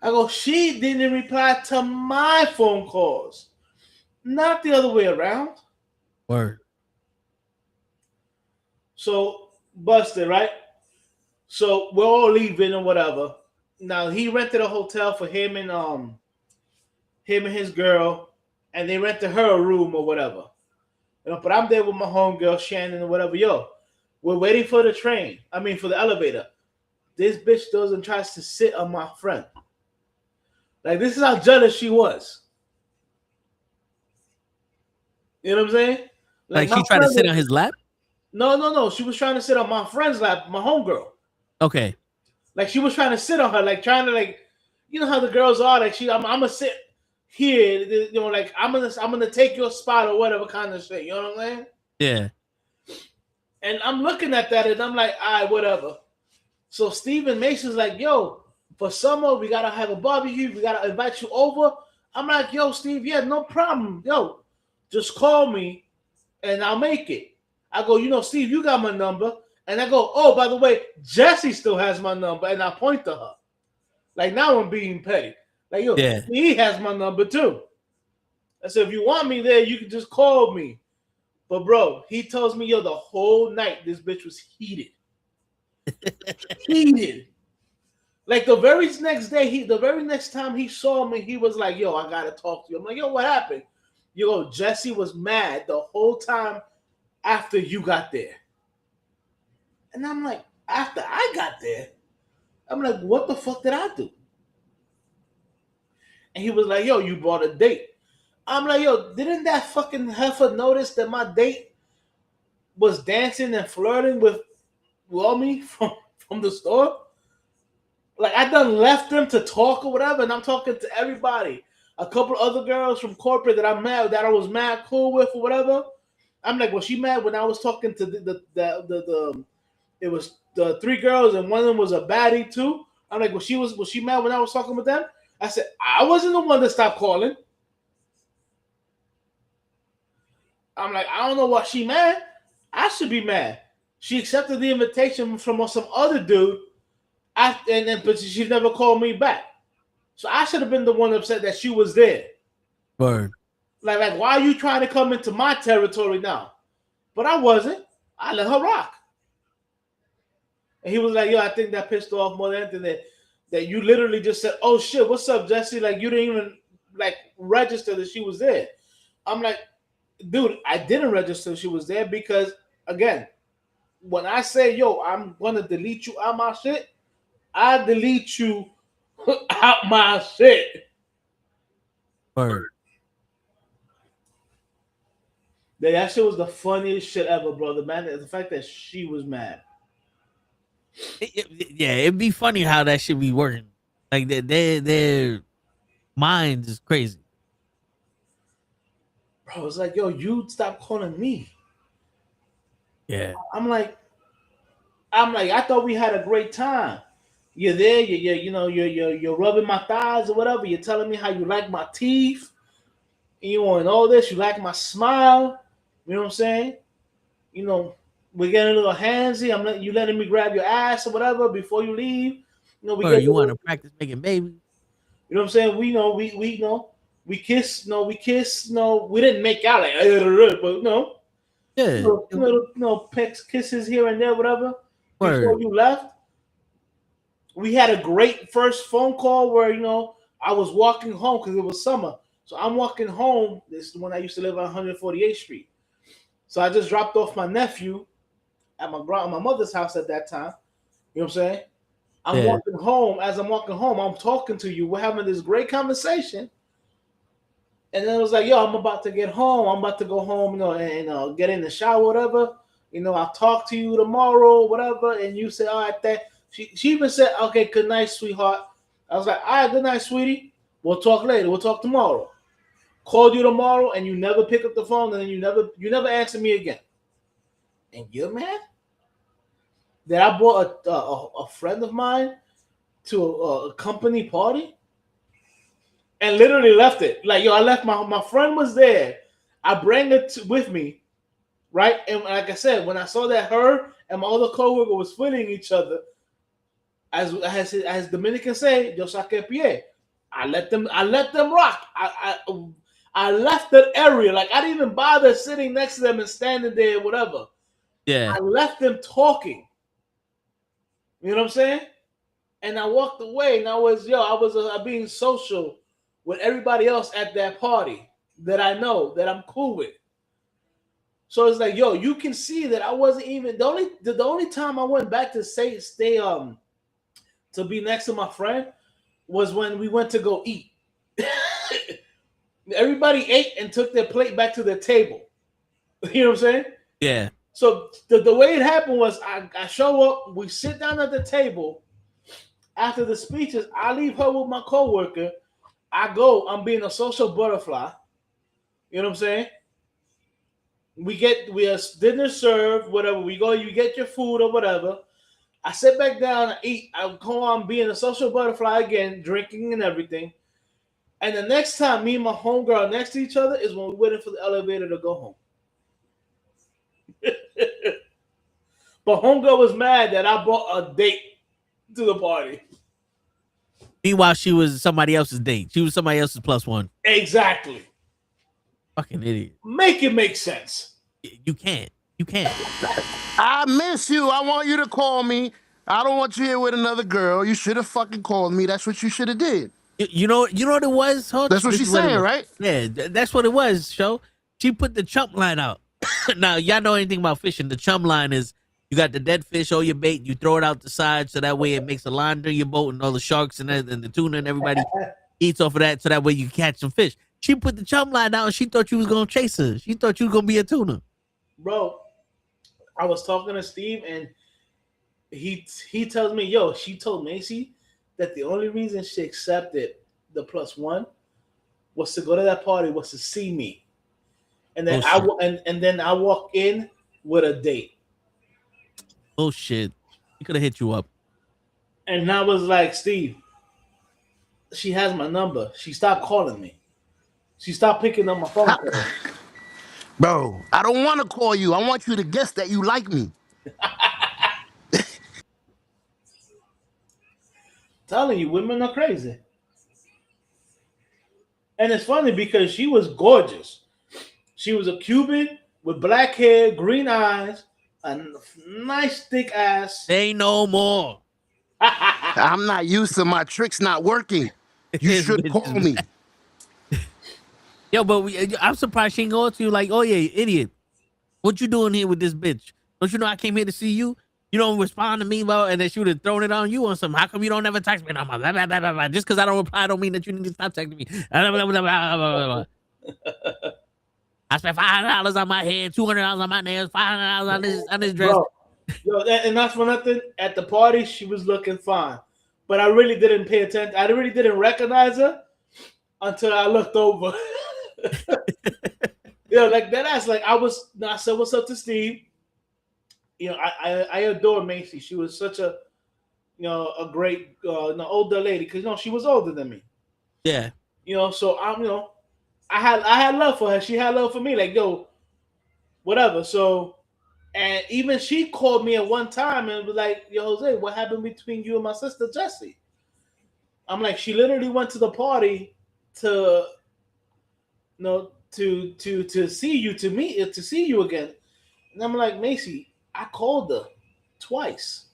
I go, she didn't reply to my phone calls, not the other way around. Word. So, busted, right? So we're all leaving or whatever. Now he rented a hotel for him and his girl, and they rented her a room or whatever. But I'm there with my homegirl Shannon or whatever. Yo, we're waiting for the train. I mean, for the elevator. This bitch doesn't try to sit on my friend. Like, this is how jealous she was. You know what I'm saying? Like she tried to sit on his lap? No. She was trying to sit on my friend's lap, my homegirl. Okay. Like, she was trying to sit on her, like, trying to, like, you know how the girls are, like, I'm gonna sit here, like, I'm gonna take your spot or whatever kind of shit. You know what I'm saying? Yeah. And I'm looking at that and I'm like, all right, whatever. So Stephen Mason's like, yo, for summer, we gotta have a barbecue. We gotta invite you over. I'm like, yo, Steve, yeah, no problem. Yo, just call me and I'll make it. I go, Steve, you got my number. And I go, oh, by the way, Jessie still has my number. And I point to her. Like, now I'm being petty. Like, yo, he has my number too. I said, if you want me there, you can just call me. But, bro, he tells me, yo, the whole night this bitch was heated. Heated. Like, the very next time he saw me, he was like, yo, I got to talk to you. I'm like, yo, what happened? Yo, Jessie was mad the whole time after you got there. And I'm like, after I got there? I'm like, what the fuck did I do? And he was like, yo, you brought a date. I'm like, yo, didn't that fucking heifer notice that my date was dancing and flirting with me from the store? Like, I done left them to talk or whatever, and I'm talking to everybody. A couple other girls from corporate that I was mad cool with or whatever. I'm like, was she mad when I was talking to it was the three girls and one of them was a baddie too? I'm like, was she mad when I was talking with them? I said, I wasn't the one that stopped calling. I'm like, I don't know why she mad. I should be mad. She accepted the invitation from some other dude, but she never called me back. So I should have been the one upset that she was there. Word. Like, why are you trying to come into my territory now? But I wasn't. I let her rock. And he was like, yo, I think that pissed off more than anything that you literally just said, oh shit, what's up, Jessie? Like, you didn't even register that she was there. I'm like, dude, I didn't register she was there because, again, when I say, yo, I'm gonna delete you out my shit, I delete you out my shit. Word. That shit was the funniest shit ever, brother, man. The fact that she was mad. Yeah, it'd be funny how that should be working. Like, their minds is crazy. Bro, it's like, yo, you stop calling me. Yeah. I'm like, I thought we had a great time. You're there, you're rubbing my thighs or whatever. You're telling me how you like my teeth. And all this. You like my smile. You know what I'm saying? We're getting a little handsy. You letting me grab your ass or whatever before you leave. You want to practice making babies? You know what I'm saying? We kiss. We kiss. We didn't make out but no. Yeah. Pecks, kisses here and there, whatever. Word. Before you left, we had a great first phone call where I was walking home because it was summer. So I'm walking home. This is when I used to live on 148th Street. So I just dropped off my nephew at my mother's house at that time. You know what I'm saying? I'm walking home. As I'm walking home, I'm talking to you. We're having this great conversation. And then it was like, yo, I'm about to get home. I'm about to go home, and get in the shower, whatever. I'll talk to you tomorrow, whatever. And you said, all right, she even said, okay, good night, sweetheart. I was like, all right, good night, sweetie. We'll talk later. We'll talk tomorrow. Called you tomorrow, and you never pick up the phone, and then you never answer me again. And you're mad that I brought a friend of mine to a company party and literally left it. Like, yo, I left my friend was there. I bring it with me, right? And like I said, when I saw that her and my other coworker was feeling each other, as Dominicans say, yo saqué pie. I let them rock. I left that area. Like, I didn't even bother sitting next to them and standing there, whatever. Yeah. I left them talking. You know what I'm saying? And I walked away, and I was being social with everybody else at that party that I know, that I'm cool with. So it's like, yo, you can see that I wasn't even the only time I went back to stay to be next to my friend was when we went to go eat. Everybody ate and took their plate back to their table. You know what I'm saying? Yeah. So the way it happened was I show up, we sit down at the table. After the speeches, I leave her with my coworker. I'm being a social butterfly. You know what I'm saying? We are dinner served, whatever. We go, you get your food or whatever. I sit back down, I eat, I go on being a social butterfly again, drinking and everything. And the next time me and my homegirl are next to each other is when we're waiting for the elevator to go home. But homegirl was mad that I brought a date to the party. Meanwhile, she was somebody else's date. She was somebody else's plus one. Exactly. Fucking idiot. Make it make sense. You can't. You can't. I miss you. I want you to call me. I don't want you here with another girl. You should have fucking called me. That's what you should have did. You know what it was, Hutch? That's what This she's is it saying, was. right? Yeah, that's what it was, Show. She put the chump line out. Now, y'all know anything about fishing. The chump line is you got the dead fish or your bait, you throw it out the side so that way it makes a line to your boat and all the sharks and the tuna and everybody eats off of that so that way you catch some fish. She put the chump line out and she thought you was going to chase her. She thought you was going to be a tuna. Bro, I was talking to Steve and he tells me, yo, she told Macy that the only reason she accepted the plus one was to go to that party, was to see me. And then and then I walk in with a date. Oh shit. He could have hit you up. And I was like, Steve, she has my number. She stopped calling me. She stopped picking up my phone call. Bro, I don't want to call you. I want you to guess that you like me. Telling you, women are crazy. And it's funny because she was gorgeous. She was a Cuban with black hair, green eyes, a nice thick ass. Say no more. I'm not used to my tricks not working. You should call me. Yo, but I'm surprised she ain't going to you like, oh yeah, idiot. What you doing here with this bitch? Don't you know I came here to see you? You don't respond to me, bro, and then she would have thrown it on you on something. How come you don't ever text me? No, blah, blah, blah, blah, blah. Just because I don't reply don't mean that you need to stop texting me. Blah, blah, blah, blah, blah, blah. I spent $500 on my hair, $200 on my nails, $500 on this dress. Bro, yo, and that's for nothing. At the party, she was looking fine. But I really didn't pay attention. I really didn't recognize her until I looked over. Like that ass. Like I said, what's up to Steve? You know, I adore Macy. She was such a, a great, older lady because she was older than me. Yeah. So I'm, I had love for her. She had love for me. Like, yo, whatever. So, and even she called me at one time and was like, yo, Jose, what happened between you and my sister Jessie? I'm like, she literally went to the party to see you, to see you again. And I'm like, Macy, I called her twice.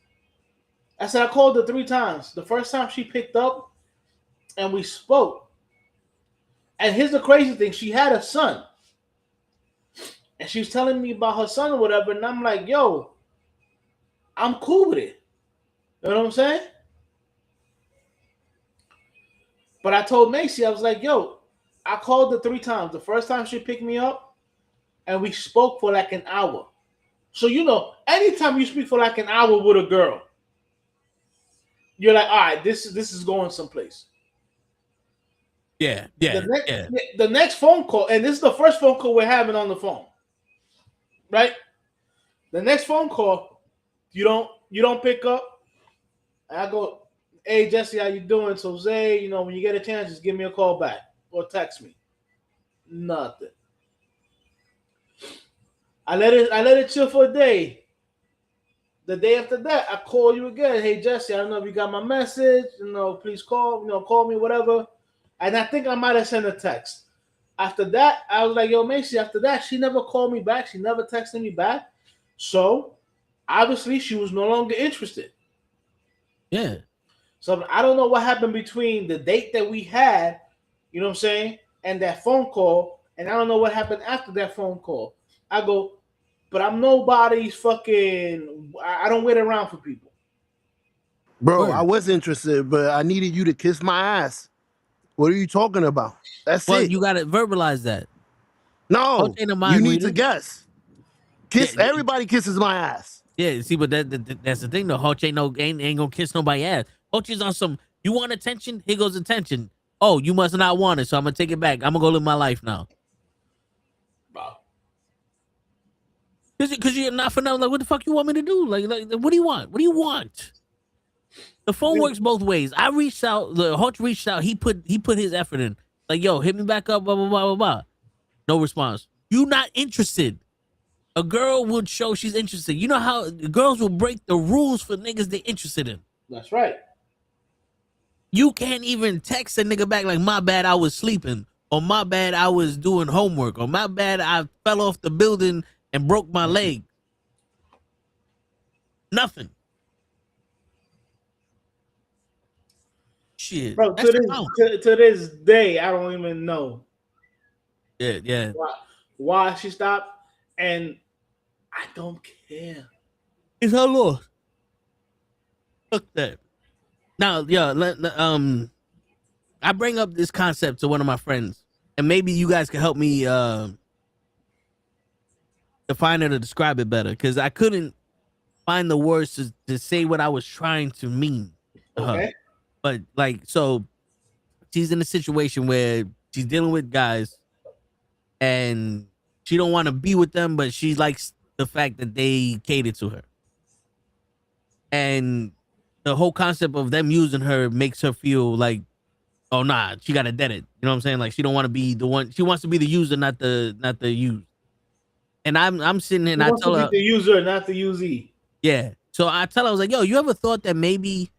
I said I called her 3 times. The first time she picked up and we spoke. And here's the crazy thing. She had a son. And she was telling me about her son or whatever. And I'm like, yo, I'm cool with it. You know what I'm saying? But I told Macy, I was like, yo, I called her 3 times. The first time she picked me up and we spoke for like an hour. So, anytime you speak for like an hour with a girl, you're like, all right, this is going someplace. Yeah. The next phone call, and this is the first phone call we're having on the phone, right? The next phone call, you don't pick up. I go, hey Jesse, how you doing? So Jose, when you get a chance, just give me a call back or text me. Nothing. I let it chill for a day. The day after that, I call you again. Hey Jesse, I don't know if you got my message. Please call. Call me, whatever. And I think I might have sent a text. After that, I was like, yo, Macy. After that, she never called me back. She never texted me back. So obviously, she was no longer interested. Yeah. So I don't know what happened between the date that we had, you know what I'm saying, and that phone call. And I don't know what happened after that phone call. I go, but I'm nobody's fucking. I don't wait around for people. Bro, I was interested, but I needed you to kiss my ass. What are you talking about? That's Well, it. you gotta verbalize that. No, ain't a mind you need reader. to guess. Everybody kisses my ass. Yeah, see, but that's the thing though. Hoch ain't gonna kiss nobody ass. Hoch is on some. You want attention? Here goes attention. Oh, you must not want it, so I'm gonna take it back. I'm gonna go live my life now. Wow. Because you're not for nothing. Like, what the fuck you want me to do? Like, what do you want? What do you want? The phone works both ways. I reached out. The Hutch reached out. He put his effort in. Like, yo, hit me back up. Blah blah blah blah blah. No response. You not interested. A girl would show she's interested. You know how girls will break the rules for niggas they interested in. That's right. You can't even text a nigga back like, my bad, I was sleeping, or my bad, I was doing homework, or my bad, I fell off the building and broke my leg. Nothing. Shit. Bro, to this day, I don't even know. Yeah. Why she stopped, and I don't care. It's her loss. Fuck that. Now, yeah, I bring up this concept to one of my friends, and maybe you guys can help me define it or describe it better, because I couldn't find the words to say what I was trying to mean to her. But like, so she's in a situation where she's dealing with guys, and she don't want to be with them, but she likes the fact that they cater to her, and the whole concept of them using her makes her feel like, oh nah, she gotta dead it. You know what I'm saying? Like, she don't want to be the one. She wants to be the user, not the used. And I'm sitting here and I tell her, the user, not the usee. Yeah. So I tell her, I was like, yo, you ever thought that maybe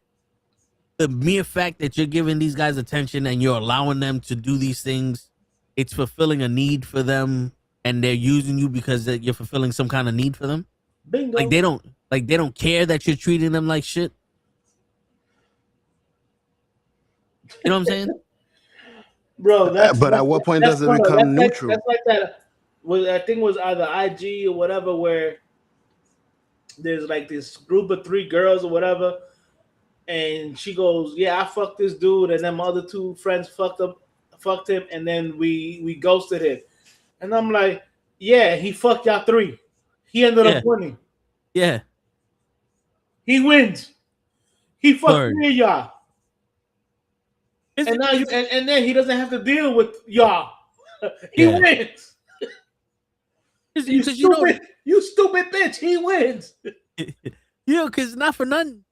the mere fact that you're giving these guys attention and you're allowing them to do these things, it's fulfilling a need for them, and they're using you because you're fulfilling some kind of need for them? Bingo. Like, they don't care that you're treating them like shit. You know what I'm saying? Bro, but at what point does it become neutral? That's like that. I think it was either IG or whatever, where there's like this group of 3 girls or whatever, and she goes, "Yeah, I fucked this dude," and then my other 2 friends fucked him, and then we ghosted him. And I'm like, "Yeah, he fucked y'all 3. He ended up winning. Yeah, he wins. He fucked 3 of y'all." And now and then he doesn't have to deal with y'all. He wins. You stupid bitch. He wins. Because not for nothing.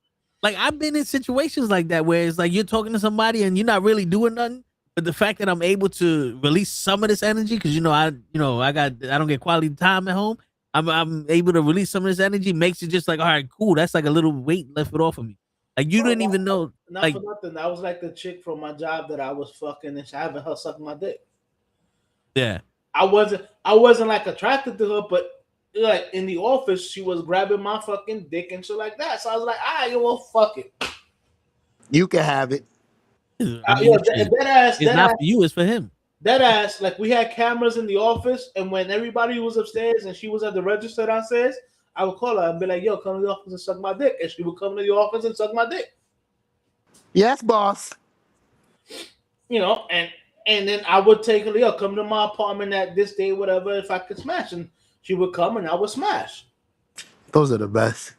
Like, I've been in situations like that where it's like you're talking to somebody and you're not really doing nothing, but the fact that I'm able to release some of this energy, because I don't get quality time at home. I'm able to release some of this energy, makes it just like, all right, cool. That's like a little weight lifted off of me. Like, you didn't even know. Not for nothing. I was like the chick from my job that I was fucking, and having her suck my dick. Yeah. I wasn't like attracted to her, but like in the office, she was grabbing my fucking dick and shit like that. So I was like, well, fuck it. You can have it. It's not for you, it's for him. That ass, like, we had cameras in the office, and when everybody was upstairs and she was at the register downstairs, I would call her and be like, "Yo, come to the office and suck my dick," and she would come to the office and suck my dick. Yes, boss. And then I would take her, "Yo, come to my apartment at this day, whatever, if I could smash," and she would come and I would smash. Those are the best.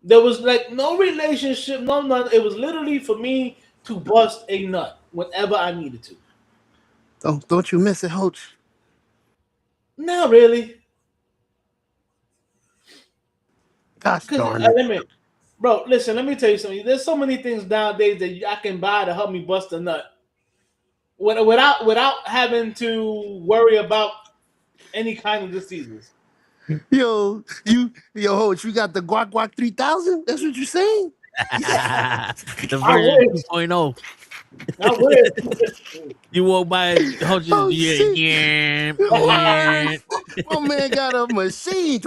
There was like no relationship, no none. It was literally for me to bust a nut whenever I needed to. Don't you miss it, Hoach? Not really. Gosh darn it. Bro, listen, let me tell you something. There's so many things nowadays that I can buy to help me bust a nut without having to worry about any kind of diseases. Yo, Hoach, you got the Guac 3000? That's what you're saying? The version 2.0. I wish. You walk by, Hoach, yeah. My man got a machine.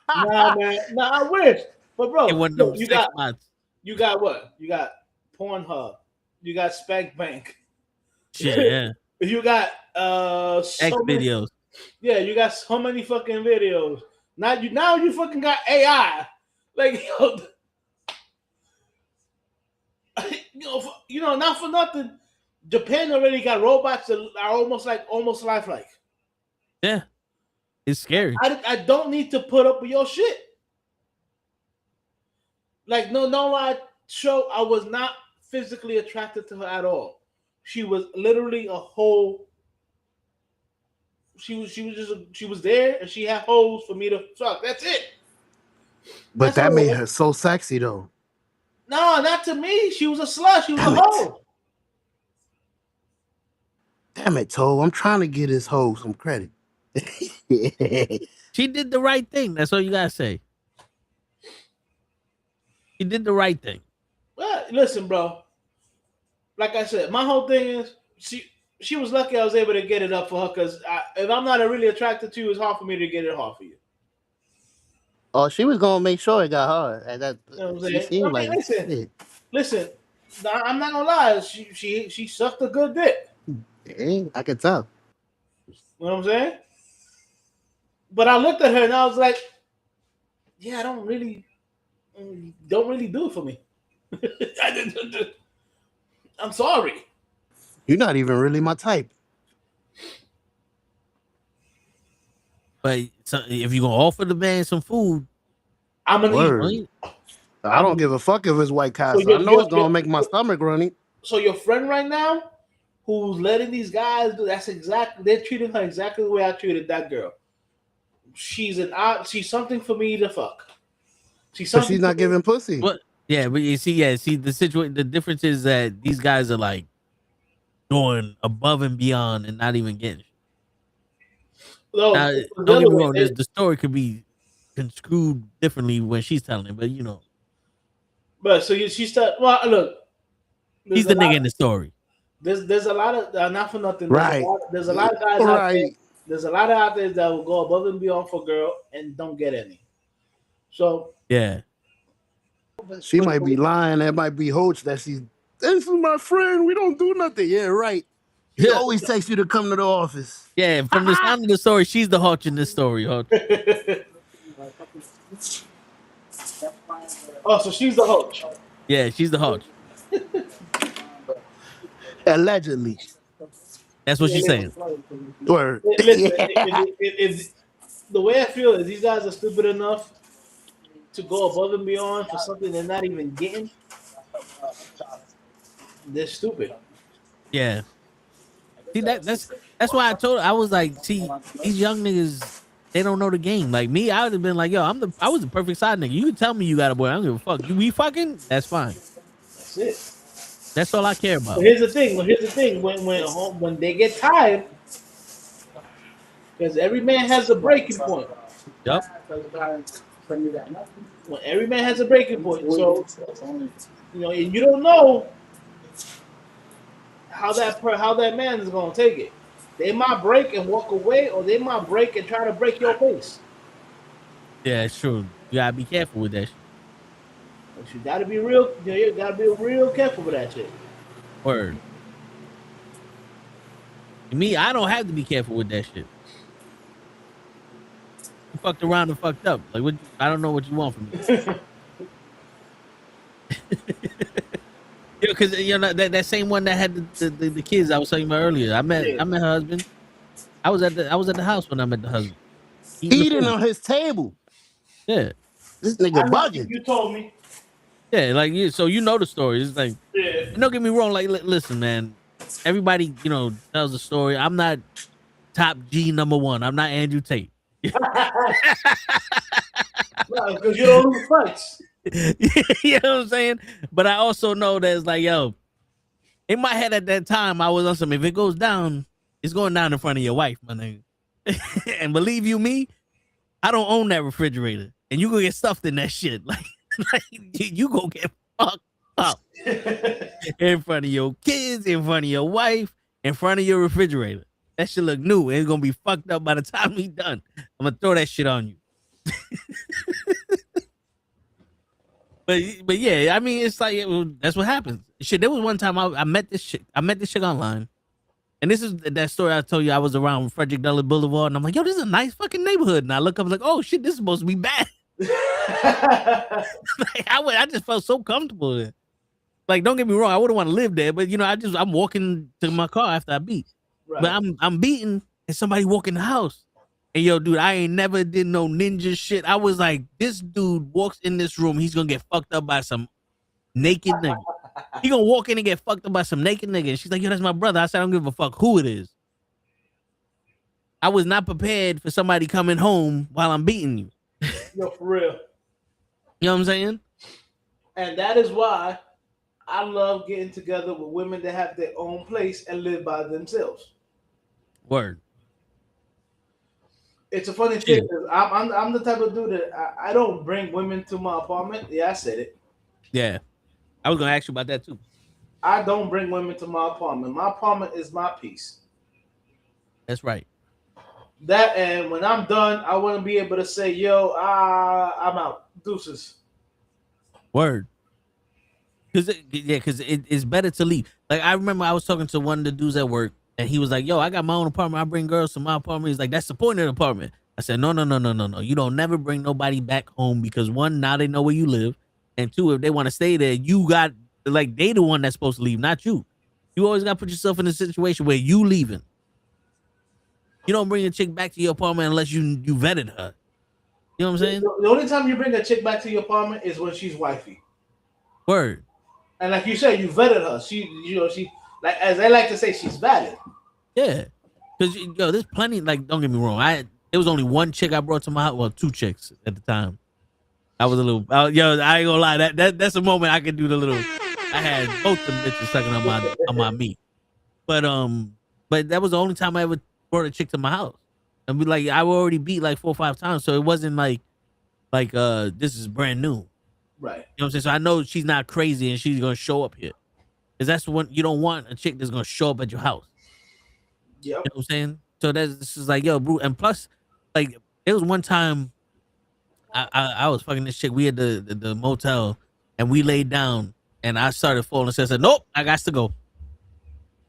Nah, man. Nah, I wish. But bro, you got what? You got Pornhub. You got Spank Bank. Yeah. You got X videos. Yeah, you got so many fucking videos. Now you fucking got AI. Like, not for nothing. Japan already got robots that are almost lifelike. Yeah. It's scary. I don't need to put up with your shit. Like, no lie, show, I was not physically attracted to her at all. She was literally a whole She was there and she had hoes for me to fuck. That's it. But That's that all made it was. her so sexy though. No, not to me. She was a slut. She was Damn a it. hoe. Damn it, Toe. I'm trying to get his hoe some credit. She did the right thing. That's all you gotta say. She did the right thing. Well, listen, bro. Like I said, my whole thing is she was lucky I was able to get it up for her because if I'm not really attracted to you, it's hard for me to get it hard for you. Oh, she was gonna make sure it got hard. And that You know what I'm she saying? seemed I mean, like listen, shit. listen. I'm not gonna lie. She sucked a good dick. Yeah, I could tell. You know what I'm saying? But I looked at her and I was like, yeah, I don't really do it for me. I'm sorry. You're not even really my type. But so if you're gonna offer the man some food, I'm gonna Word. eat. I don't give a fuck if it's White Castle. So I know it's gonna make my stomach runny. So your friend right now, who's letting these guys do they're treating her exactly the way I treated that girl. She's something for me to fuck. But she's not giving pussy. what? Yeah, but you see, the situation. The difference is that these guys are like going above and beyond and not even getting. No, Now, don't get me wrong. The story could be construed differently when she's telling it, but you know, but so she started. Well, look, he's the nigga in the story. There's a lot of not for nothing. Right. There's a lot of guys out there. There's a lot of out there that will go above and beyond for a girl and don't get any. So Yeah, she might be lying. That might be Hoach that she's. This is my friend. We don't do nothing. Yeah, right. He always takes you to come to the office. yeah. From the sound of the story, she's the hawk in this story. Hawk. Oh, so she's the host. Yeah, she's the hawk. Allegedly. That's what she's saying. Word. Listen, if the way I feel is these guys are stupid enough to go above and beyond for something they're not even getting, they're stupid. Yeah. See that's why I told her, I was like, see, these young niggas, they don't know the game. Like me, I would have been like, yo, I was the perfect side nigga. You can tell me you got a boy. I don't give a fuck. We fucking, that's fine. That's it. That's all I care about. But here's the thing. When they get tired, because every man has a breaking point. Yep. When every man has a breaking point, so and you don't know how that man is gonna take it. They might break and walk away, or they might break and try to break your face. Yeah, it's true. You gotta be careful with that shit. But you gotta be real. You gotta be real careful with that shit. Word. Me, I don't have to be careful with that shit. You fucked around and fucked up. Like, what? I don't know what you want from me. Because that same one that had the kids I was talking about earlier. I met her husband. I was at the house when I met the husband. Eating on his table. Yeah. This nigga bugging. You told me. Yeah, like so you know the story. It's like, don't get me wrong. Like, listen, man. Everybody, tells the story. I'm not top G number one. I'm not Andrew Tate. Because you don't lose fights. You know what I'm saying? But I also know that it's like, yo, in my head at that time, I was on some. If it goes down, it's going down in front of your wife, my nigga. And believe you me, I don't own that refrigerator, and you gonna get stuffed in that shit. Like you gonna get fucked up in front of your kids, in front of your wife, in front of your refrigerator. That shit look new. It's gonna be fucked up by the time we done. I'm gonna throw that shit on you. But yeah, I mean, it's like that's what happens. Shit, there was one time I met this chick. I met this chick online, and this is that story I told you. I was around Frederick Douglass Boulevard, and I'm like, yo, this is a nice fucking neighborhood. And I look up, like, oh shit, this is supposed to be bad. Like, I just felt so comfortable there. Like, don't get me wrong, I wouldn't want to live there, but I'm walking to my car after I beat. Right. But I'm beating, and somebody walk in the house. And yo, dude, I ain't never did no ninja shit. I was like, this dude walks in this room, he's gonna get fucked up by some naked nigga. He gonna walk in and get fucked up by some naked nigga. And she's like, yo, that's my brother. I said, I don't give a fuck who it is. I was not prepared for somebody coming home while I'm beating you. Yo, for real. You know what I'm saying? And that is why I love getting together with women that have their own place and live by themselves. Word. It's a funny thing because I'm the type of dude that I don't bring women to my apartment. Yeah, I said it. Yeah. I was gonna ask you about that too. I don't bring women to my apartment. My apartment is my piece. That's right. That and when I'm done, I want to be able to say, "Yo, I'm out, deuces." Word. Because it's better to leave. Like I remember I was talking to one of the dudes at work, and he was like, "Yo, I got my own apartment. I bring girls to my apartment." He's like, "That's the point of the apartment." I said, "No, no, no, no, no, no. You don't never bring nobody back home because one, now they know where you live, and two, if they want to stay there, you got like they the one that's supposed to leave, not you. You always got to put yourself in a situation where you leaving. You don't bring a chick back to your apartment unless you vetted her. You know what I'm saying? The only time you bring a chick back to your apartment is when she's wifey. Word. And like you said, you vetted her. She like as they like to say, she's valid. Yeah. Because yo, there's plenty. Like, don't get me wrong. There was only one chick I brought to my house. Well, two chicks at the time. I was a little. Yo, I ain't gonna lie. That's a moment I could do the little. I had both them bitches sucking on my meat. But that was the only time I ever brought a chick to my house. And be like, I already beat like 4 or 5 times, so it wasn't like this is brand new. Right. You know what I'm saying? So I know she's not crazy and she's gonna show up here. Because that's when you don't want a chick that's gonna show up at your house. Yep. You know what I'm saying? So this is like, yo, bro. And plus, like, there was one time I was fucking this chick. We had the motel and we laid down and I started falling asleep. I said, nope, I got to go.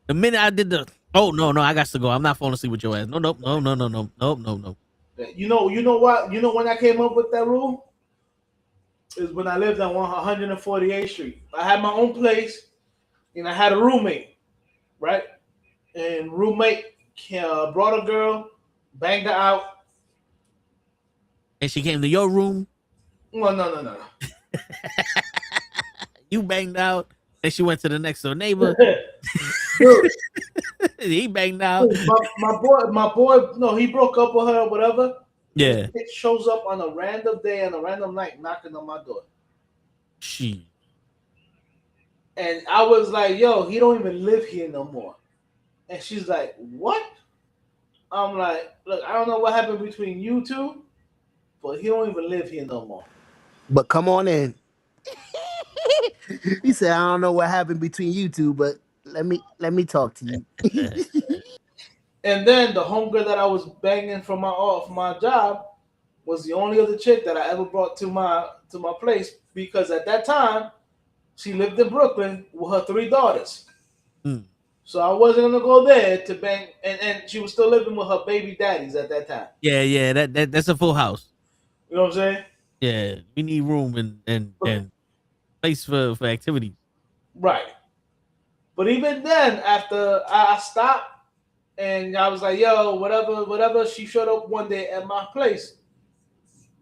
The minute I did no, I got to go. I'm not falling asleep with your ass. No. You know what? You know when I came up with that rule? Is when I lived on 148th Street. I had my own place and I had a roommate, right? And roommate brought a girl, banged her out. And she came to your room. Well, no. You banged out. And she went to the next door neighbor. Dude, he banged out. my boy, no, he broke up with her or whatever. Yeah. It shows up on a random day and a random night knocking on my door. She. And I was like, yo, he don't even live here no more. And she's like, what? I'm like, look, I don't know what happened between you two, but he don't even live here no more. But come on in. He said, I don't know what happened between you two, but let me talk to you. And then the homegirl that I was banging from my job was the only other chick that I ever brought to my place because at that time she lived in Brooklyn with her 3 daughters. Mm. So I wasn't gonna go there to bang, and she was still living with her baby daddies at that time. Yeah, that's a full house. You know what I'm saying? Yeah, we need room and place for activities. Right. But even then, after I stopped and I was like, yo, whatever, she showed up one day at my place.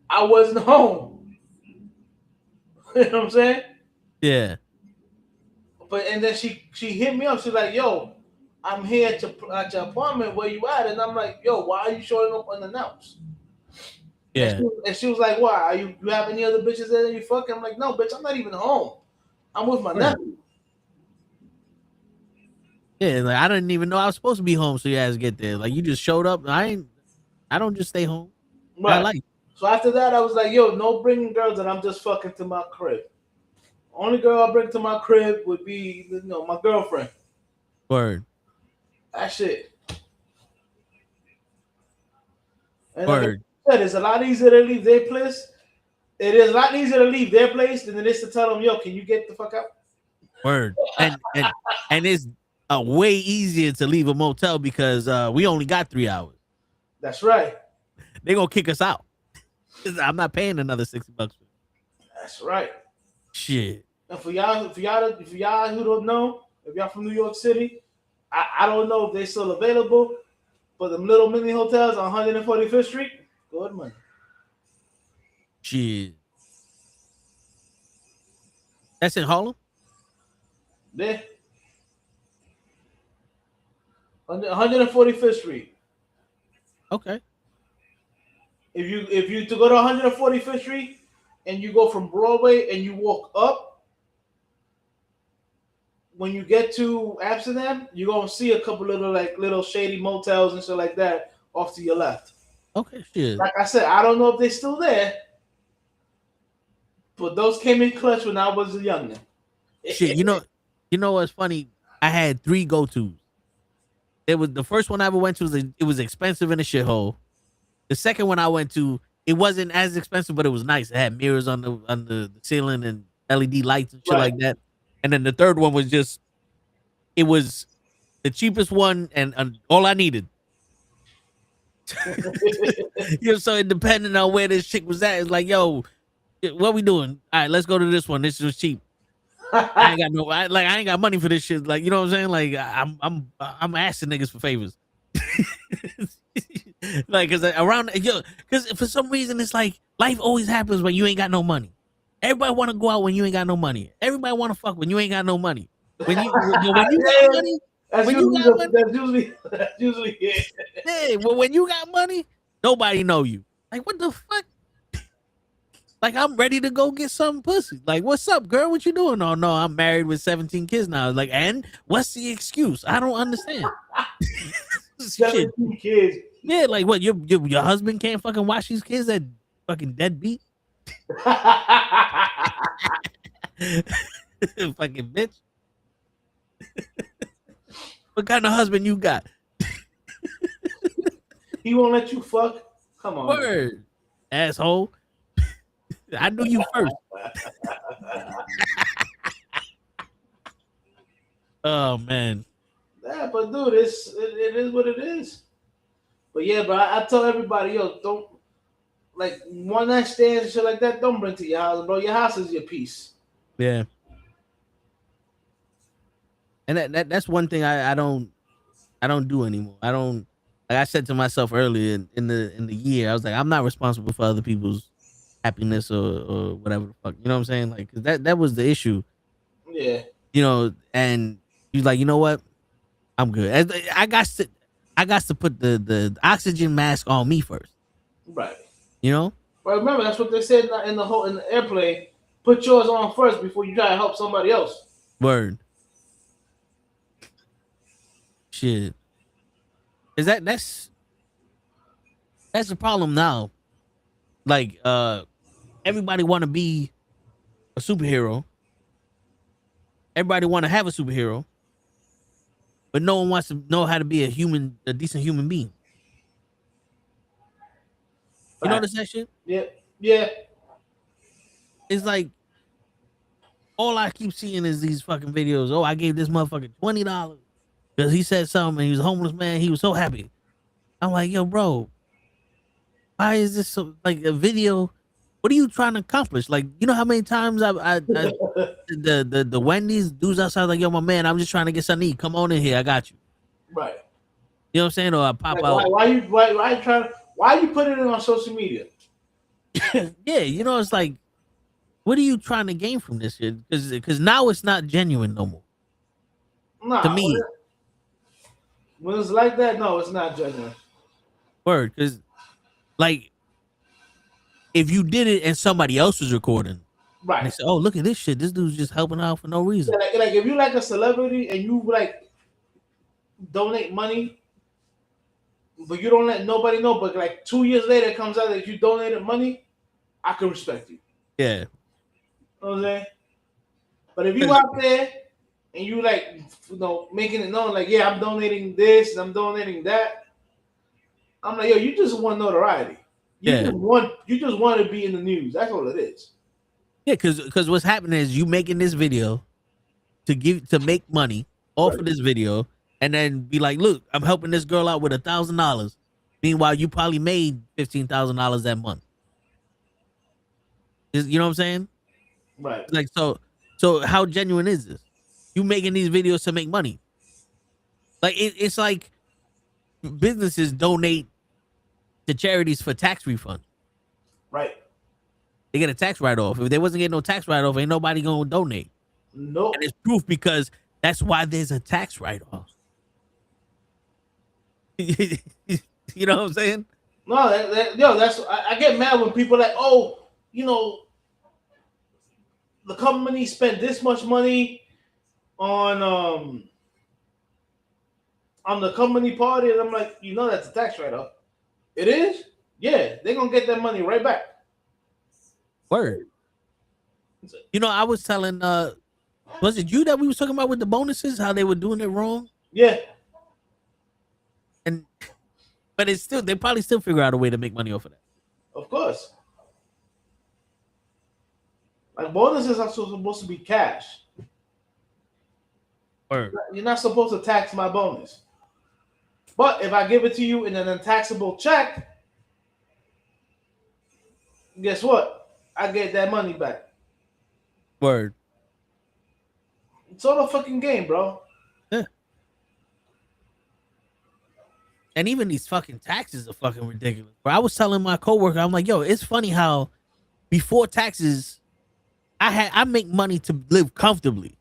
I wasn't home. You know what I'm saying? Yeah. But and then she hit me up. She's like, yo, I'm here at your apartment. Where you at? And I'm like, yo, why are you showing up unannounced? Yeah. And she was like, why? Are you have any other bitches there that you fucking? I'm like, no, bitch, I'm not even home. I'm with my nephew. Yeah, like I didn't even know I was supposed to be home, so you guys get there. Like you just showed up. I don't just stay home. Right. I like. So after that, I was like, yo, no bringing girls that I'm just fucking to my crib. Only girl I bring to my crib would be, my girlfriend. Word. That's it. And Word. like I said, it's a lot easier to leave their place. It is a lot easier to leave their place than it is to tell them, yo, can you get the fuck out? Word. And it's way easier to leave a motel because we only got 3 hours. That's right. They gonna kick us out. I'm not paying another $60. That's right. Shit. And for y'all who don't know, if y'all from New York City, I don't know if they're still available, but them little mini hotels on 145th Street, good money. Shit. That's in Harlem? Yeah. 145th Street. Okay. If you to go to 145th Street and you go from Broadway and you walk up, when you get to Amsterdam, you're gonna see a couple little shady motels and shit like that off to your left. Okay, shit. Like I said, I don't know if they're still there, but those came in clutch when I was a youngin. Shit, you know what's funny? I had 3 go-tos. It was the first one I ever went to. It was expensive in a shithole. The second one I went to, it wasn't as expensive, but it was nice. It had mirrors on the ceiling and LED lights and shit like that. And then the third one was it was the cheapest one and all I needed. So depending on where this chick was at, it's like, yo, what we doing? All right, let's go to this one. This was cheap. I ain't got money for this shit. Like, you know what I'm saying? Like, I'm asking niggas for favors. Like, cause for some reason it's like life always happens when you ain't got no money. Everybody want to go out when you ain't got no money. Everybody want to fuck when you ain't got no money. When you got money, that's usually it. Yeah, well, when you got money, nobody know you. Like, what the fuck? Like, I'm ready to go get some pussy. Like, what's up, girl? What you doing? Oh, no, I'm married with 17 kids now. Like, and what's the excuse? I don't understand. 17 kids. Yeah, like, what? Your husband can't fucking watch these kids that fucking deadbeat? Fucking bitch. What kind of husband you got? He won't let you fuck? Come on. Word, asshole. I knew you first. Oh man. Yeah, but dude, it is what it is. But yeah, but I tell everybody, yo, don't like one night stands and shit like that. Don't bring to your house, bro. Your house is your peace. Yeah. And that's one thing I don't do anymore. I don't, like I said to myself earlier in the year, I was like, I'm not responsible for other people's happiness or whatever the fuck. You know what I'm saying? Like, 'cause that was the issue. Yeah. You know, and he's like, you know what? I'm good. I got to put the oxygen mask on me first. Right. You know? But remember, that's what they said in the airplane. Put yours on first before you try to help somebody else. Word. Shit. Is that's the problem now. Like, everybody want to be a superhero. Everybody want to have a superhero, but no one wants to know how to be a decent human being. You notice that shit? Yeah. Yeah. It's like all I keep seeing is these fucking videos. Oh, I gave this motherfucker $20 because he said something. He was a homeless man. He was so happy. I'm like, yo, bro, why is this so like a video? What are you trying to accomplish? Like, you know how many times the Wendy's dudes outside like, yo, my man, I'm just trying to get something to eat. Come on in here, I got you. Right. You know what I'm saying? Or I pop like, out. Why you putting it on social media? Yeah, you know, it's like, what are you trying to gain from this shit? Because now it's not genuine no more. Nah, to me. When it's like that, no, it's not genuine. Word, because like if you did it and somebody else was recording, right? And they say, "Oh, look at this shit. This dude's just helping out for no reason." Yeah, like if you like a celebrity and you like donate money, but you don't let nobody know. But like 2 years later, it comes out that you donated money. I can respect you. Yeah. You know what I'm saying? But if you out there and you like, making it known, like, yeah, I'm donating this and I'm donating that, I'm like, yo, you just want notoriety. You just want to be in the news. That's all it is. Yeah, because what's happening is you making this video to make money off of this video, and then be like, look, I'm helping this girl out with $1,000. Meanwhile, you probably made $15,000 that month. You know what I'm saying? Right. Like, so how genuine is this? You making these videos to make money? Like, it's like businesses donate to charities for tax refund. Right. They get a tax write-off. If they wasn't getting no tax write-off, ain't nobody gonna donate. Nope. And it's proof because that's why there's a tax write-off. You know what I'm saying? No, I get mad when people are like, oh, you know, the company spent this much money on the company party, and I'm like, you know, that's a tax write-off. It is? Yeah, they're gonna get that money right back. Word. You know, I was telling was it you that we was talking about with the bonuses, how they were doing it wrong? Yeah. But it's still, they probably still figure out a way to make money off of that. Of course. Like, bonuses are supposed to be cash. Word. You're not supposed to tax my bonus. But if I give it to you in an untaxable check, guess what? I get that money back. Word. It's all a fucking game, bro. Yeah. And even these fucking taxes are fucking ridiculous. But I was telling my coworker, I'm like, yo, it's funny how before taxes, I make money to live comfortably. You know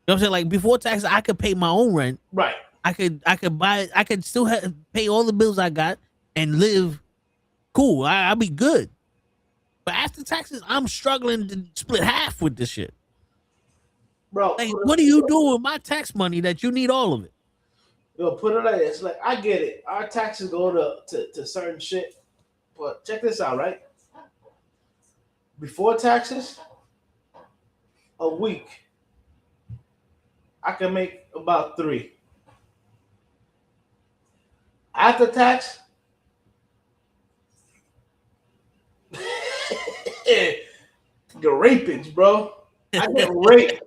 what I'm saying? Like before taxes, I could pay my own rent. Right. I could still pay all the bills I got and live cool. I'll be good. But after taxes, I'm struggling to split half with this shit. Bro, Like, what are you doing with my tax money that you need all of it? Yo, put it like this. Like, I get it. Our taxes go to certain shit. But check this out, right? Before taxes, a week, I can make about 3. After tax, the rapage, bro. I get raped.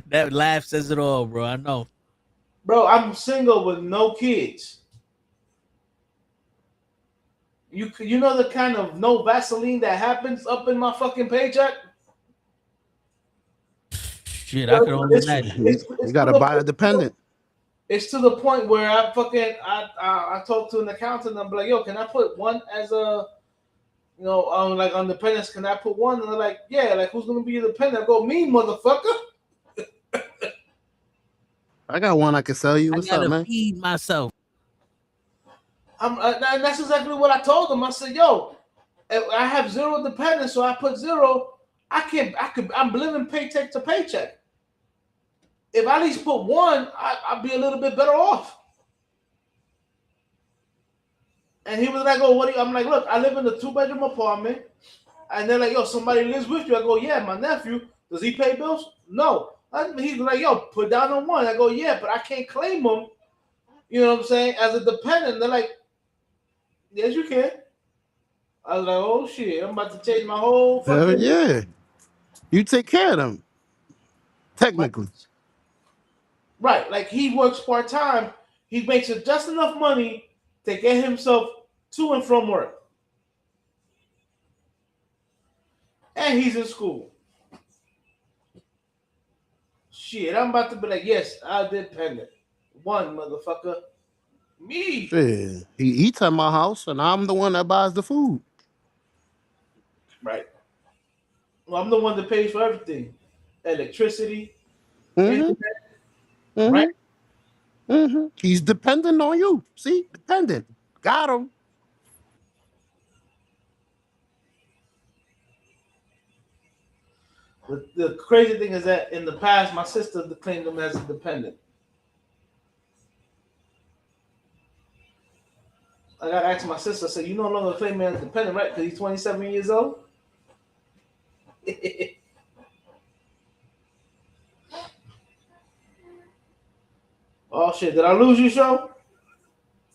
That laugh says it all, bro. I know. Bro, I'm single with no kids. You know the kind of no Vaseline that happens up in my fucking paycheck? Shit, I can only imagine. You gotta buy a dependent. It's to the point where I talk to an accountant and I'm like, yo, can I put one as a, you know, like on dependents, can I put one? And they're like, yeah, like who's gonna be your dependent? I go, me, motherfucker. I got one I can sell you. What's I gotta up, man? feed myself. And that's exactly what I told them. I said, yo, I have 0 dependents, so I put 0. I'm living paycheck to paycheck. If I at least put 1, I'd be a little bit better off. And he was like, oh, what do you? I'm like, look, I live in a 2-bedroom apartment. And they're like, yo, somebody lives with you. I go, yeah, my nephew. Does he pay bills? No. He's like, yo, put down on 1. I go, yeah, but I can't claim him. You know what I'm saying? As a dependent. They're like, yes, you can. I was like, oh, shit. I'm about to change my whole fucking... Yeah. You take care of them. Technically. Right. Like, he works part-time. He makes just enough money to get himself to and from work. And he's in school. Shit, I'm about to be like, yes, I'm dependent. 1, motherfucker. Me. Yeah. He eats at my house, and I'm the one that buys the food. Right. Well, I'm the one that pays for everything. Electricity. Mm-hmm. Mm-hmm. Right? Mm-hmm. He's dependent on you. See? Dependent. Got him. The crazy thing is that in the past, my sister claimed him as a dependent. I got to ask my sister, I said, you no longer claim me as a dependent, right? Because he's 27 years old? Oh, shit. Did I lose you, Show?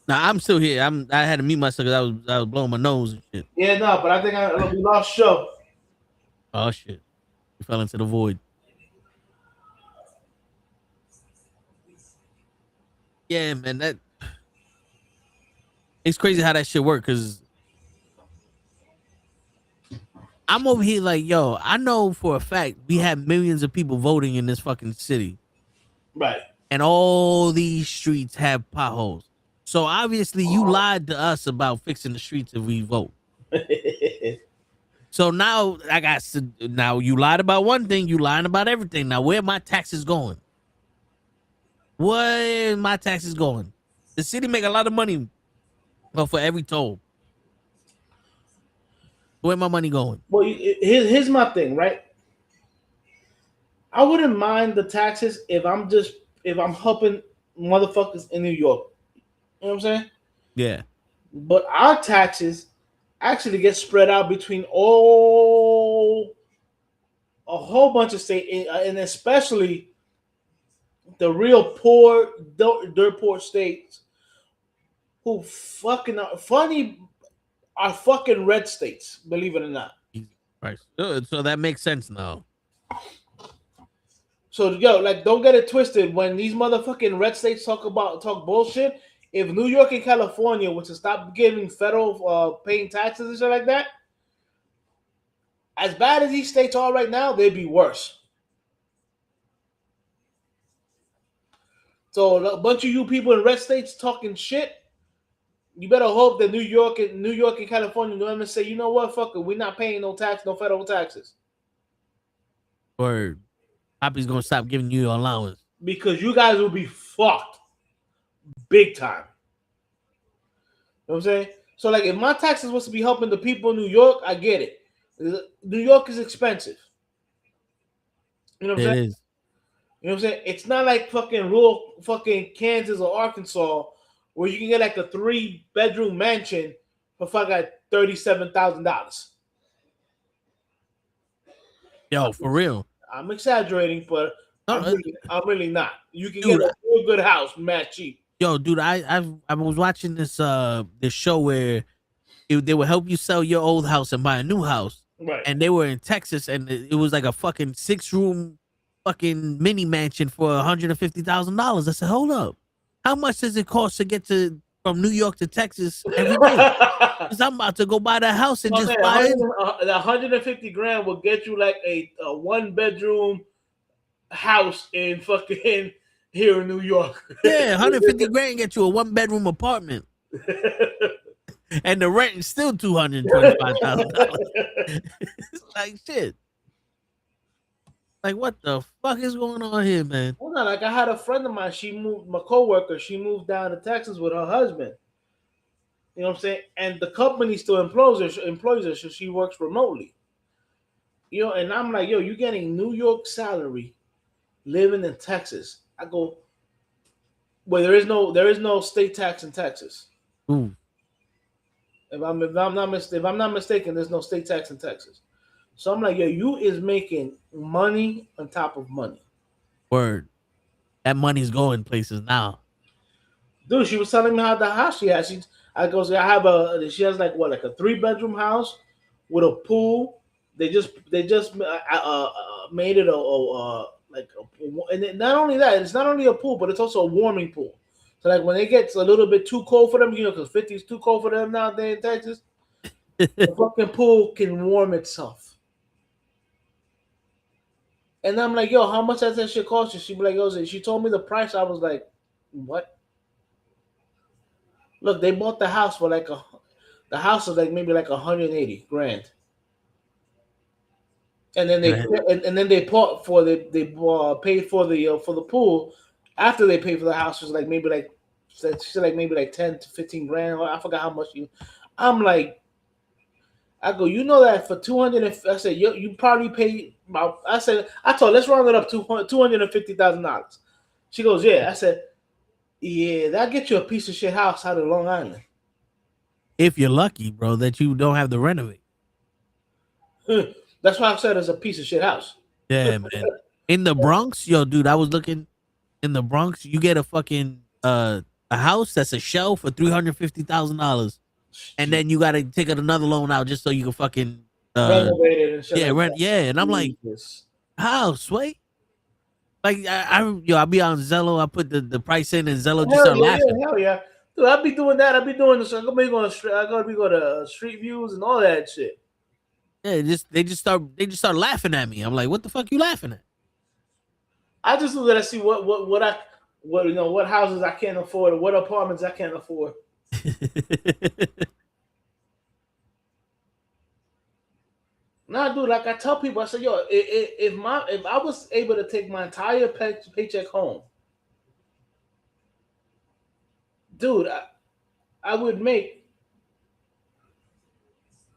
Nah, I'm still here. I had to mute myself because I was blowing my nose and shit. Yeah, no, but I think we lost Show. Oh shit. We fell into the void. Yeah, man, that it's crazy how that shit work because I'm over here like, yo, I know for a fact we have millions of people voting in this fucking city. Right. And all these streets have potholes. So obviously you lied to us about fixing the streets if we vote. So now now you lied about one thing, you lying about everything. Now where are my taxes going? Where are my taxes going? The city make a lot of money, but for every toll. Where my money going? Well, here's my thing, right? I wouldn't mind the taxes if I'm helping motherfuckers in New York. You know what I'm saying? Yeah. But our taxes actually get spread out between a whole bunch of states, and especially the real poor, dirt poor states who fucking are funny are fucking red states. Believe it or not. Right. So that makes sense now. So yo, like, don't get it twisted. When these motherfucking red states talk bullshit, if New York and California were to stop giving federal paying taxes and shit like that, as bad as these states are right now, they'd be worse. So a bunch of you people in red states talking shit, you better hope that New York and California know them and say, you know what, fuck it, we're not paying no federal taxes. Or Poppy's gonna stop giving you your allowance. Because you guys will be fucked big time. You know what I'm saying? So, like, if my taxes was to be helping the people in New York, I get it. New York is expensive. You know what I'm saying? It is. You know what I'm saying? It's not like fucking rural fucking Kansas or Arkansas where you can get like a 3-bedroom mansion for fucking $37,000. Yo, for real. I'm exaggerating, but I'm really not. You can Dude, get a real good house, mad cheap. Yo, dude, I was watching this show where they would help you sell your old house and buy a new house. Right. And they were in Texas, and it was like a fucking 6-room fucking mini mansion for $150,000. I said, hold up, how much does it cost to get from New York to Texas every day? Because I'm about to go buy that house and just buy it. $150,000 will get you like a 1-bedroom house in fucking here in New York. Yeah, $150,000 get you a 1-bedroom apartment. And the rent is still $225,000. It's like shit. Like, what the fuck is going on here, man? Well, no, like, I had a friend of mine. My coworker. She moved down to Texas with her husband. You know what I'm saying? And the company still employs her, so she works remotely. You know, and I'm like, yo, you getting New York salary, living in Texas. I go, well, there is no state tax in Texas. Ooh. If I'm not mistaken, there's no state tax in Texas. So I'm like, yo, you is making money on top of money. Word. That money's going places now. Dude, she was telling me how the house she has. She has like what, like a 3-bedroom house with a pool. They just made it and not only that, it's not only a pool, but it's also a warming pool. So like when it gets a little bit too cold for them, you know, because 50 is too cold for them nowadays in Texas, the fucking pool can warm itself. And I'm like, yo, how much does that shit cost you? She be like, yo, she told me the price. I was like, what? Look, they bought the house for the house is like maybe like $180,000. And then they paid for the pool. After they paid for the house, was like maybe like 10 to 15 grand. I forgot how much I'm like, I go, you know that for 200. I said, you probably pay about. I told her, let's round it up to $250,000. She goes, yeah. I said, yeah, that get you a piece of shit house out of Long Island. If you're lucky, bro, that you don't have to renovate. That's why I said it's a piece of shit house. Yeah, man. In the Bronx, yo, dude, I was looking in the Bronx. You get a fucking a house that's a shell for $350,000. And then you got to take another loan out just so you can fucking renovate it and shit. Yeah, like yeah. And I'm like, how, Sway? Like, I'll be on Zello. I put the price in and Zello just start laughing. Hell yeah. Dude, I'll be doing that. I'll be doing this. I'm going to go to Street Views and all that shit. Yeah, they just start laughing at me. I'm like, what the fuck you laughing at? I just look at see what houses I can't afford or what apartments I can't afford. Nah, dude, like I tell people, I said, yo, if I was able to take my entire paycheck home, dude, I would make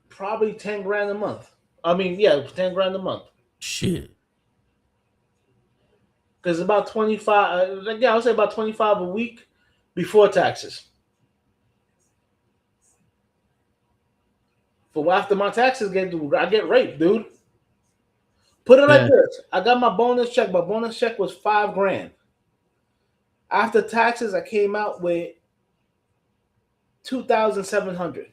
probably 10 grand a month. I mean, yeah, 10 grand a month. Shit. Because about 25, yeah, I would say about 25 a week before taxes. For after my taxes I get raped, dude. Put it like this: I got my bonus check. My bonus check was 5 grand. After taxes, I came out with 2,700.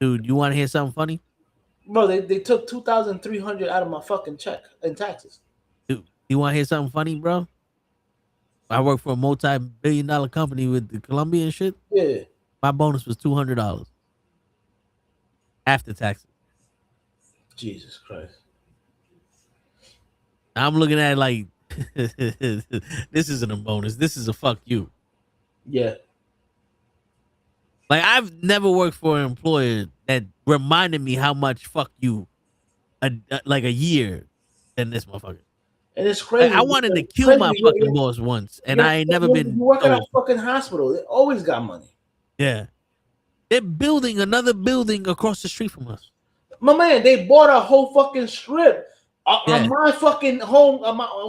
Dude, you want to hear something funny? Bro, they took 2,300 out of my fucking check in taxes. Dude, you want to hear something funny, bro? I work for a multi-billion-dollar company with the Colombian shit. Yeah. My bonus was $200 after taxes. Jesus Christ. I'm looking at it like, this isn't a bonus. This is a fuck you. Yeah. Like, I've never worked for an employer that reminded me how much fuck you like a year than this motherfucker. And it's crazy. Like, I wanted to kill my fucking boss once, and I ain't never been. You work at a fucking hospital. They always got money. Yeah. They're building another building across the street from us. My man, they bought a whole fucking strip on my fucking home,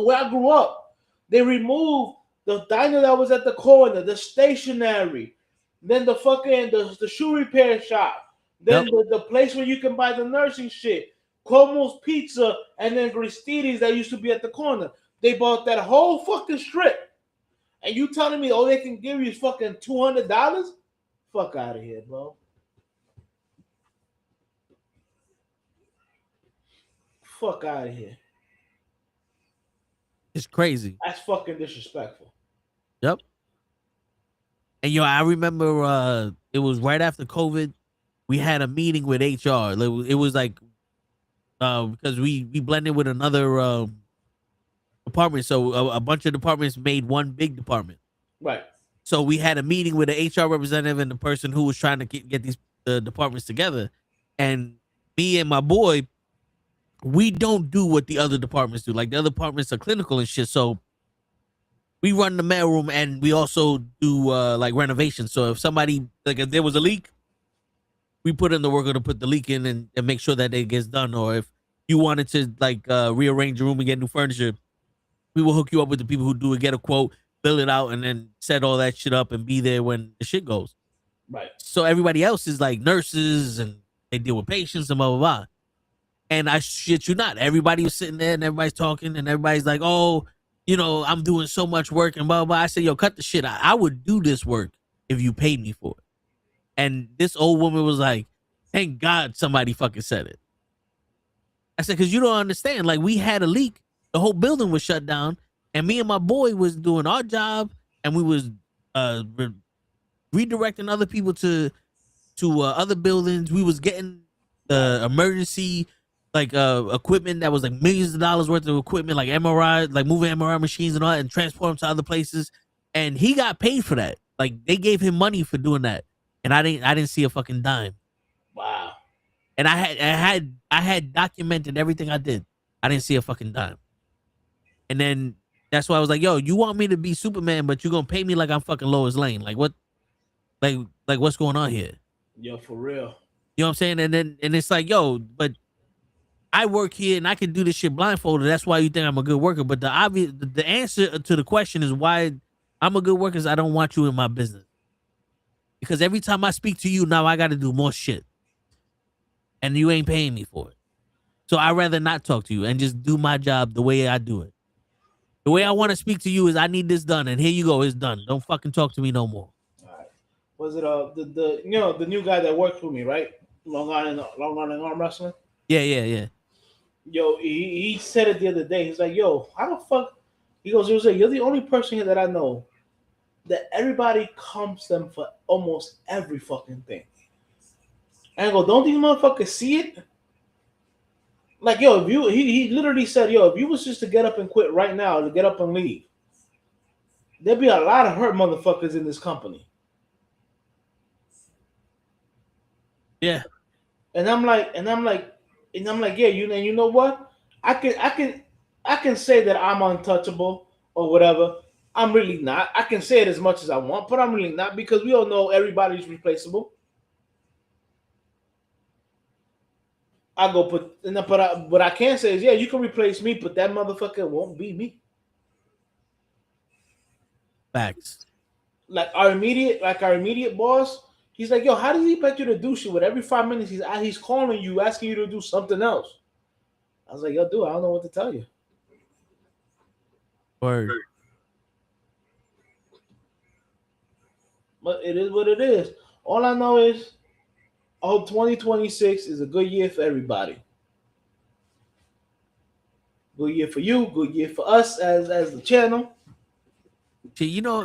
where I grew up. They removed the diner that was at the corner, the stationery, then the fucking the shoe repair shop, then the place where you can buy the nursing shit, Cuomo's Pizza, and then Gristides that used to be at the corner. They bought that whole fucking strip. And you telling me all they can give you is fucking $200? Fuck out of here, bro. Fuck out of here. It's crazy. That's fucking disrespectful. Yep. And I remember it was right after COVID. We had a meeting with HR. It was like because we blended with another department, so a bunch of departments made one big department. Right. So we had a meeting with the HR representative and the person who was trying to get these departments together. And me and my boy, we don't do what the other departments do. Like, the other departments are clinical and shit. So we run the mailroom, and we also do like renovations. So if somebody, like, if there was a leak, we put in the worker to put the leak in and make sure that it gets done. Or if you wanted to like rearrange your room and get new furniture, we will hook you up with the people who do it, get a quote, fill it out, and then set all that shit up and be there when the shit goes. Right. So everybody else is like nurses and they deal with patients and blah, blah, blah. And I shit you not, everybody was sitting there and everybody's talking and everybody's like, oh, I'm doing so much work and blah, blah, blah. I said, yo, cut the shit. I would do this work if you paid me for it. And this old woman was like, thank God somebody fucking said it. I said, because you don't understand. Like, we had a leak. The whole building was shut down. And me and my boy was doing our job. And we was redirecting other people to other buildings. We was getting the emergency equipment that was like millions of dollars worth of equipment, like MRI, like moving MRI machines and all that, and transport them to other places. And he got paid for that. Like, they gave him money for doing that. And I didn't see a fucking dime. Wow. And I had documented everything I did. I didn't see a fucking dime. And then that's why I was like, yo, you want me to be Superman, but you're gonna pay me like I'm fucking Lois Lane. Like, what? Like what's going on here? Yo, for real. You know what I'm saying? And it's like, yo, but I work here and I can do this shit blindfolded. That's why you think I'm a good worker. But the answer to the question is why I'm a good worker is I don't want you in my business. Because every time I speak to you, now I got to do more shit. And you ain't paying me for it. So I'd rather not talk to you and just do my job the way I do it. The way I want to speak to you is I need this done. And here you go. It's done. Don't fucking talk to me no more. All right. Was it the new guy that worked with me, right? Long Island Arm Wrestling? Yeah. Yo, he said it the other day. He's like, yo, how the fuck? He goes, you're the only person here that I know that everybody comes to them for almost every fucking thing. And I go, don't these motherfuckers see it? Like, yo, he literally said, yo, if you was just to get up and quit right now, to get up and leave, there'd be a lot of hurt motherfuckers in this company. Yeah. And I'm like, yeah, you know what? I can say that I'm untouchable or whatever. I'm really not. I can say it as much as I want, but I'm really not because we all know everybody's replaceable. I go put, but what I can say is, yeah, you can replace me, but that motherfucker won't be me. Facts. Like our immediate boss, he's like, yo, how does he expect you to do shit? With every 5 minutes, he's calling you, asking you to do something else. I was like, yo, dude, I don't know what to tell you. Word. But it is what it is. All I know is, I hope 2026 is a good year for everybody. Good year for you. Good year for us as the channel. See, you know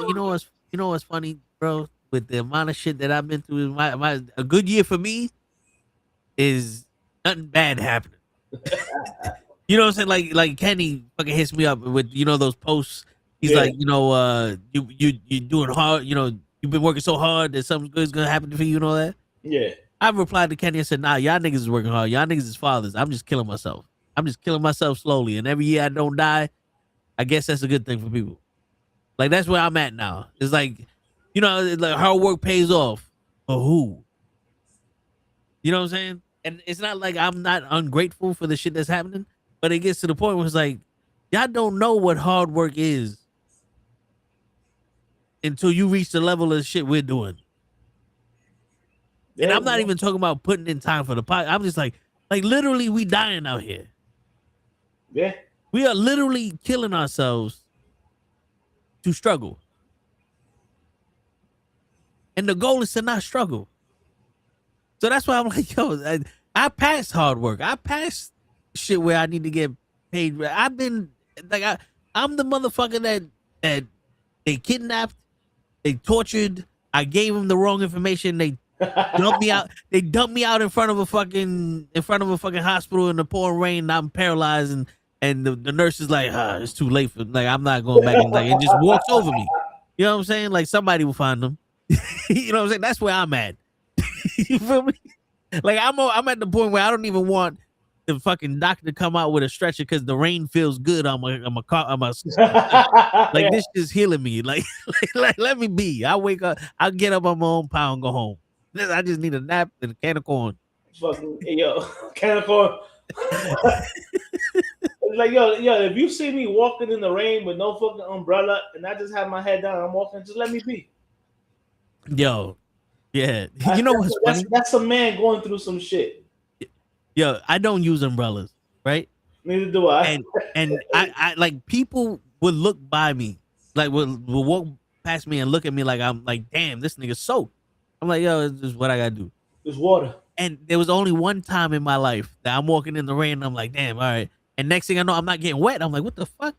what's funny, bro? With the amount of shit that I've been through, a good year for me is nothing bad happening. You know what I'm saying? Like Kenny fucking hits me up with those posts. He's like, you doing hard. You've been working so hard that something good's gonna happen for you and all that. Yeah. I replied to Kenny and said, nah, y'all niggas is working hard. Y'all niggas is fathers. I'm just killing myself. I'm just killing myself slowly. And every year I don't die, I guess that's a good thing for people. Like, that's where I'm at now. It's like, like hard work pays off. For who? You know what I'm saying? And it's not like I'm not ungrateful for the shit that's happening, but it gets to the point where it's like, y'all don't know what hard work is until you reach the level of shit we're doing. And I'm not even talking about putting in time for the podcast. I'm just like literally we dying out here. Yeah. We are literally killing ourselves to struggle. And the goal is to not struggle. So that's why I'm like, yo, I passed hard work. I passed shit where I need to get paid. I've been like, I'm the motherfucker that they kidnapped, they tortured. I gave them the wrong information. They dumped me out. They dumped me out in front of a fucking hospital in the pouring rain. And I'm paralyzed, and the nurse is like, it's too late for, like, I'm not going back, and just walks over me. You know what I'm saying? Like, somebody will find them. You know what I'm saying? That's where I'm at. You feel me? Like, I'm at the point where I don't even want the fucking doctor to come out with a stretcher because the rain feels good on my like, this is healing me. Like, let me be. I wake up, I'll get up on my own power and go home. I just need a nap and a can of corn. Fucking can of corn. Like, yo, if you see me walking in the rain with no fucking umbrella and I just have my head down, I'm walking, just let me be. Yo, yeah. You know what's funny? That's a man going through some shit. Yo, I don't use umbrellas, right? Neither do I. And I like, people would look by me, like will walk past me and look at me like I'm like, damn, this nigga's soaked. I'm like, yo, this is what I gotta do. It's water. And there was only one time in my life that I'm walking in the rain and I'm like, damn, all right. And next thing I know, I'm not getting wet. I'm like, what the fuck?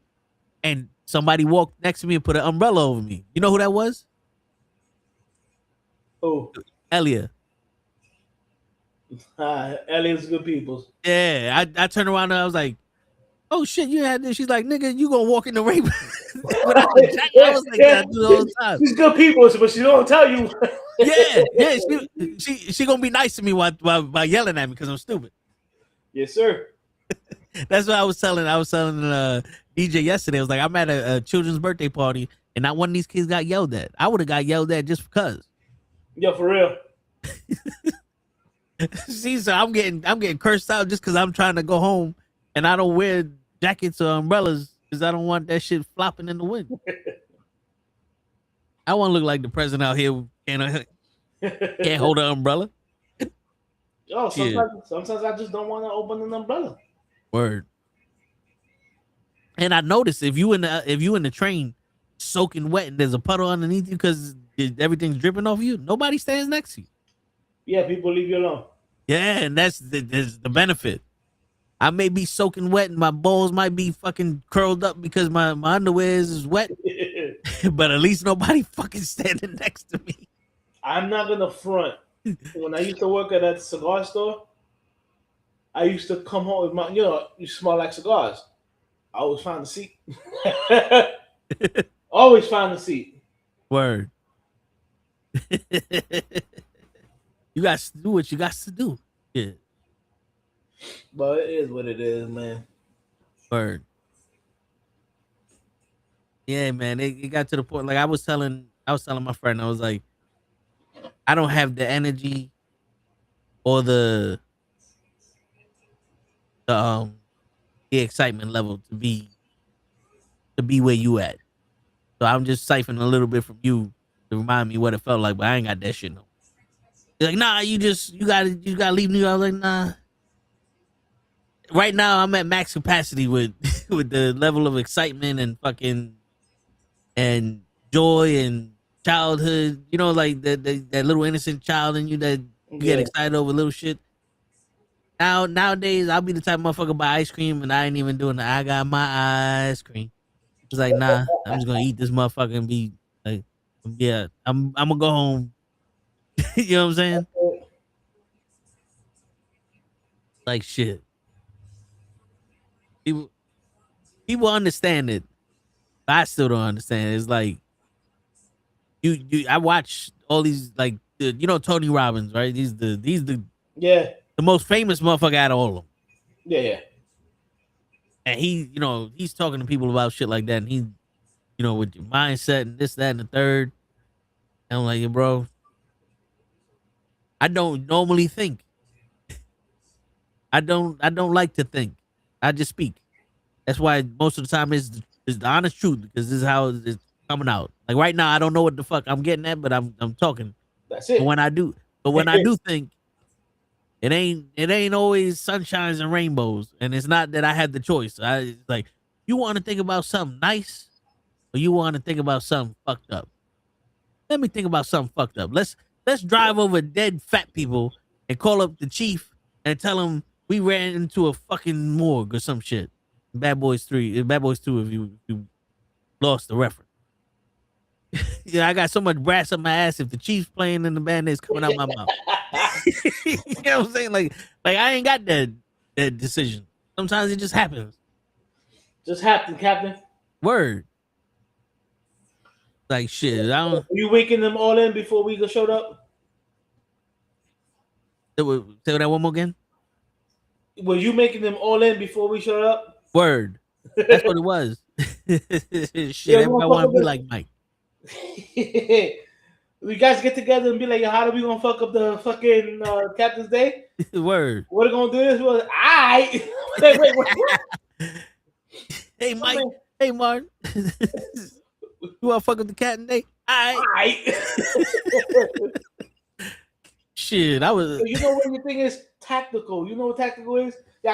And somebody walked next to me and put an umbrella over me. You know who that was? Oh, Elia. Elia's good people. Yeah, I turned around and I was like, oh shit, you had this. She's like, nigga, you gonna walk in the rain without the jacket? I was like, I do the whole time. She's good people, but she don't tell you. yeah. She gonna be nice to me while yelling at me because I'm stupid. Yes, sir. That's what I was telling DJ yesterday. I was like, I'm at a children's birthday party and not one of these kids got yelled at. I would have got yelled at just because. Yo, for real. See, so I'm getting cursed out just because I'm trying to go home and I don't wear jackets or umbrellas because I don't want that shit flopping in the wind. I want to look like the president out here can't hold an umbrella. Yo, sometimes I just don't want to open an umbrella. Word. And I noticed if you in the train soaking wet and there's a puddle underneath you because everything's dripping off you, nobody stands next to you. Yeah, people leave you alone. Yeah, and that's the benefit. I may be soaking wet and my balls might be fucking curled up because my underwear is wet, but at least nobody fucking standing next to me. I'm not gonna front. When I used to work at that cigar store, I used to come home with you smell like cigars. I always find a seat. Always find a seat. Word. You got to do what you got to do. Yeah. But it is what it is, man. Word. Yeah, man. It got to the point. Like I was telling my friend, I was like, I don't have the energy or the um the excitement level to be where you at. So I'm just siphoning a little bit from you to remind me what it felt like, but I ain't got that shit no. He's like, nah, you gotta leave New York. I was like, nah. Right now I'm at max capacity with with the level of excitement and fucking and joy and childhood. You know, like that little innocent child in you that you get excited over little shit. Nowadays I'll be the type of motherfucker buy ice cream and I ain't even doing I got my ice cream. It's like, nah, I'm just gonna eat this motherfucker and be like, yeah, I'm gonna go home. You know what I'm saying? Like shit. People understand it. But I still don't understand. It's like I watch all these like you know Tony Robbins, right? He's the Yeah. the most famous motherfucker out of all of them. Yeah. And he's talking to people about shit like that, and he, with your mindset and this, that, and the third. And I'm like, yeah, bro, I don't normally think. I don't like to think. I just speak. That's why most of the time is the honest truth, because this is how it's coming out. Like right now, I don't know what the fuck I'm getting at, but I'm talking. That's it. But when I do think, it ain't always sunshines and rainbows, and it's not that I had the choice. It's like, you want to think about something nice, or you want to think about something fucked up. Let me think about something fucked up. Let's drive over dead fat people and call up the chief and tell him we ran into a fucking morgue or some shit. Bad Boys 3, Bad Boys 2, if you lost the reference. Yeah, I got so much brass up my ass if the chief's playing and the band is coming out my mouth. You know what I'm saying? Like I ain't got that decision. Sometimes it just happens. Just happened, Captain. Word. Like shit. I don't. Were you waking them all in before we showed up? Say that one more again. Were you making them all in before we showed up? Word. That's what it was. Shit, everybody want to be like Mike. We guys get together and be like, how are we gonna fuck up the fucking Captain's Day? Word. What are gonna do this? Well, I wait, what? Hey Mike. Hey Martin. You wanna fuck up the Captain Day? I Shit, I was. You know what the thing is? Tactical. You know what tactical is? Yeah,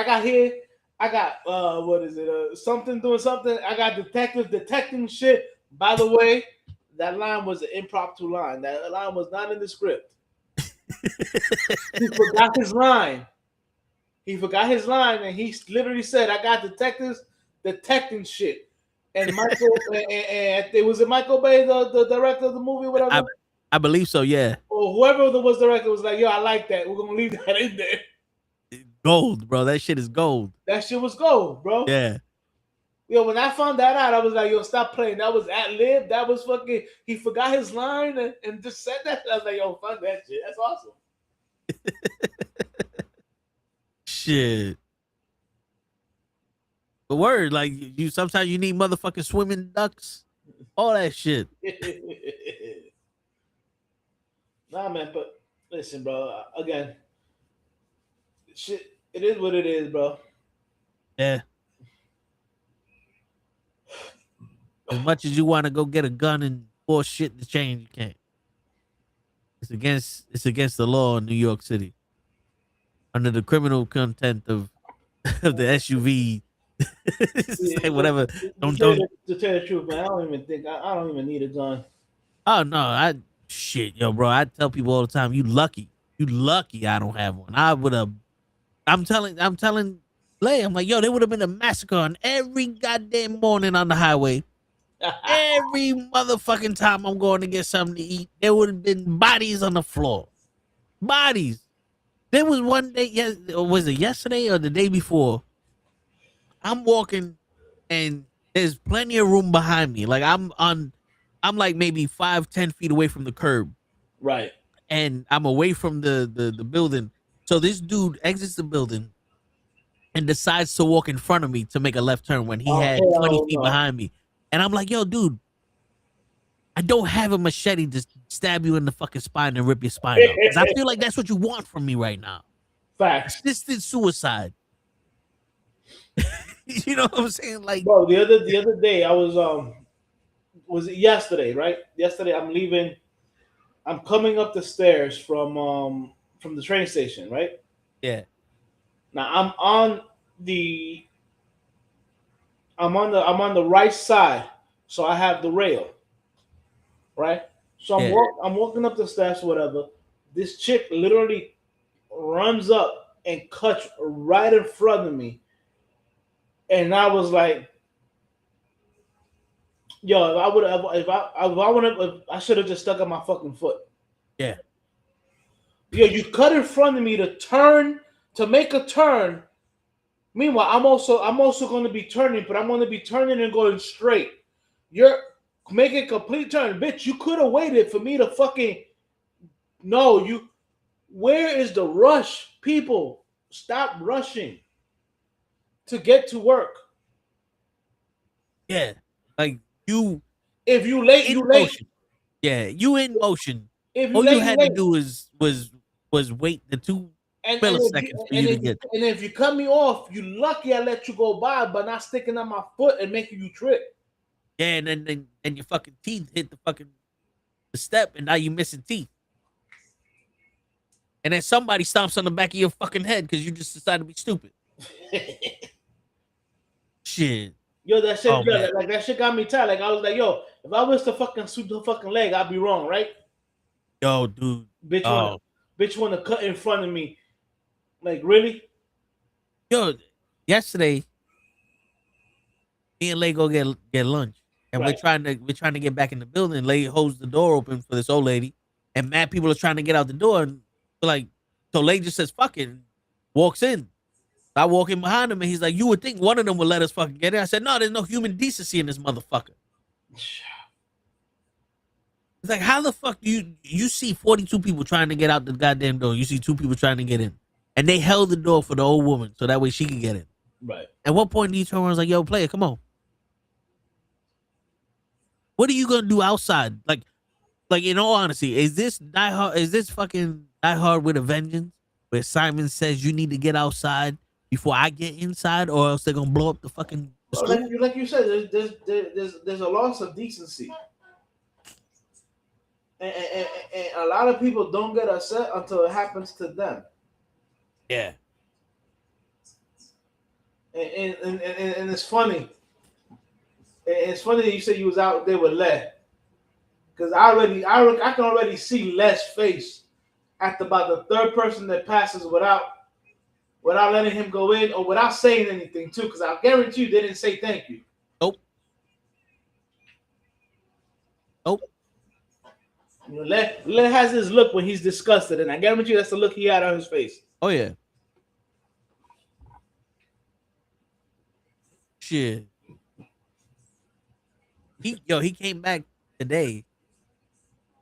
I got what is it? Something doing something. I got detective detecting shit. By the way, that line was an impromptu line. That line was not in the script. He forgot his line. And he literally said, "I got detectives detecting shit." And Michael, and it was Michael Bay, the director of the movie, whatever. I believe so, yeah. Or whoever was director was like, "Yo, I like that. We're gonna leave that in there." Gold, bro. That shit is gold. That shit was gold, bro. Yeah. Yo, when I found that out, I was like, yo, stop playing. That was ad lib. That was fucking. He forgot his line and just said that. I was like, yo, fuck that shit. That's awesome. Shit. The word, like you sometimes you need motherfucking swimming ducks. All that shit. Nah, man, but listen, bro. Again, shit, it is what it is, bro. Yeah. As much as you want to go get a gun and force shit to change, you can't. It's against the law in New York City. Under the criminal content of the SUV. Say whatever. Don't. To tell the truth, man, I don't even need a gun. Oh no, yo, bro. I tell people all the time, you lucky I don't have one. I would have. I'm telling Lay, I'm like, yo, there would have been a massacre on every goddamn morning on the highway. Every motherfucking time I'm going to get something to eat, there would have been bodies on the floor. Bodies. There was one day, was it yesterday or the day before? I'm walking and there's plenty of room behind me. Like I'm like maybe 5-10 feet away from the curb. Right. And I'm away from the building. So this dude exits the building and decides to walk in front of me to make a left turn when he had 20 feet behind me. And I'm like, yo, dude, I don't have a machete to stab you in the fucking spine and rip your spine out. Because I feel like that's what you want from me right now. Facts. Assisted suicide. You know what I'm saying? Like, bro, the other day I was it yesterday, right? Yesterday I'm leaving. I'm coming up the stairs from the train station, right? yeah, Now I'm on the right side, so I have the rail, right? So Yeah. I'm walking up the stairs, whatever. This chick literally runs up and cuts right in front of me, and I was like, "Yo, I should have just stuck out my fucking foot." yeah, Yo, you cut in front of me to make a turn. Meanwhile, I'm also going to be turning, but I'm going to be turning and going straight. You're making a complete turn, bitch. You could have waited for me to fucking. No, you. Where is the rush, people? Stop rushing to get to work. yeah. Like you. If you late, In you late. motion. Yeah, you in motion. If you All late, you had late. to do was wait the 2 And milliseconds for you to get. And if you cut me off, you lucky I let you go by, but not sticking on my foot and making you trip. Yeah, and then your fucking teeth hit the step, and now you missing teeth. And then somebody stomps on the back of your fucking head because you just decided to be stupid. Shit. Yo, that shit, Oh, man. like that shit got me tired. Like I was like, yo, if I was to fucking shoot the fucking leg, I'd be wrong, right? Yo, dude. Bitch wanna cut in front of me. Like, really? Yo, yesterday, me and Lay go get lunch. And Right. we're trying to get back in the building. Lay holds the door open for this old lady. And mad people are trying to get out the door. And we're like, so Lay just says, fuck it, and walks in. I walk in behind him and he's like, you would think one of them would let us fucking get in. I said, no, there's no human decency in this motherfucker. It's like, how the fuck do you see 42 people trying to get out the goddamn door? You see 2 people trying to get in. And they held the door for the old woman so that way she could get in. Right. At what point do you turn around and was like, yo, player, come on. What are you gonna do outside? Like in all honesty, is this fucking Die Hard with a Vengeance? Where Simon says you need to get outside before I get inside, or else they're gonna blow up the fucking school? Like you said, there's a loss of decency. And a lot of people don't get upset until it happens to them. Yeah. And it's funny. It's funny that you said you was out there with Les, because I can already see Les' face at about the third person that passes without letting him go in or without saying anything too. Because I guarantee you they didn't say thank you. Nope. You know, Les has this look when he's disgusted, and I guarantee you that's the look he had on his face. Oh yeah. Shit. He came back today.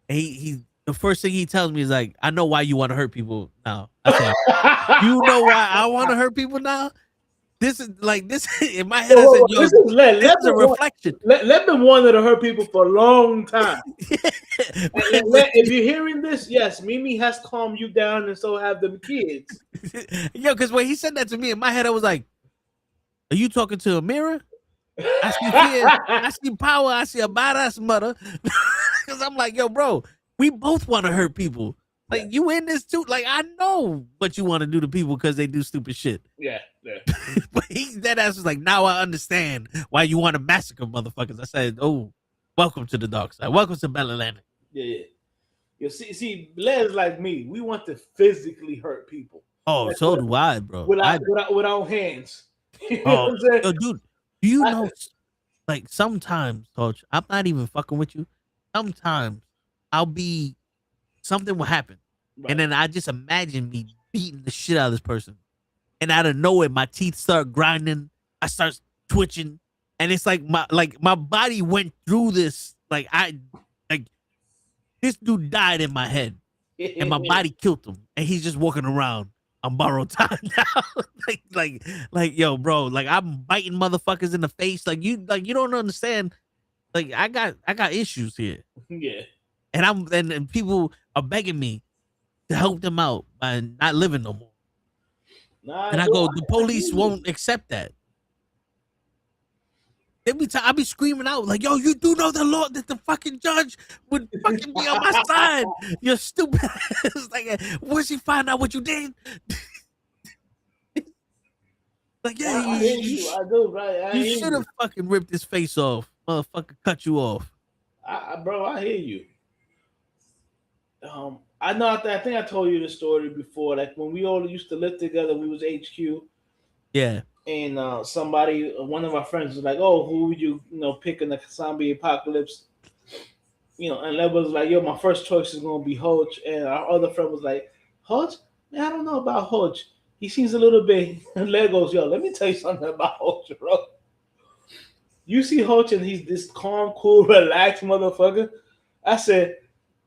And he the first thing he tells me is like, I know why you want to hurt people now. I said, you know why I want to hurt people now? This is in my head. I said, yo, this is this is a reflection. Let them wanted to hurt people for a long time. If you're hearing this, yes, Mimi has calmed you down, and so have them kids. Yo, because when he said that to me, in my head, I was like, are you talking to a mirror? I see fear, I see power, I see a badass mother. Because I'm like, yo, bro, we both want to hurt people. Like, you in this too? Like, I know what you want to do to people because they do stupid shit. Yeah. But that ass was like, now I understand why you want to massacre motherfuckers. I said, oh, welcome to the dark side. Welcome to Bell Atlantic. Yeah. You see, Les like me. We want to physically hurt people. Oh, like, so do I, bro. Without hands. You know what I'm saying? Yo, dude, do you know, like, sometimes, Coach, I'm not even fucking with you. Sometimes something will happen. Right. And then I just imagine me beating the shit out of this person. And out of nowhere, my teeth start grinding. I start twitching. And it's like my body went through this. Like this dude died in my head. And my body killed him. And he's just walking around on borrowed time now. like, yo, bro, like I'm biting motherfuckers in the face. Like you don't understand Like I got issues here, Yeah. and people are begging me to help them out by not living no more. Nah, And I yo, go, the I hear police you. won't accept that. I be screaming out like, "Yo, you do know the law that the fucking judge would fucking be on my side. You're stupid." It's like, once he find out what you did, like, yeah, I hear you. I do, right? I you hear should you. have fucking ripped his face off, motherfucker, cut you off. Bro, I hear you. I know. I think I told you the story before. Like when we all used to live together, we was HQ, Yeah, and somebody, one of our friends, was like, "Oh, who would you pick in the zombie apocalypse?" And Lev was like, "Yo, my first choice is gonna be Hodge," and our other friend was like, "Hodge? Man, I don't know about Hodge. He seems a little bit." And Lev goes, "Yo, let me tell you something about Hodge, bro. You see Hodge, and he's this calm, cool, relaxed motherfucker." I said,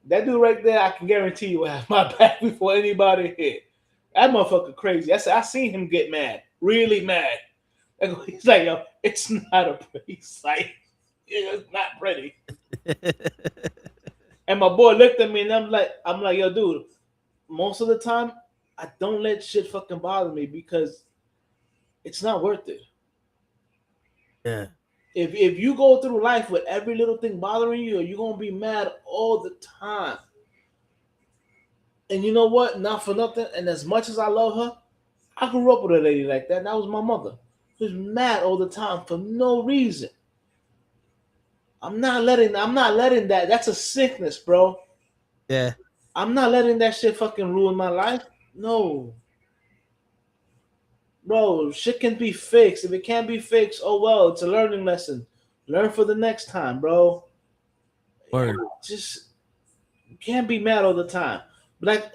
"That dude right there, I can guarantee you will have my back before anybody hit. That motherfucker crazy." I said, "I seen him get mad, really mad." He's like, "Yo, it's not a pretty sight. It's not pretty." And my boy looked at me, and I'm like, "Yo, dude, most of the time, I don't let shit fucking bother me because it's not worth it. yeah, If you go through life with every little thing bothering you, you're gonna be mad all the time. And you know what? Not for nothing. And as much as I love her, I grew up with a lady like that. And that was my mother. Who's mad all the time for no reason. I'm not letting that. That's a sickness, bro. yeah. I'm not letting that shit fucking ruin my life. No. Bro, shit can be fixed. If it can't be fixed, oh well, it's a learning lesson. Learn for the next time, bro. Word. Just you can't be mad all the time. Like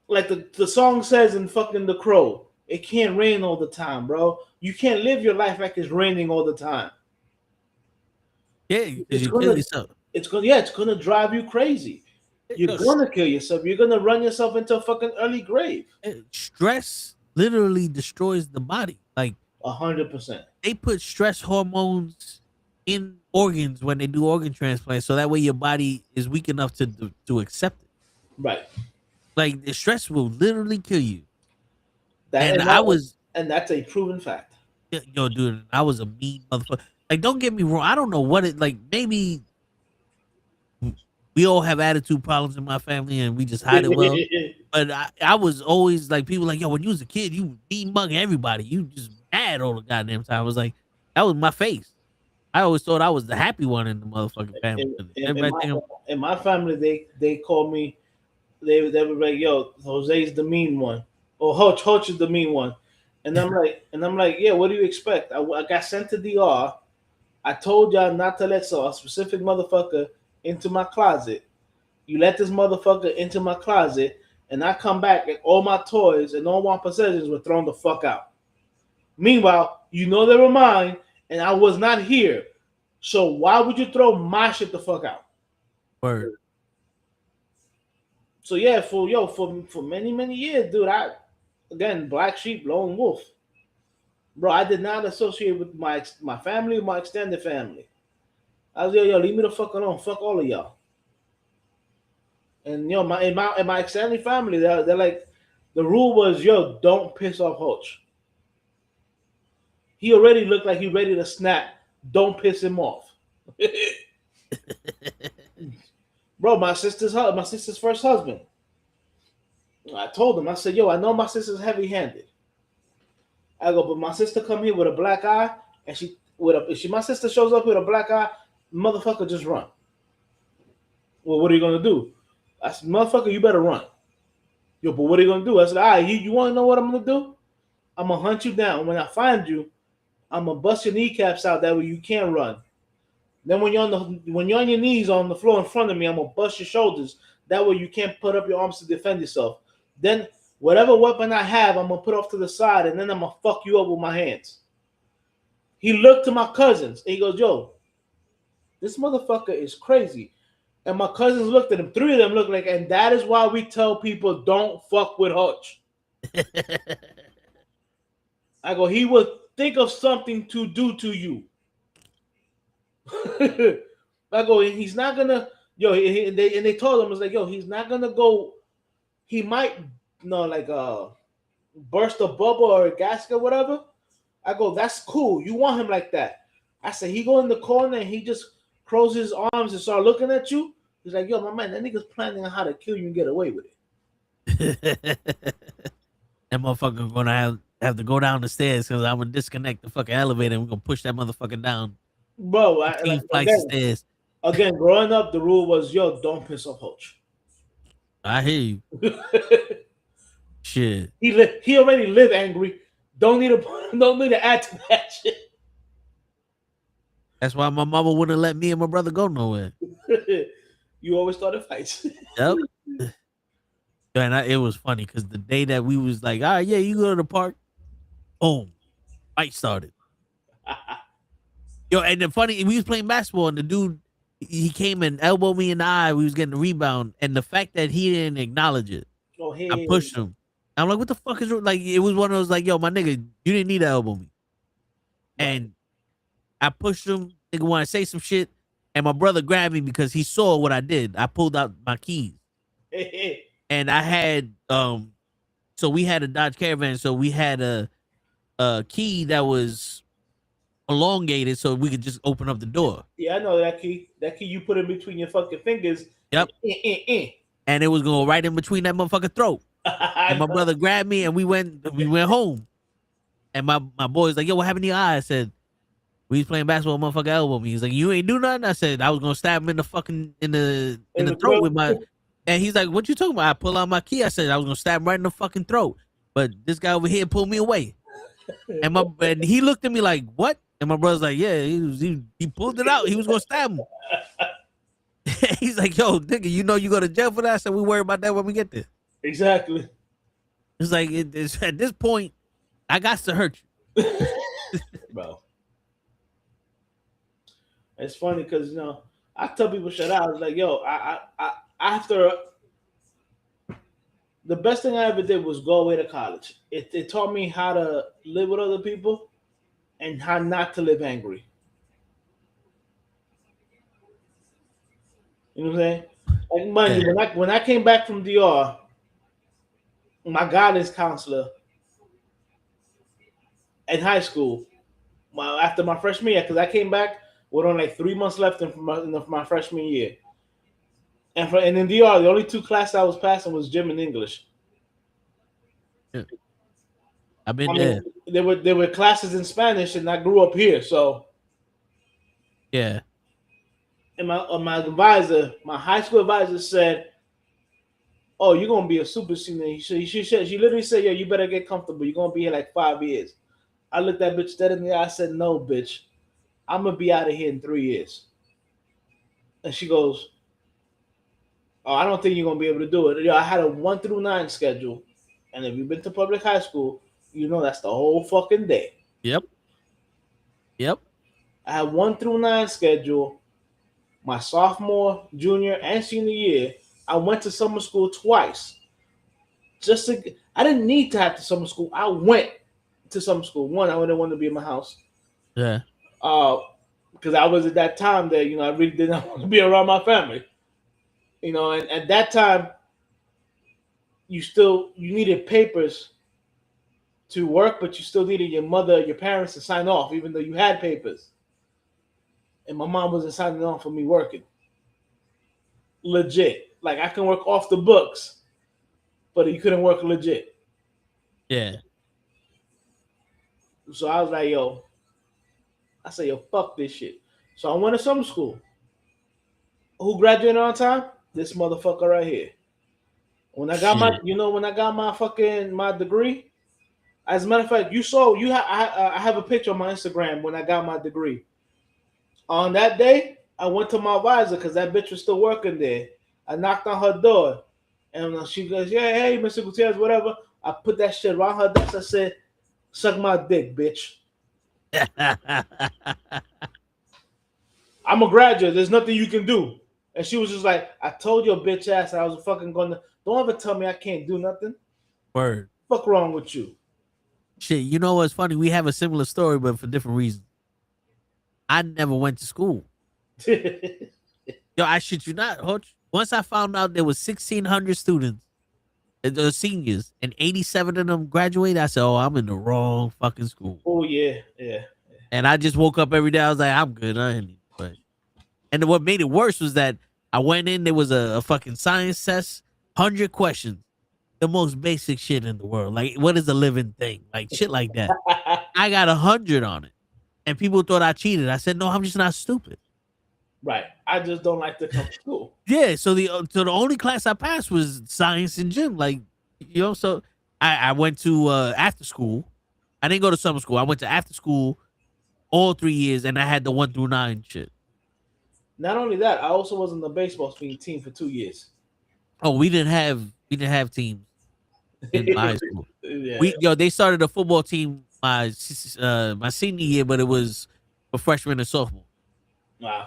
the song says in fucking The Crow, it can't rain all the time, bro. You can't live your life like it's raining all the time. Yeah, because It's you kill gonna yourself. it's gonna drive you crazy. You're Yo, gonna kill yourself. You're gonna run yourself into a fucking early grave. stress literally destroys the body. Like 100%. they put stress hormones in organs when they do organ transplants, so that way your body is weak enough to accept it. Right. Like the stress will literally kill you. That And and I that was, and that's a proven fact. yo, dude, I was a mean motherfucker. Like, don't get me wrong. I don't know what it like. Maybe we all have attitude problems in my family, and we just hide it well. But I was always like, people like, yo, when you was a kid, you mean mugging everybody. You just mad all the goddamn time. I was like, that was my face. I always thought I was the happy one in the motherfucking family. in, in, in Everybody my think I'm in my family, they call me. They were like, "Yo, Jose's the mean one, or Hodge is the mean one," and I'm like, "Yeah, what do you expect? I got sent to DR. I told y'all not to let a specific motherfucker into my closet. You let this motherfucker into my closet, and I come back and all my toys and all my possessions were thrown the fuck out. Meanwhile, you know they were mine, and I was not here. So why would you throw my shit the fuck out?" word. So yeah, for many years, dude, again black sheep, lone wolf, bro. I did not associate with my family, my extended family. I was yo, leave me the fuck alone, fuck all of y'all. And in my extended family, they're like, the rule was yo, don't piss off Hodge. He already looked like he ready to snap. Don't piss him off. Bro, my sister's first husband. I told him, I said, yo, I know my sister's heavy-handed. I go, but my sister come here with a black eye, and my sister shows up with a black eye, motherfucker, just run. Well, what are you gonna do? I said, motherfucker, you better run. Yo, but what are you gonna do? I said, all right, you want to know what I'm gonna do? I'm gonna hunt you down. When I find you, I'm gonna bust your kneecaps out. That way you can't run. Then when you're on your knees on the floor in front of me, I'm gonna bust your shoulders. That way you can't put up your arms to defend yourself. Then whatever weapon I have, I'm gonna put off to the side, and then I'm gonna fuck you up with my hands. He looked to my cousins, and he goes, yo, this motherfucker is crazy. And my cousins looked at him. 3 of them looked like, and that is why we tell people don't fuck with Hutch. I go, he will think of something to do to you. I go, he's not gonna, yo. They told him, it's like, yo, he's not gonna go. He might, like burst a bubble or a gasket, or whatever. I go, that's cool. You want him like that? I said, he go in the corner and he just crows his arms and start looking at you. He's like, yo, my man, that nigga's planning on how to kill you and get away with That motherfucker gonna have to go down the stairs because I'm gonna disconnect the fucking elevator and we're gonna push that motherfucker down. Bro, 15 flights of stairs. Again, growing up, the rule was, yo, don't piss off Hoach. I hear you. Shit. He already live angry. Don't need to add to that shit. That's why my mama wouldn't let me and my brother go nowhere. You always started fights. Yep. And it was funny because the day that we was like, all right, yeah, you go to the park, boom, fight started. Yo, and the funny, we was playing basketball and the dude, he came and elbowed me in the eye. We was getting the rebound, and the fact that he didn't acknowledge it, I pushed him. I'm like, what the fuck is like? It was one of those like, yo, my nigga, you didn't need to elbow me, and I pushed him. Nigga want to say some shit, and my brother grabbed me because he saw what I did. I pulled out my keys, and I had so we had a Dodge Caravan, so we had a key that was elongated so we could just open up the door. Yeah, I know that key. That key you put in between your fucking fingers. Yep. And it was going right in between that motherfucking throat. And my brother grabbed me and we went home. And my boy was like, yo, what happened to your eye? I said, we was playing basketball, motherfucker elbowed me. He's like, you ain't do nothing? I said, I was gonna stab him in the fucking in the throat with my. And he's like, what you talking about? I pull out my key. I said, I was gonna stab him right in the fucking throat. But this guy over here pulled me away. And he looked at me like, what? And my brother's like, yeah, he pulled it out. He was gonna stab him. He's like, yo, nigga, you know you go to jail for that? I said, we worry about that when we get there. Exactly. It's like it's at this point, I got to hurt you. Bro. It's funny because I tell people shut out. I was like, yo, I after the best thing I ever did was go away to college. It taught me how to live with other people and how not to live angry. You know what I'm saying? Like, mind you, when I came back from DR, my guidance counselor in high school, after my freshman year, because I came back with only like 3 months left in my freshman year. And in DR, the only 2 classes I was passing was gym and English. Yeah. I've been there. There were classes in Spanish, and I grew up here, so yeah. And my advisor, my high school advisor, said, "Oh, you're gonna be a super senior." She literally said, "Yo, you better get comfortable. You're gonna be here like 5 years." I looked that bitch dead in the eye. I said, "No, bitch, I'm gonna be out of here in 3 years." And she goes, "Oh, I don't think you're gonna be able to do it." Yo, I had a 1 through 9 schedule, and if you've been to public high school, you know that's the whole fucking day. Yep. I had 1 through 9 schedule. My sophomore, junior, and senior year, I went to summer school twice. I didn't need to have to summer school. I went to summer school. One, I didn't want to be in my house. Yeah. Because I was at that time that I really didn't want to be around my family. And at that time, you needed papers to work, but you still needed your mother, your parents to sign off, even though you had papers. And my mom wasn't signing off for me working. Legit. Like, I can work off the books, but you couldn't work legit. Yeah. So I was like, yo, fuck this shit. So I went to summer school. Who graduated on time? This motherfucker right here. When I got my degree, as a matter of fact, I have a picture on my Instagram when I got my degree. On that day, I went to my advisor because that bitch was still working there. I knocked on her door, and she goes, "Yeah, hey, Mr. Gutierrez, whatever." I put that shit around her desk. I said, "Suck my dick, bitch." I'm a graduate. There's nothing you can do. And she was just like, "I told your bitch ass I was fucking gonna. Don't ever tell me I can't do nothing." Word. Fuck wrong with you? Shit, you know what's funny? We have a similar story, but for different reasons. I never went to school. Yo, I shit you not. Once I found out there was 1,600 students, seniors, and 87 of them graduated, I said, "Oh, I'm in the wrong fucking school." Oh yeah. And I just woke up every day. I was like, "I'm good. I ain't need to question." And what made it worse was that I went in. There was a fucking science test, 100 questions, the most basic shit in the world. Like, what is a living thing? Like shit like that. I got 100 on it, and people thought I cheated. I said, "No, I'm just not stupid." Right. I just don't like to come to school. Yeah, so the only class I passed was science and gym. Like, so I went to after school. I didn't go to summer school. I went to after school all 3 years, and I had the 1 through 9 shit. Not only that, I also was in the baseball team for 2 years. Oh, we didn't have teams in high school. Yeah. They started a football team my senior year, but it was for freshmen and sophomore. Wow.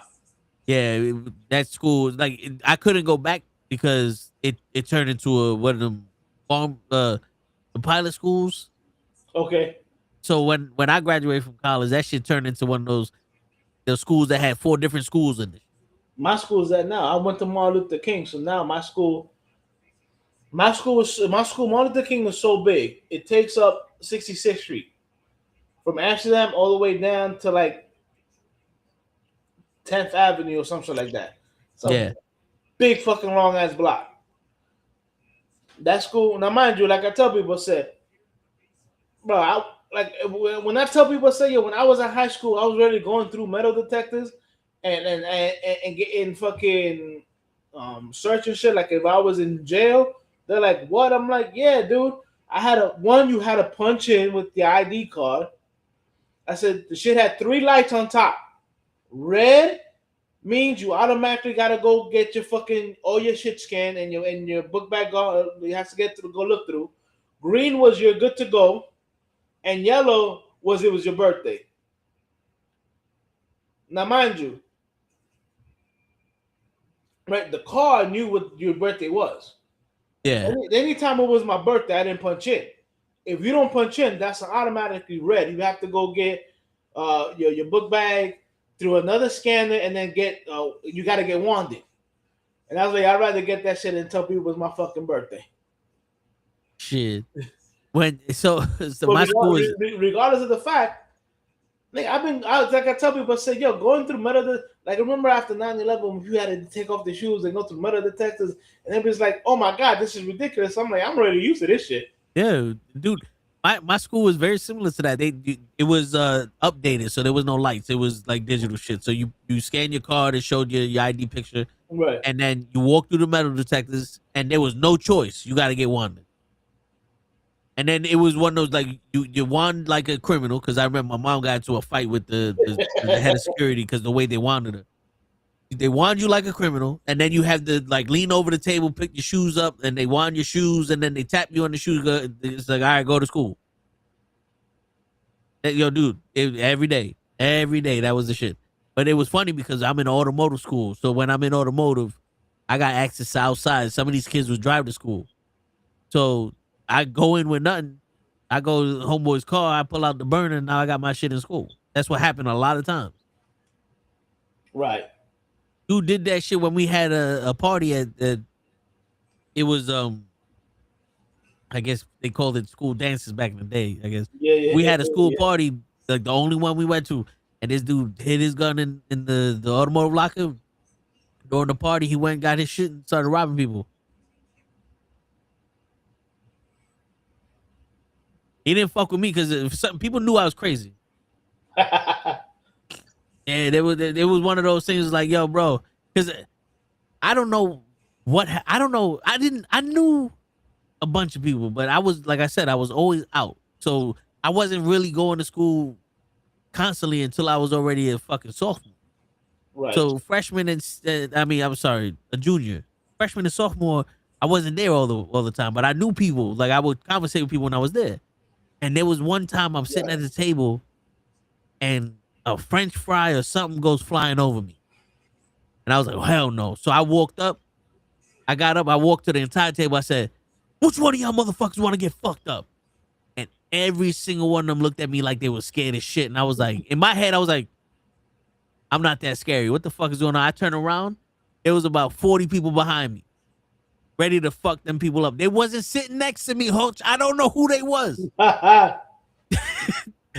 Yeah, that school, like, I couldn't go back because it turned into one of them the pilot schools. Okay. So when I graduated from college, that shit turned into one of those schools that had 4 different schools in it. My school's that now. I went to Martin Luther King, so now my school, Martin Luther King was so big, it takes up 66th Street from Amsterdam all the way down to like 10th Avenue or something like that. So Yeah. big fucking long ass block. That school, now mind you, like I tell people, said, bro, when I tell people, say, yo, when I was in high school, I was really going through metal detectors and getting fucking search and shit. Like if I was in jail, they're like, what? I'm like, yeah, dude. You had to punch in with the ID card. I said the shit had 3 lights on top. Red means you automatically gotta go get your fucking all your shit scanned and your book bag you have to go look through. Green was you're good to go, and yellow was it was your birthday. Now mind you, right? The card knew what your birthday was. Yeah. Anytime it was my birthday, I didn't punch in. If you don't punch in, that's automatically red. You have to go get your book bag through another scanner and then you got to get wanded. And I was like, I'd rather get that shit than tell people it was my fucking birthday. Shit. So my school is, regardless of the fact, like I tell people, I say, yo, going through metal, like remember after 9/11 when you had to take off the shoes and go through metal detectors, and everybody's like, oh my god, this is ridiculous. I'm like, I'm ready to use this shit. Yeah, dude. My school was very similar to that. It was updated, so there was no lights. It was like digital shit. So you scan your card, it showed you your ID picture, right? And then you walk through the metal detectors, and there was no choice. You got to get wanded. And then it was one of those like you wand like a criminal, because I remember my mom got into a fight with the head of security because the way they wanded her. They wand you like a criminal, and then you have to like lean over the table, pick your shoes up, and they wand your shoes, and then they tap you on the shoes. It's like, all right, go to school. Yo, dude, every day, that was the shit. But it was funny because I'm in automotive school, so when I'm in automotive, I got access to outside. Some of these kids would drive to school, so I go in with nothing. I go to homeboy's car, I pull out the burner, and now I got my shit in school. That's what happened a lot of times. Right. Dude did that shit when we had a party at it was I guess they called it school dances back in the day. I guess we had a school party, like the only one we went to, and this dude hid his gun in the automotive locker during the party. He went and got his shit and started robbing people. He didn't fuck with me because some people knew I was crazy. Yeah, there was one of those things like, yo, bro, because I don't know I don't know. I knew a bunch of people, but I was, like I said, I was always out. So I wasn't really going to school constantly until I was already a fucking sophomore. Right. So freshman a junior. Freshman and sophomore, I wasn't there all the time, but I knew people. Like I would conversate with people when I was there. And there was one time I'm sitting at the table and a French fry or something goes flying over me. And I was like, oh, hell no. So I walked up. I got up. I walked to the entire table. I said, which one of y'all motherfuckers want to get fucked up? And every single one of them looked at me like they were scared as shit. And I was like, in my head, I was like, I'm not that scary. What the fuck is going on? I turn around. It was about 40 people behind me, ready to fuck them people up. They wasn't sitting next to me, Hoach. I don't know who they was.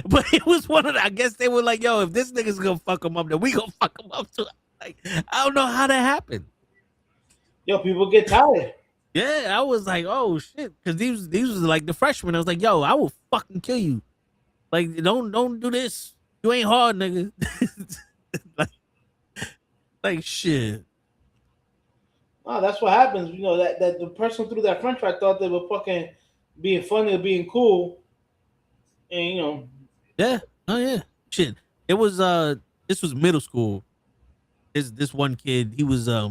But it was one of the, I guess they were like, yo, if this nigga's gonna fuck him up, then we gonna fuck him up too. Like, I don't know how that happened. Yo, people get tired. Yeah, I was like, oh shit. Cause these was like the freshmen. I was like, yo, I will fucking kill you. Like, don't do this. You ain't hard, nigga. like shit. Oh, that's what happens. You know, that the person who threw that French fry thought they were fucking being funny or being cool. And you know. Yeah. Oh yeah. Shit. It was this was middle school. This one kid, he was I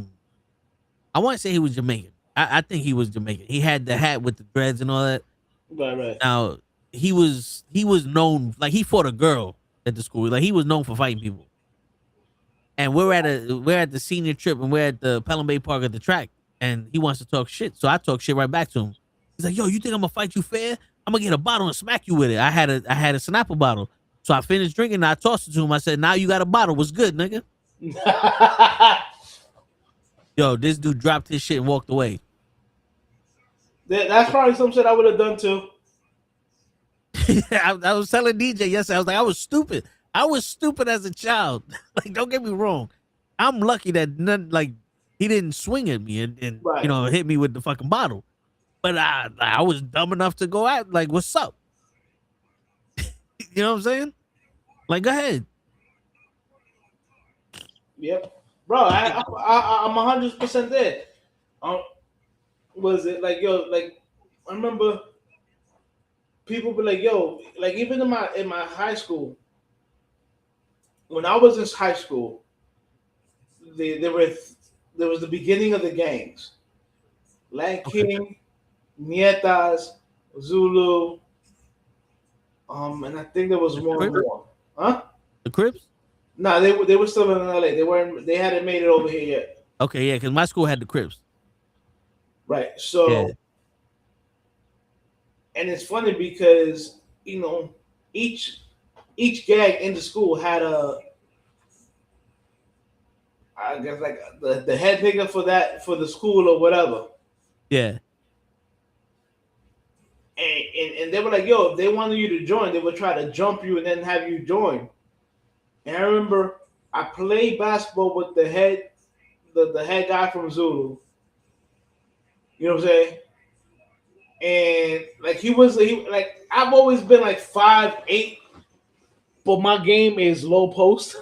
want to say he was Jamaican. I think he was Jamaican. He had the hat with the dreads and all that. Right. Now he was known, like, he fought a girl at the school. Like, he was known for fighting people. And we're at the senior trip, and we're at the Pelham Bay Park at the track, and he wants to talk shit. So I talk shit right back to him. He's like, yo, you think I'm gonna fight you fair? I'm gonna get a bottle and smack you with it. I had a Snapple bottle. So I finished drinking and I tossed it to him. I said, now you got a bottle. What's good, nigga? Yo, this dude dropped his shit and walked away. That's probably some shit I would have done too. I was telling DJ yesterday, I was like, I was stupid. I was stupid as a child. Like, don't get me wrong. I'm lucky that he didn't swing at me and Right. you know, hit me with the fucking bottle. But I was dumb enough to go out like, what's up? You know what I'm saying? Like, go ahead. Yep, bro. I'm 100% there. Was it like, yo, like, I remember people be like, yo, like, even in my high school, when I was in high school, there was the beginning of the gangs. Latin King, Nietas, Zulu, and I think there was one more. Huh? The Crips? No, they were still in LA. They hadn't made it over here yet. Okay, yeah, because my school had the Crips. Right. So, Yeah. And it's funny because, you know, each gang in the school had I guess, like, the head nigga for the school or whatever. Yeah. And they were like, yo, if they wanted you to join, they would try to jump you and then have you join. And I remember I played basketball with the head guy from Zulu. You know what I'm saying? And like he like, I've always been like 5'8", but my game is low post.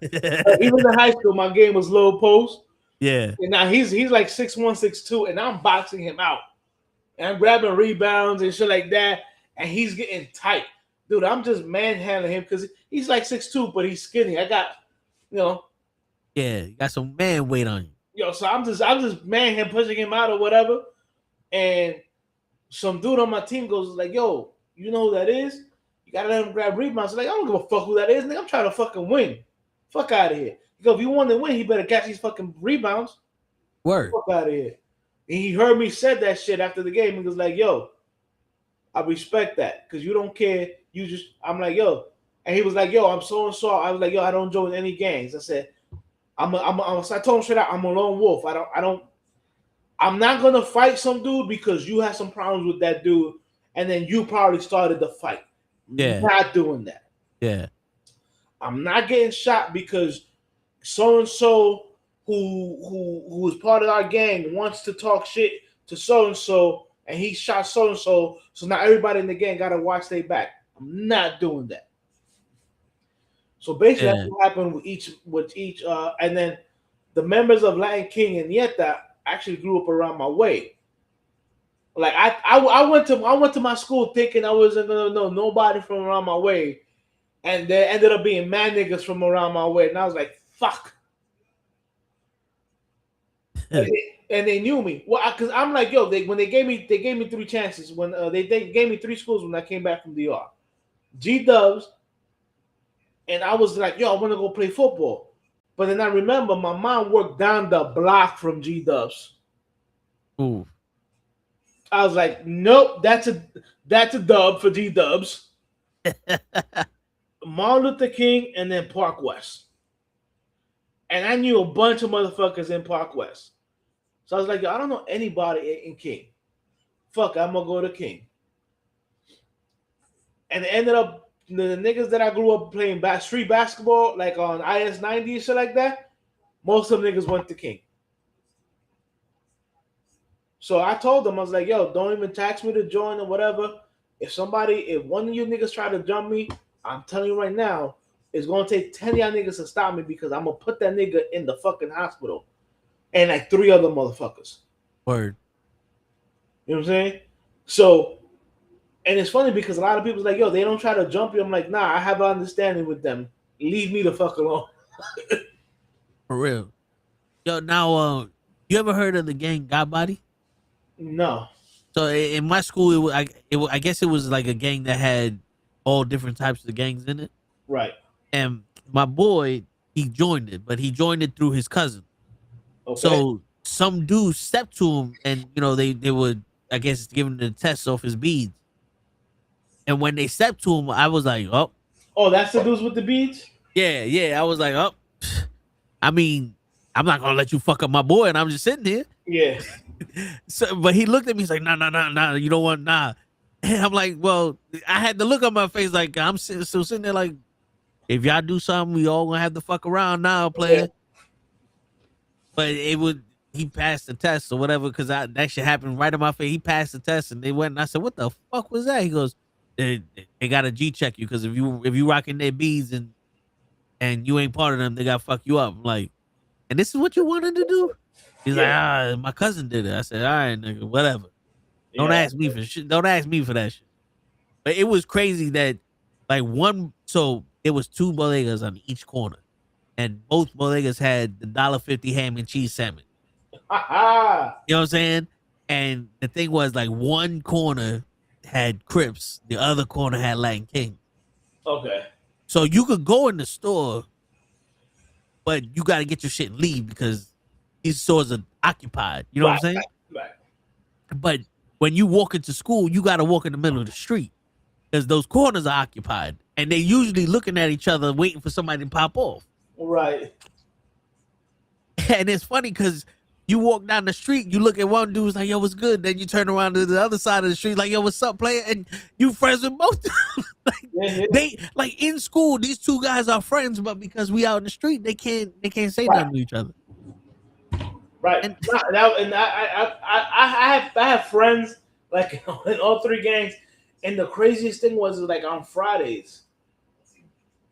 Even in high school, my game was low post. Yeah. And now he's like 6'1", 6'2", and I'm boxing him out. And I'm grabbing rebounds and shit like that. And he's getting tight. Dude, I'm just manhandling him because he's like 6'2", but he's skinny. I got, you know. Yeah, you got some man weight on you. Yo, so I'm just man him, pushing him out or whatever. And some dude on my team goes like, yo, you know who that is? You gotta let him grab rebounds. So like, I don't give a fuck who that is. Nigga, I'm trying to fucking win. Fuck out of here. He goes, if you want to win, he better catch these fucking rebounds. Word. Fuck out of here. And he heard me said that shit after the game. He was like, yo, I respect that because you don't care. You just, I'm like, yo. And he was like, yo, I'm so and so. I was like, yo, I don't join any gangs. I said, I told him straight out, I'm a lone wolf. I'm not gonna fight some dude because you had some problems with that dude, and then you probably started the fight. Yeah. I'm not doing that. Yeah. I'm not getting shot because so and so who is part of our gang wants to talk shit to so and he shot so and so. So now everybody in the gang gotta watch their back. I'm not doing that. So basically, that's what happened with each, and then the members of Latin King and Nieta actually grew up around my way. Like I went to my school thinking I wasn't gonna know nobody from around my way, and there ended up being mad niggas from around my way, and I was like, fuck. And they knew me. Well, because I'm like, yo, when they gave me 3 chances. When they gave me 3 schools when I came back from DR, G-Dubs. And I was like, yo, I want to go play football. But then I remember my mom worked down the block from G-Dubs. Ooh. I was like, nope, that's a dub for G-Dubs. Martin Luther King and then Park West. And I knew a bunch of motherfuckers in Park West. So I was like, yo, I don't know anybody in King. Fuck, I'm gonna go to King. And it ended up the niggas that I grew up playing street basketball, like on IS 90 and shit like that. Most of them niggas went to King. So I told them, I was like, yo, don't even tax me to join or whatever. If one of you niggas try to jump me, I'm telling you right now, it's gonna take 10 of y'all niggas to stop me because I'm gonna put that nigga in the fucking hospital. And like 3 other motherfuckers. Word. You know what I'm saying? So, and it's funny because a lot of people's like, yo, they don't try to jump you. I'm like, nah, I have an understanding with them. Leave me the fuck alone. For real. Yo, now, you ever heard of the gang Got Body? No. So in my school, I guess it was like a gang that had all different types of gangs in it. Right. And my boy, he joined it, but he joined it through his cousin. Okay. So some dude stepped to him, and they would, I guess, give him the test off his beads. And when they stepped to him, I was like, oh. Oh, that's the dudes with the beads? Yeah. I was like, oh. I mean, I'm not gonna let you fuck up my boy, and I'm just sitting here. Yeah. So, but he looked at me, he's like, nah, you don't want, nah. And I'm like, well, I had the look on my face like I'm still sitting there like, if y'all do something, we all gonna have to fuck around now, player. Yeah. But he passed the test or whatever, because that shit happened right in my face. He passed the test, and they went, and I said, what the fuck was that? He goes, they gotta G-check you, because if you rocking their beads and you ain't part of them, they gotta fuck you up. I'm like, and this is what you wanted to do? He's like, my cousin did it. I said, all right, nigga, whatever. Don't ask me for shit. Don't ask me for that shit. But it was crazy that, like, so it was 2 bodegas on each corner, and both bodegas had the $1.50 ham and cheese sandwich. You know what I'm saying? And the thing was, like, one corner had Crips, the other corner had Latin King. Okay. So you could go in the store, but you got to get your shit and leave because these stores are occupied. You know what I'm saying? Right. But when you walk into school, you got to walk in the middle of the street because those corners are occupied, and they usually looking at each other, waiting for somebody to pop off. Right. And it's funny because you walk down the street, you look at one dude's like, yo, what's good? Then you turn around to the other side of the street, like, yo, what's up, player? And you friends with both. They like in school, these 2 guys are friends, but because we out in the street, they can't say nothing to each other. Right. And I have friends like in all 3 gangs, and the craziest thing was like on Fridays,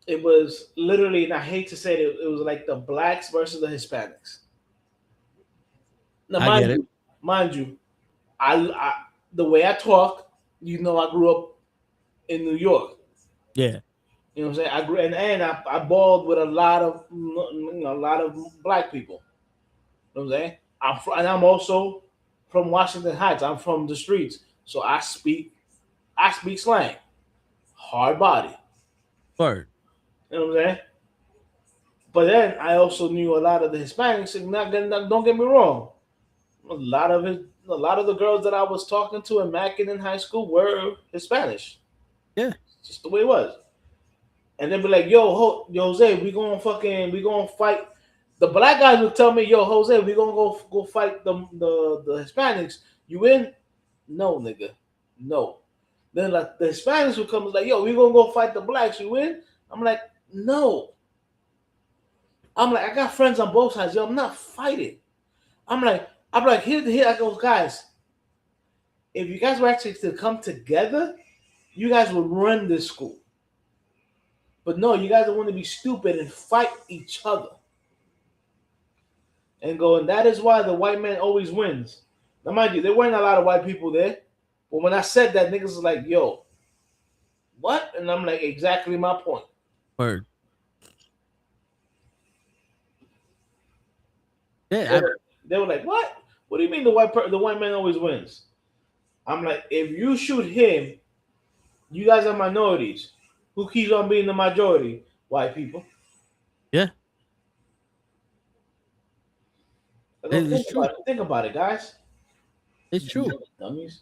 it was literally, and I hate to say it, it was like the blacks versus the Hispanics. Now, mind you, I the way I talk, I grew up in New York. Yeah. You know what I'm saying? I grew and I balled with a lot of black people. You know what I'm saying? I'm also from Washington Heights. I'm from the streets, so I speak slang, hard body. Word. You know what I'm saying? But then I also knew a lot of the Hispanics. And don't get me wrong, a lot of the girls that I was talking to and macking in high school were Hispanic. Yeah, just the way it was. And they'd be like, yo, Jose, we gonna fight. The black guys would tell me, yo, Jose, we gonna go fight the Hispanics. You in? No, nigga. No. Then like the Hispanics would come and like, yo, we gonna go fight the blacks. You in? I'm like, no. I'm like, I got friends on both sides. Yo, I'm not fighting. I'm like, here I go, guys. If you guys were actually to come together, you guys would run this school. But no, you guys want to be stupid and fight each other. And that is why the white man always wins. Now, mind you, there weren't a lot of white people there. But when I said that, niggas was like, yo, what? And I'm like, exactly my point. Word. Yeah, they were like, what? What do you mean the white man always wins? I'm like, if you shoot him, you guys are minorities. Who keeps on being the majority? White people. Yeah. Think about it, guys. It's true. Dummies.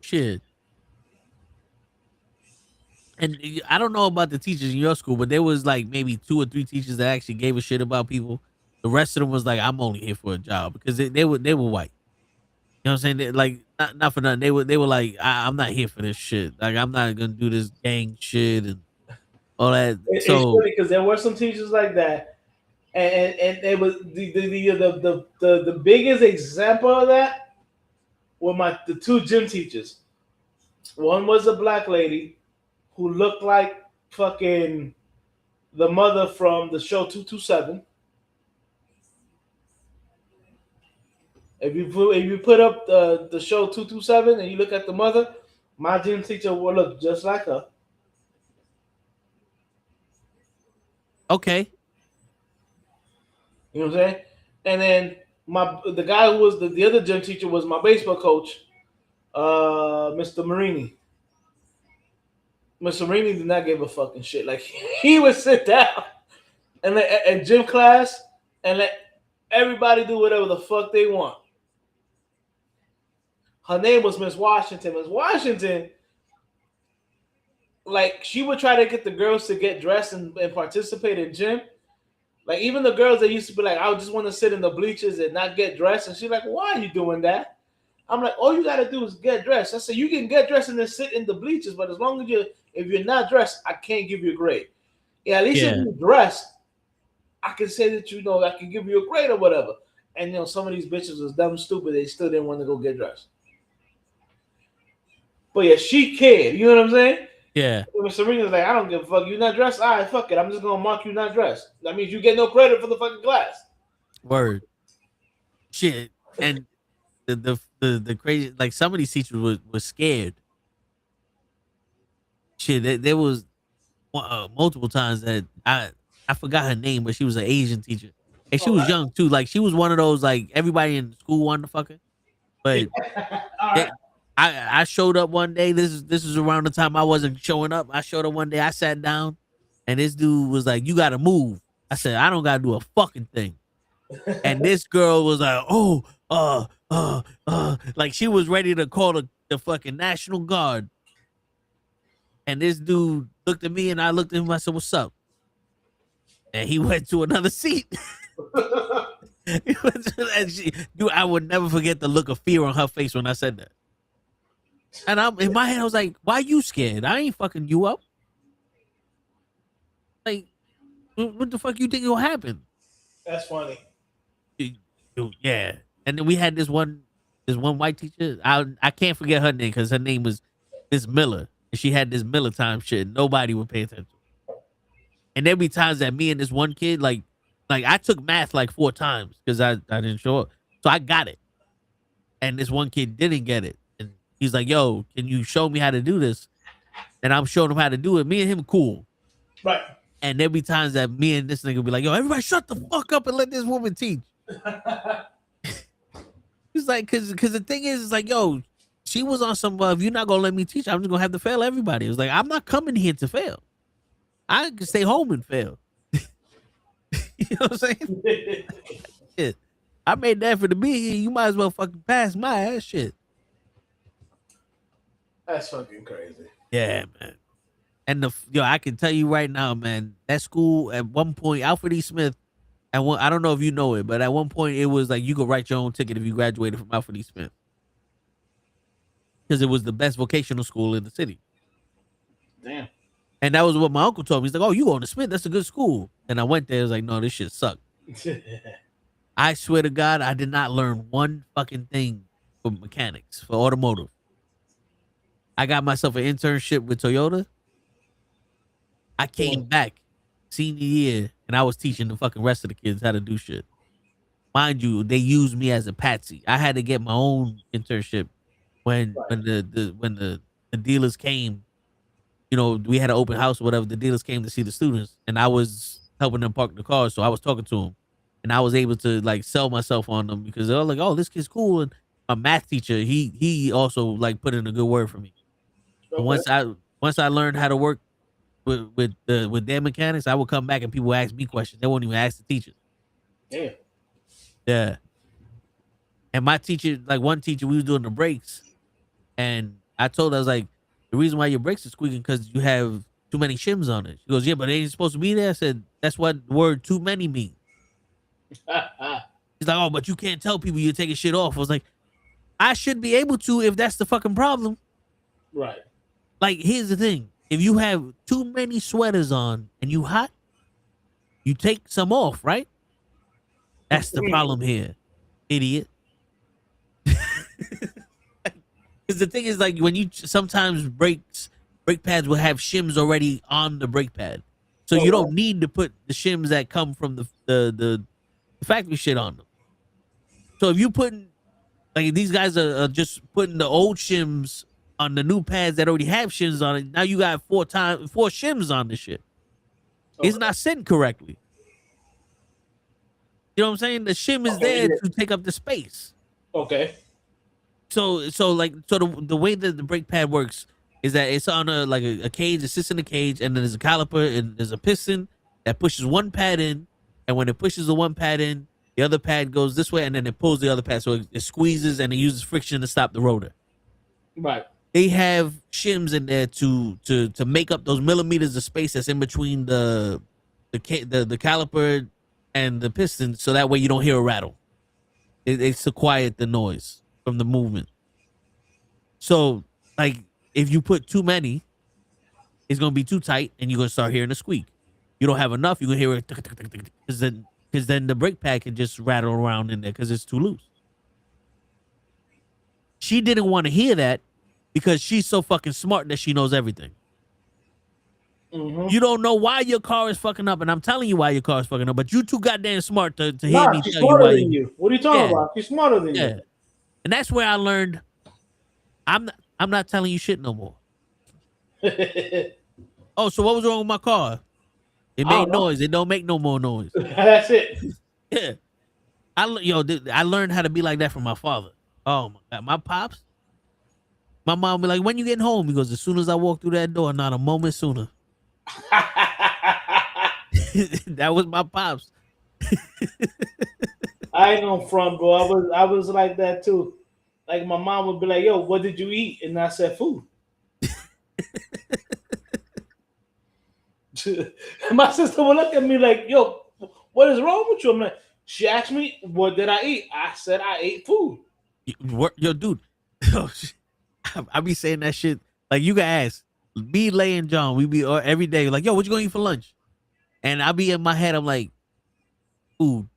Shit. And I don't know about the teachers in your school, but there was like maybe 2 or 3 teachers that actually gave a shit about people. The rest of them was like, I'm only here for a job because they were white. You know what I'm saying? Like not for nothing. They were like, I'm not here for this shit. Like I'm not gonna do this gang shit and all that. It's So funny because there were some teachers like that, and it was the biggest example of that were the 2 gym teachers. One was a black lady who looked like fucking the mother from the show 227. If you put up the show 227 and you look at the mother, my gym teacher will look just like her. okay, You know what I'm saying? And then the guy who was the other gym teacher was my baseball coach, Mr. Marini. Mr. Marini did not give a fucking shit. Like he would sit down and in gym class and let everybody do whatever the fuck they want. Her name was Miss Washington. Miss Washington, like she would try to get the girls to get dressed and participate in gym. Like even the girls that used to be like, I just want to sit in the bleachers and not get dressed. And she's like, why are you doing that? I'm like, all you gotta do is get dressed. I said, you can get dressed and then sit in the bleachers, but as long as if you're not dressed, I can't give you a grade. Yeah, at least if you're dressed, I can say that I can give you a grade or whatever. And some of these bitches was dumb stupid. They still didn't want to go get dressed. But yeah, she cared. You know what I'm saying? yeah. Serena's like, I don't give a fuck. You not dressed? All right, fuck it. I'm just gonna mark you not dressed. That means you get no credit for the fucking class. Word. Shit. And the crazy, like some of these teachers were scared. Shit, there was multiple times that I forgot her name, but she was an Asian teacher, and she was young too. Like she was one of those like everybody in school wanted to fuck her, but I showed up one day. This is around the time I wasn't showing up. I showed up one day. I sat down, and this dude was like, "You got to move." I said, "I don't got to do a fucking thing." And this girl was like, "Oh, like she was ready to call the fucking National Guard." And this dude looked at me, and I looked at him. I said, "What's up?" And he went to another seat. Dude, I would never forget the look of fear on her face when I said that. And I'm in my head, I was like, "Why you scared? I ain't fucking you up. Like, what the fuck you think will happen?" That's funny. Yeah. And then we had this one white teacher. I can't forget her name because her name was Miss Miller. And she had this Miller time shit. Nobody would pay attention. And there'd be times that me and this one kid, like I took math like 4 times because I didn't show up. So I got it. And this one kid didn't get it. And he's like, "Yo, can you show me how to do this?" And I'm showing him how to do it. Me and him cool. Right. And there'd be times that me and this nigga would be like, "Yo, everybody shut the fuck up and let this woman teach." It's like, cause the thing is, it's like, yo, she was on some, if you're not gonna let me teach, I'm just gonna have to fail everybody. It was like, I'm not coming here to fail. I can stay home and fail. You know what I'm saying? Shit. I made the effort to be here. You might as well fucking pass my ass. Shit. That's fucking crazy. Yeah, man. And I can tell you right now, man, that school at one point, Alfred E. Smith, I don't know if you know it, but at one point it was like you could write your own ticket if you graduated from Alfred E. Smith. Because it was the best vocational school in the city. Damn. And that was what my uncle told me. He's like, "Oh, you going to Smith? That's a good school." And I went there. I was like, "No, this shit sucked." I swear to God, I did not learn one fucking thing for mechanics, for automotive. I got myself an internship with Toyota. I came back senior year and I was teaching the fucking rest of the kids how to do shit. Mind you, they used me as a patsy. I had to get my own internship when the dealers came. You know, we had an open house or whatever. The dealers came to see the students, and I was helping them park the cars. So I was talking to them, and I was able to like sell myself on them because they're like, "Oh, this kid's cool." And my math teacher, he also like put in a good word for me. Okay. Once I learned how to work with their mechanics, I would come back and people would ask me questions. They won't even ask the teachers. Yeah. Yeah. And my teacher, like one teacher, we was doing the brakes, and I told her, I was like, The reason why your brakes are squeaking because you have too many shims on it. She goes, yeah, but they ain't supposed to be there. I said, that's what the word too many means. He's like, oh, but you can't tell people you're taking shit off. I was like, I should be able to if that's the fucking problem. Right. Like, here's the thing. If you have too many sweaters on and you hot, you take some off, right? That's the problem here, idiot. Because the thing is, like, when you sometimes brake pads will have shims already on the brake pad. So you don't need to put the shims that come from the factory shit on them. So if you putting, like, these guys are just putting the old shims on the new pads that already have shims on it, now you got four shims on this shit. It's not sitting correctly. You know what I'm saying? The shim is there to take up the space. Okay. So the way that the brake pad works is that it's on a cage, it sits in a cage, and then there's a caliper and there's a piston that pushes one pad in, and when it pushes the one pad in, the other pad goes this way, and then it pulls the other pad, so it squeezes and it uses friction to stop the rotor. Right. They have shims in there to make up those millimeters of space that's in between the caliper and the piston, so that way you don't hear a rattle. It's to quiet the noise from the movement. So, like, if you put too many, it's gonna be too tight, and you're gonna start hearing a squeak. You don't have enough, you're gonna hear it because then the brake pad can just rattle around in there because it's too loose. She didn't want to hear that because she's so fucking smart that she knows everything. Mm-hmm. You don't know why your car is fucking up, and I'm telling you why your car is fucking up, but you too goddamn smart to hear me tell you why. You. What are you talking about? She's smarter than you. And that's where I learned I'm not telling you shit no more. Oh, so what was wrong with my car? It made noise. It don't make no more noise. That's it. Yeah. I learned how to be like that from my father. Oh my God. My pops, my mom be like, when you getting home? He goes, as soon as I walk through that door, not a moment sooner. That was my pops. I ain't no front, bro. I was like that too. Like, my mom would be like, yo, what did you eat? And I said, food. My sister would look at me like, yo, what is wrong with you? I'm like, she asked me, what did I eat? I said I ate food. Yo, dude. I be saying that shit. Like, you can ask. Me, Lay, and John, we be every day like, yo, what you gonna eat for lunch? And I be in my head, I'm like, food.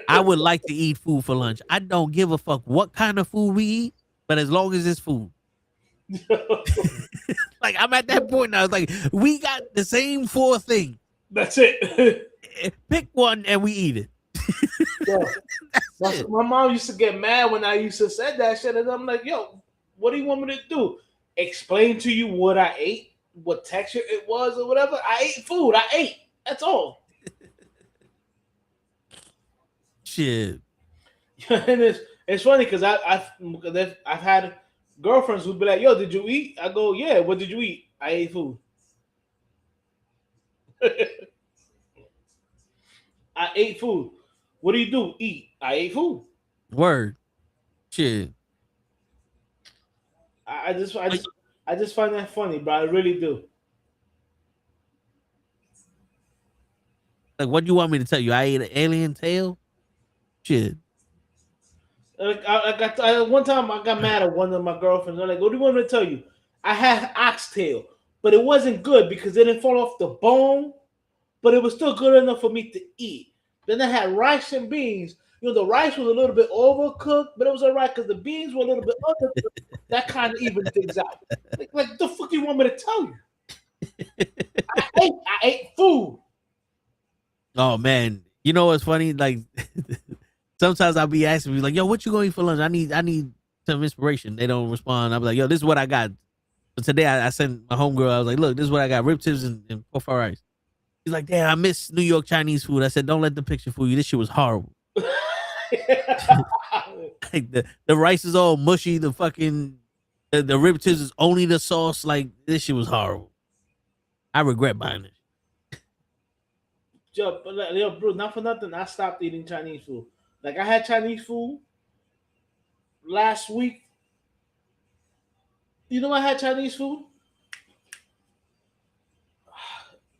I would like to eat food for lunch. I don't give a fuck what kind of food we eat, but as long as it's food. Like, I'm at that point now. It's like, we got the same four things. That's it. Pick one and we eat it. My mom used to get mad when I used to say that shit, and I'm like, yo, what do you want me to do? Explain to you what I ate, what texture it was, or whatever? I ate food. I ate. That's all. Shit. And it's funny because I've had girlfriends who'd be like, yo, did you eat? I go, yeah, what did you eat? I ate food. I ate food. What do you do? Eat. I ate food. Word. Shit. I just find that funny, but I really do. Like, what do you want me to tell you? I ate an alien tail? Shit. One time I got mad at one of my girlfriends. I'm like, what do you want me to tell you? I had oxtail, but it wasn't good because it didn't fall off the bone, but it was still good enough for me to eat. Then I had rice and beans. You know, the rice was a little bit overcooked, but it was all right because the beans were a little bit undercooked. That kind of evened things out. Like, the fuck you want me to tell you? I ate food. Oh, man. You know what's funny? Like, sometimes I'll be asking me, like, yo, what you gonna eat for lunch? I need some inspiration. They don't respond. I'll be like, yo, this is what I got. So today I sent my homegirl, I was like, look, this is what I got. Rib tips and pork fried rice. He's like, damn, I miss New York Chinese food. I said, don't let the picture fool you. This shit was horrible. Like, the rice is all mushy. The fucking the rib tips is only the sauce. Like, this shit was horrible. I regret buying it. Yo, bro, not for nothing, I stopped eating Chinese food. Like, I had Chinese food last week, You know, I had Chinese food.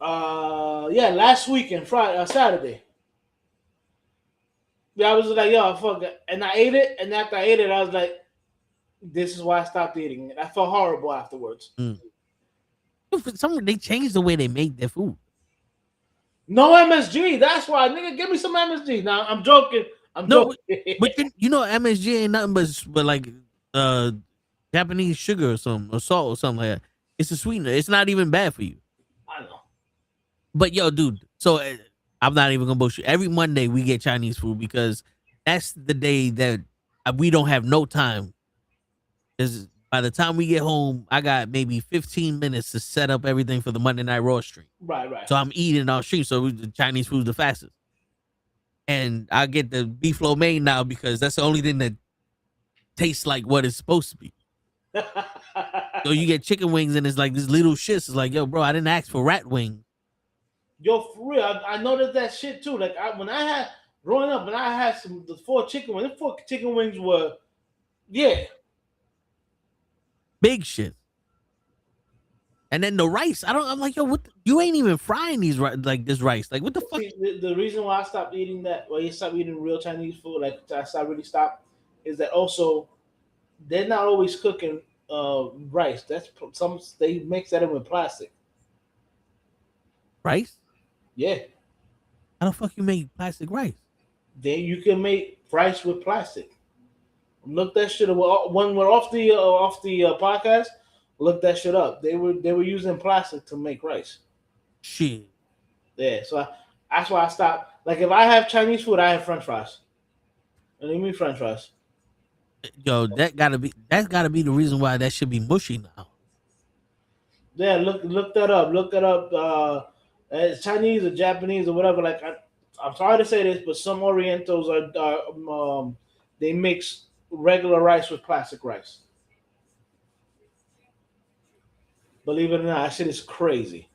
Yeah, last weekend, Friday, Saturday. Yeah, I was like, yo, fuck it. And I ate it, and after I ate it, I was like, this is why I stopped eating it. I felt horrible afterwards. Mm. For some they changed the way they make their food. No MSG. That's why, nigga, give me some MSG. Now, I'm joking. I'm No, joking. but you know MSG ain't nothing but like uh Japanese sugar or something or salt or something like that. It's a sweetener. It's not even bad for you. I know. But yo, dude, so I'm not even gonna bullshit. Every Monday we get Chinese food because that's the day that we don't have no time. Because by the time we get home, I got maybe 15 minutes to set up everything for the Monday Night Raw stream. Right. So I'm eating on stream. So the Chinese food's the fastest. And I get the beef lo mein now because that's the only thing that tastes like what it's supposed to be. So you get chicken wings and it's like this little shits. It's like, yo, bro, I didn't ask for rat wing. Yo, for real, I noticed that shit too. Like when I had growing up, when I had the 4 chicken wings, the 4 chicken wings were, yeah, Big shit. And then the rice, I'm like, yo, what? You ain't even frying these like this rice. Like, what the fuck? See, the reason why I stopped eating that, why you stopped eating real Chinese food, like I really stopped, is that also they're not always cooking rice. That's they mix that in with plastic. Rice? Yeah, How the fuck you make plastic rice? then you can make rice with plastic. Look that shit up. When we're off the podcast, look that shit up. They were using plastic to make rice. Shit. Yeah, so that's why I stopped. Like if I have Chinese food, I have French fries. And you mean French fries? Yo, that's gotta be the reason why that should be mushy now. Yeah, look that up. Look that up. It's Chinese or Japanese or whatever. Like I'm sorry to say this, but some Orientals are they mix regular rice with plastic rice. Believe it or not, that shit is crazy.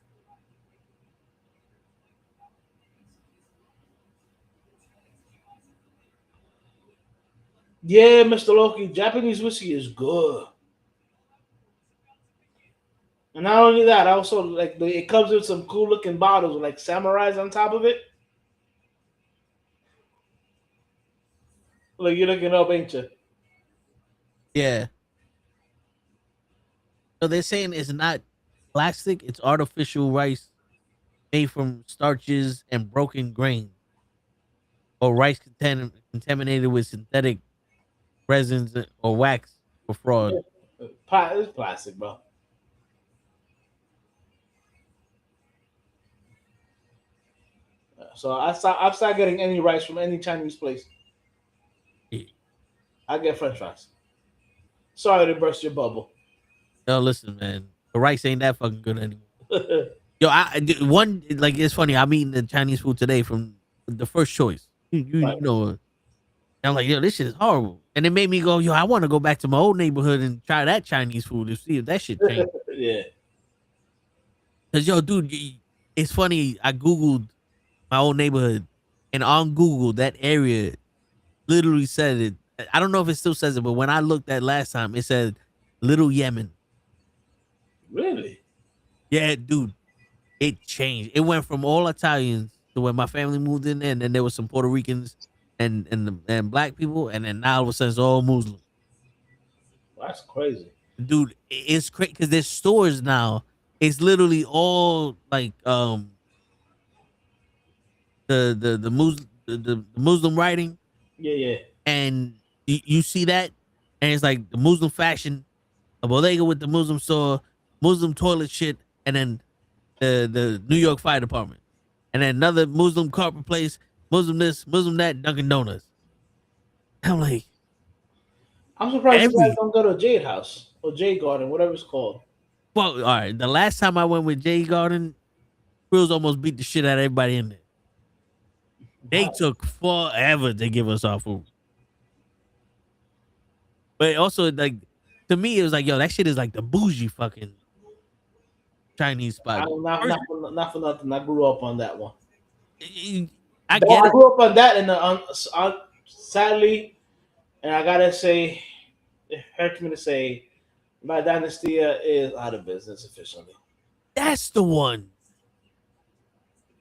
Yeah, Mr. Loki, Japanese whiskey is good. And not only that, also like it comes with some cool looking bottles with like samurais on top of it. Like you're looking up, ain't you? Yeah. So they're saying it's not plastic, it's artificial rice made from starches and broken grain. Or rice contaminated with synthetic resins or wax for fraud. It's plastic, bro. So I stopped getting any rice from any Chinese place. Yeah. I get French fries. Sorry to burst your bubble. Yo, listen, man. The rice ain't that fucking good anymore. Yo, one like it's funny. I'm eating the Chinese food today from the first choice. You know, and I'm like, yo, this shit is horrible. And it made me go, yo, I want to go back to my old neighborhood and try that Chinese food to see if that shit changed. Yeah. Cause yo, dude, it's funny. I googled my old neighborhood, and on Google, that area literally said it. I don't know if it still says it, but when I looked at last time, it said Little Yemen. Really? Yeah, dude, it changed. It went from all Italians to when my family moved in there, and then there was some Puerto Ricans and black people, and then now all of a sudden it's all Muslim. That's crazy. Dude, it's crazy because there's stores now. It's literally all like the Muslim writing. Yeah. And you see that, and it's like the Muslim fashion, a bodega with the Muslim store, Muslim toilet shit, and then the New York Fire Department, and then another Muslim carpet place, Muslim this, Muslim that, Dunkin' Donuts. I'm like, I'm surprised you guys don't go to Jade House or Jade Garden, whatever it's called. well, all right. The last time I went with Jay Garden, Grills almost beat the shit out of everybody in there. They took forever to give us our food. But also, like, to me, it was like, yo, that shit is like the bougie fucking Chinese spot. Not for nothing. I grew up on that one. I get it. I grew up on that, and sadly, and I gotta say, it hurts me to say, My Dynastia is out of business officially. That's the one.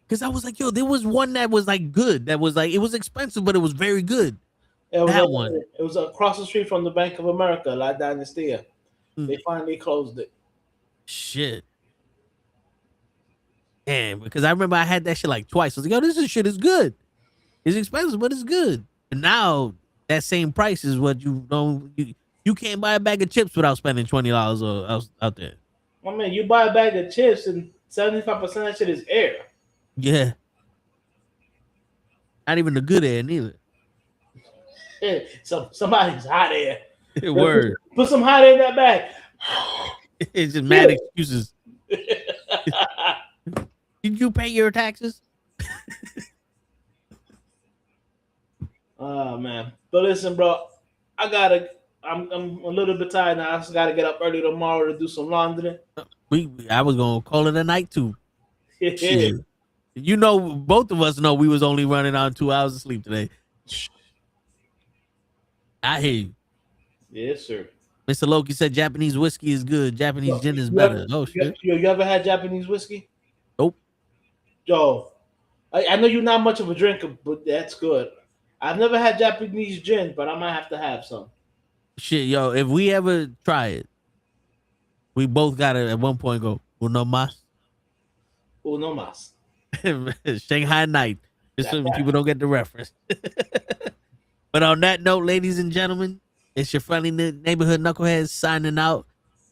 Because I was like, yo, there was one that was like good. That was like, it was expensive, but it was very good. It was That one. It was across the street from the Bank of America, La Dynastia. They finally closed it. Shit. Damn, because I remember I had that shit like twice. I was like, yo, this shit is good. It's expensive, but it's good. And now that same price is what you can't buy a bag of chips without spending $20 out there. I mean, you buy a bag of chips and 75% of that shit is air. Yeah. Not even the good air neither. Somebody's hot air. Word. Put some hot air in that bag. It's just mad excuses. Did you pay your taxes? Oh man. But listen, bro, I'm a little bit tired now. I just gotta get up early tomorrow to do some laundry. I was gonna call it a night too. Shit. You know, both of us know we was only running on 2 hours of sleep today. I hear you. Yes, sir. Mr. Loki said Japanese whiskey is good. Japanese gin is better. Shit. You ever had Japanese whiskey? Nope. Yo, I know you're not much of a drinker, but that's good. I've never had Japanese gin, but I might have to have some. Shit, yo, if we ever try it, we both gotta at one point go, uno mas. Uno mas. Shanghai night. Just so people don't get the reference. But on that note, ladies and gentlemen, it's your friendly neighborhood knuckleheads signing out.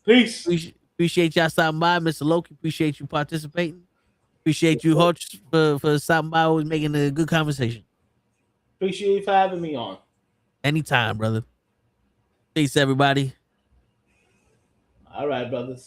Peace. Appreciate y'all stopping by. Mr. Loki, appreciate you participating. Appreciate you, Hutch, for stopping by. Always making a good conversation. Appreciate you for having me on. Anytime, brother. Peace, everybody. All right, brothers.